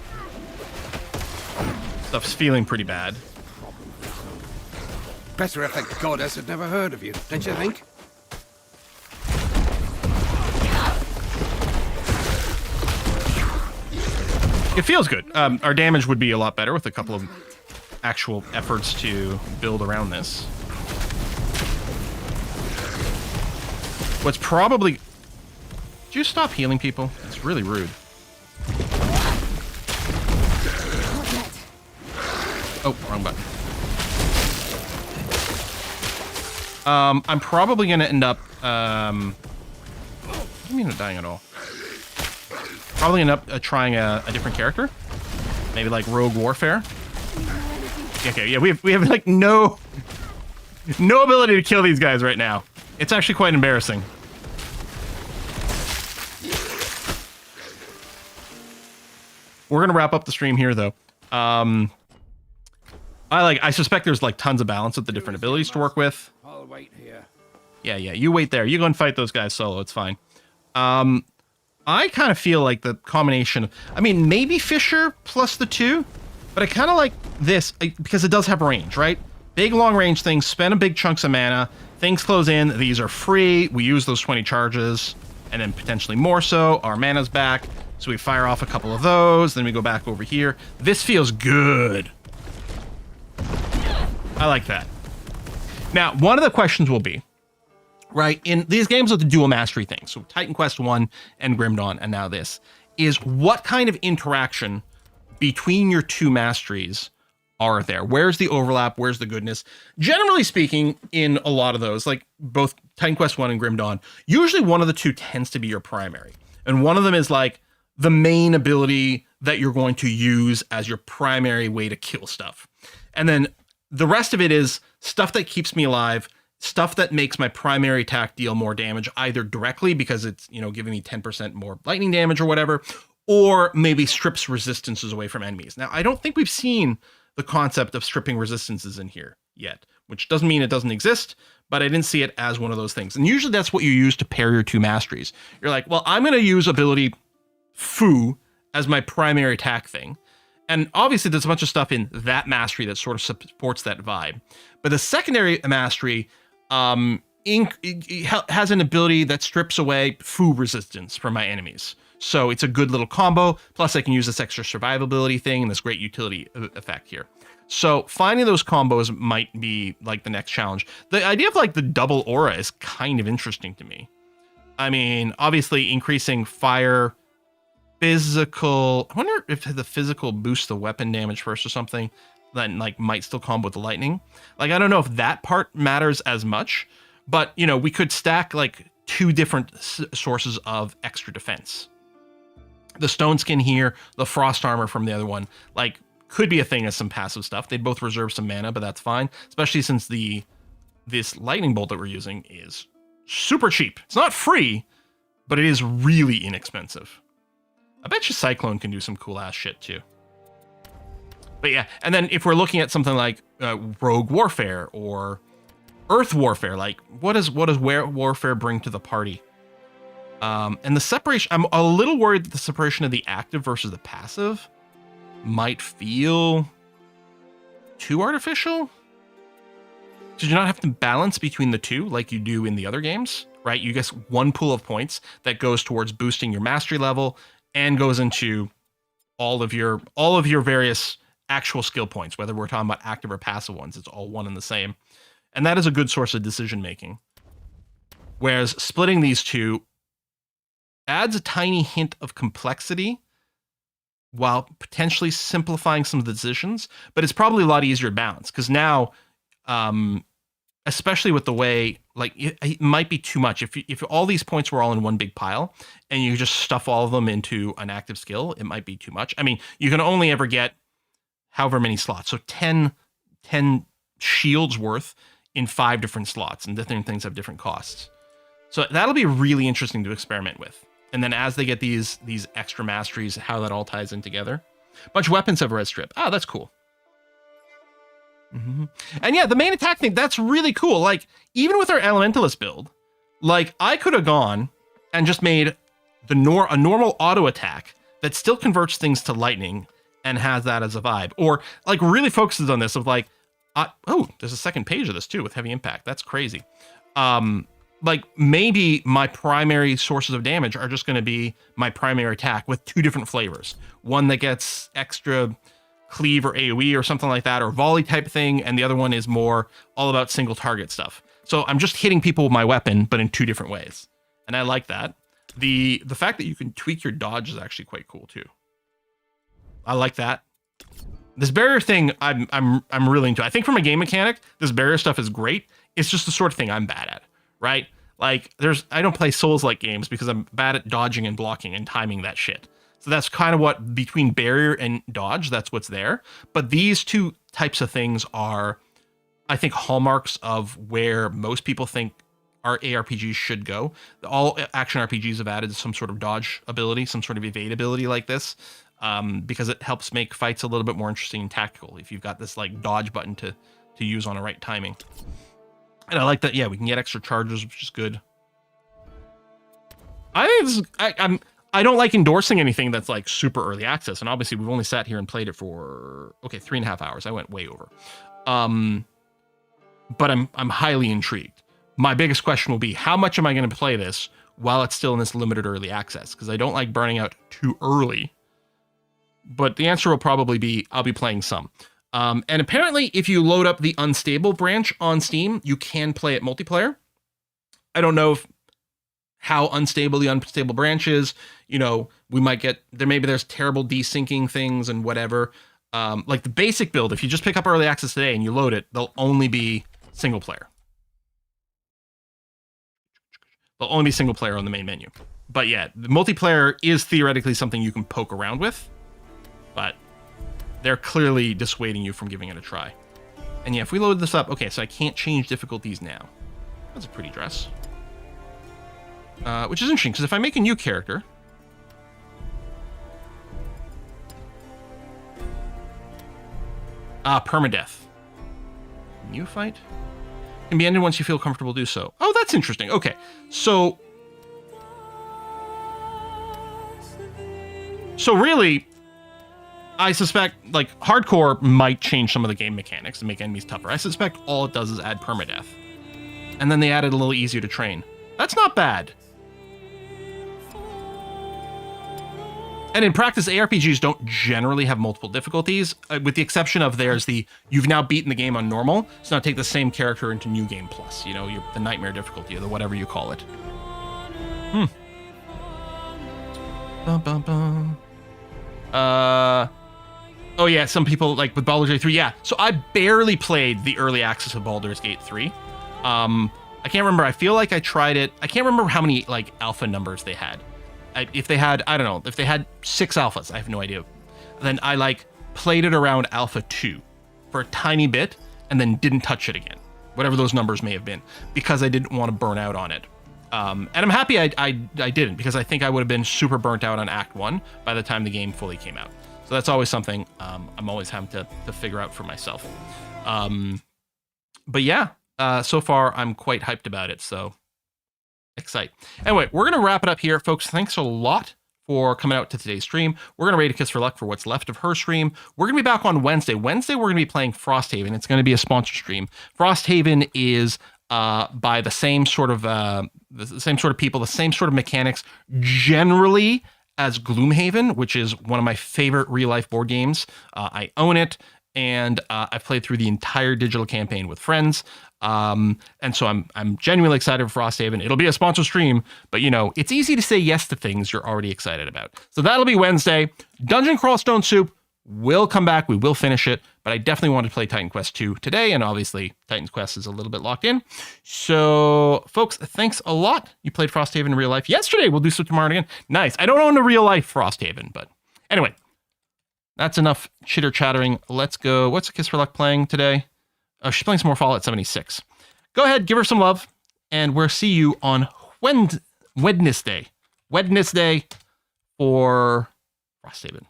stuff's feeling pretty bad. Better if the goddess had never heard of you, don't you think? It feels good. Our damage would be a lot better with a couple of actual efforts to build around this. What's probably... Did you stop healing people? It's really rude. Oh, wrong button. I'm probably going to end up... what do you mean not dying at all? Probably end up trying a different character. Maybe like Rogue Warfare. Okay, yeah, we have like no ability to kill these guys right now. It's actually quite embarrassing. We're gonna wrap up the stream here though. I suspect there's like tons of balance with the different abilities to work with. I'll wait here. Yeah, you wait there. You go and fight those guys solo. It's fine. I kind of feel like the combination of, I mean, maybe Fisher plus the 2, but I kind of like this because it does have range, right? Big long range things, spend a big chunks of mana, things close in, these are free, we use those 20 charges, and then potentially more so, our mana's back, so we fire off a couple of those, then we go back over here. This feels good. I like that. Now, one of the questions will be, right, in these games with the dual mastery thing, so Titan Quest 1 and Grim Dawn, and now this, is what kind of interaction between your two masteries are there? Where's the overlap? Where's the goodness? Generally speaking, in a lot of those, like both Titan Quest 1 and Grim Dawn, usually one of the two tends to be your primary. And one of them is like the main ability that you're going to use as your primary way to kill stuff. And then the rest of it is stuff that keeps me alive, stuff that makes my primary attack deal more damage, either directly because it's, you know, giving me 10% more lightning damage or whatever, or maybe strips resistances away from enemies. Now, I don't think we've seen the concept of stripping resistances in here yet, which doesn't mean it doesn't exist, but I didn't see it as one of those things. And usually that's what you use to pair your two masteries. You're like, well, I'm going to use ability Fu as my primary attack thing. And obviously there's a bunch of stuff in that mastery that sort of supports that vibe. But the secondary mastery has an ability that strips away Fu resistance from my enemies. So it's a good little combo. Plus I can use this extra survivability thing and this great utility effect here. So finding those combos might be like the next challenge. The idea of like the double aura is kind of interesting to me. I mean, obviously increasing fire, physical. I wonder if the physical boosts the weapon damage first or something. Then like might still combo with the lightning. Like, I don't know if that part matters as much, but you know, we could stack like two different sources of extra defense. The stone skin here, the frost armor from the other one, like could be a thing as some passive stuff. They'd both reserve some mana, but that's fine. Especially since this lightning bolt that we're using is super cheap. It's not free, but it is really inexpensive. I bet you Cyclone can do some cool ass shit too. But yeah, and then if we're looking at something like Rogue Warfare or Earth Warfare, like what does Warfare bring to the party? And the separation, I'm a little worried that the separation of the active versus the passive might feel too artificial. Because you not have to balance between the two like you do in the other games, right? You get one pool of points that goes towards boosting your mastery level and goes into all of your various actual skill points, whether we're talking about active or passive ones. It's all one and the same. And that is a good source of decision making. Whereas splitting these two adds a tiny hint of complexity while potentially simplifying some of the decisions, but it's probably a lot easier to balance because now, especially with the way, like it might be too much. If all these points were all in one big pile and you just stuff all of them into an active skill, it might be too much. I mean, you can only ever get however many slots. So 10 shields worth in 5 different slots, and different things have different costs. So that'll be really interesting to experiment with. And then as they get these extra masteries, how that all ties in together. Bunch of weapons have a red strip. Oh, that's cool. Mm-hmm. And yeah, the main attack thing, that's really cool. Like, even with our Elementalist build, like, I could have gone and just made a normal auto attack that still converts things to lightning and has that as a vibe. Or, like, really focuses on this of, like, oh, there's a second page of this, too, with heavy impact. That's crazy. Like, maybe my primary sources of damage are just going to be my primary attack with 2 different flavors. One that gets extra cleave or AoE or something like that, or volley type thing, and the other one is more all about single target stuff. So I'm just hitting people with my weapon, but in 2 different ways. And I like that. The fact that you can tweak your dodge is actually quite cool, too. I like that. This barrier thing, I'm really into. I think from a game mechanic, this barrier stuff is great. It's just the sort of thing I'm bad at. Right? Like, I don't play Souls-like games because I'm bad at dodging and blocking and timing that shit. So that's kind of what, between barrier and dodge, that's what's there. But these 2 types of things are, I think, hallmarks of where most people think our ARPGs should go. All action RPGs have added some sort of dodge ability, some sort of evade ability like this, because it helps make fights a little bit more interesting and tactical if you've got this, like, dodge button to use on the right timing. And I like that, yeah, we can get extra charges, which is good. I don't like endorsing anything that's like super early access, and obviously we've only sat here and played it for 3.5 hours. I went way over. But I'm highly intrigued. My biggest question will be, how much am I going to play this while it's still in this limited early access? Because I don't like burning out too early. But the answer will probably be, I'll be playing some. And apparently, if you load up the unstable branch on Steam, you can play it multiplayer. I don't know how unstable the unstable branch is. You know, we might get there. Maybe there's terrible desyncing things and whatever. Like the basic build, if you just pick up early access today and you load it, they'll only be single player. They'll only be single player on the main menu. But yeah, the multiplayer is theoretically something you can poke around with, but they're clearly dissuading you from giving it a try. And yeah, if we load this up, okay, so I can't change difficulties now. That's a pretty dress. Which is interesting, because if I make a new character... permadeath. New fight? Can be ended once you feel comfortable do so. Oh, that's interesting. Okay, so... So really... I suspect, like, hardcore might change some of the game mechanics and make enemies tougher. I suspect all it does is add permadeath. And then they added a little easier to train. That's not bad. And in practice, ARPGs don't generally have multiple difficulties, with the exception of you've now beaten the game on normal, so now take the same character into New Game Plus, you know, the nightmare difficulty, or the whatever you call it. Bum, bum, bum. Oh yeah, some people, like with Baldur's Gate 3, yeah. So I barely played the early access of Baldur's Gate 3. I can't remember, I feel like I tried it. I can't remember how many, like, alpha numbers they had. If they had, I don't know, if they had 6 alphas, I have no idea. Then I, like, played it around alpha 2 for a tiny bit, and then didn't touch it again. Whatever those numbers may have been, because I didn't want to burn out on it. And I'm happy I didn't, because I think I would have been super burnt out on Act 1 by the time the game fully came out. So that's always something I'm always having to figure out for myself. But yeah, so far I'm quite hyped about it, so excite. Anyway, we're going to wrap it up here, folks. Thanks a lot for coming out to today's stream. We're going to rate A Kiss for Luck for what's left of her stream. We're going to be back on Wednesday. Wednesday, we're going to be playing Frosthaven. It's going to be a sponsored stream. Frosthaven is by the same sort of people, the same sort of mechanics, generally as Gloomhaven, which is one of my favorite real-life board games. I own it, and I've played through the entire digital campaign with friends. And so I'm genuinely excited for Frosthaven. It'll be a sponsored stream, but it's easy to say yes to things you're already excited about. So that'll be Wednesday. Dungeon Crawl Stone Soup will come back. We will finish it, but I definitely wanted to play Titan Quest 2 today, and obviously Titan's Quest is a little bit locked in. So, folks, thanks a lot. You played Frosthaven in real life yesterday. We'll do so tomorrow again. Nice. I don't own a real life Frosthaven, but anyway, that's enough chitter-chattering. Let's go. What's Kiss for Luck playing today? Oh, she's playing some more Fallout 76. Go ahead, give her some love, and we'll see you on Wednesday. Wednesday for Frosthaven.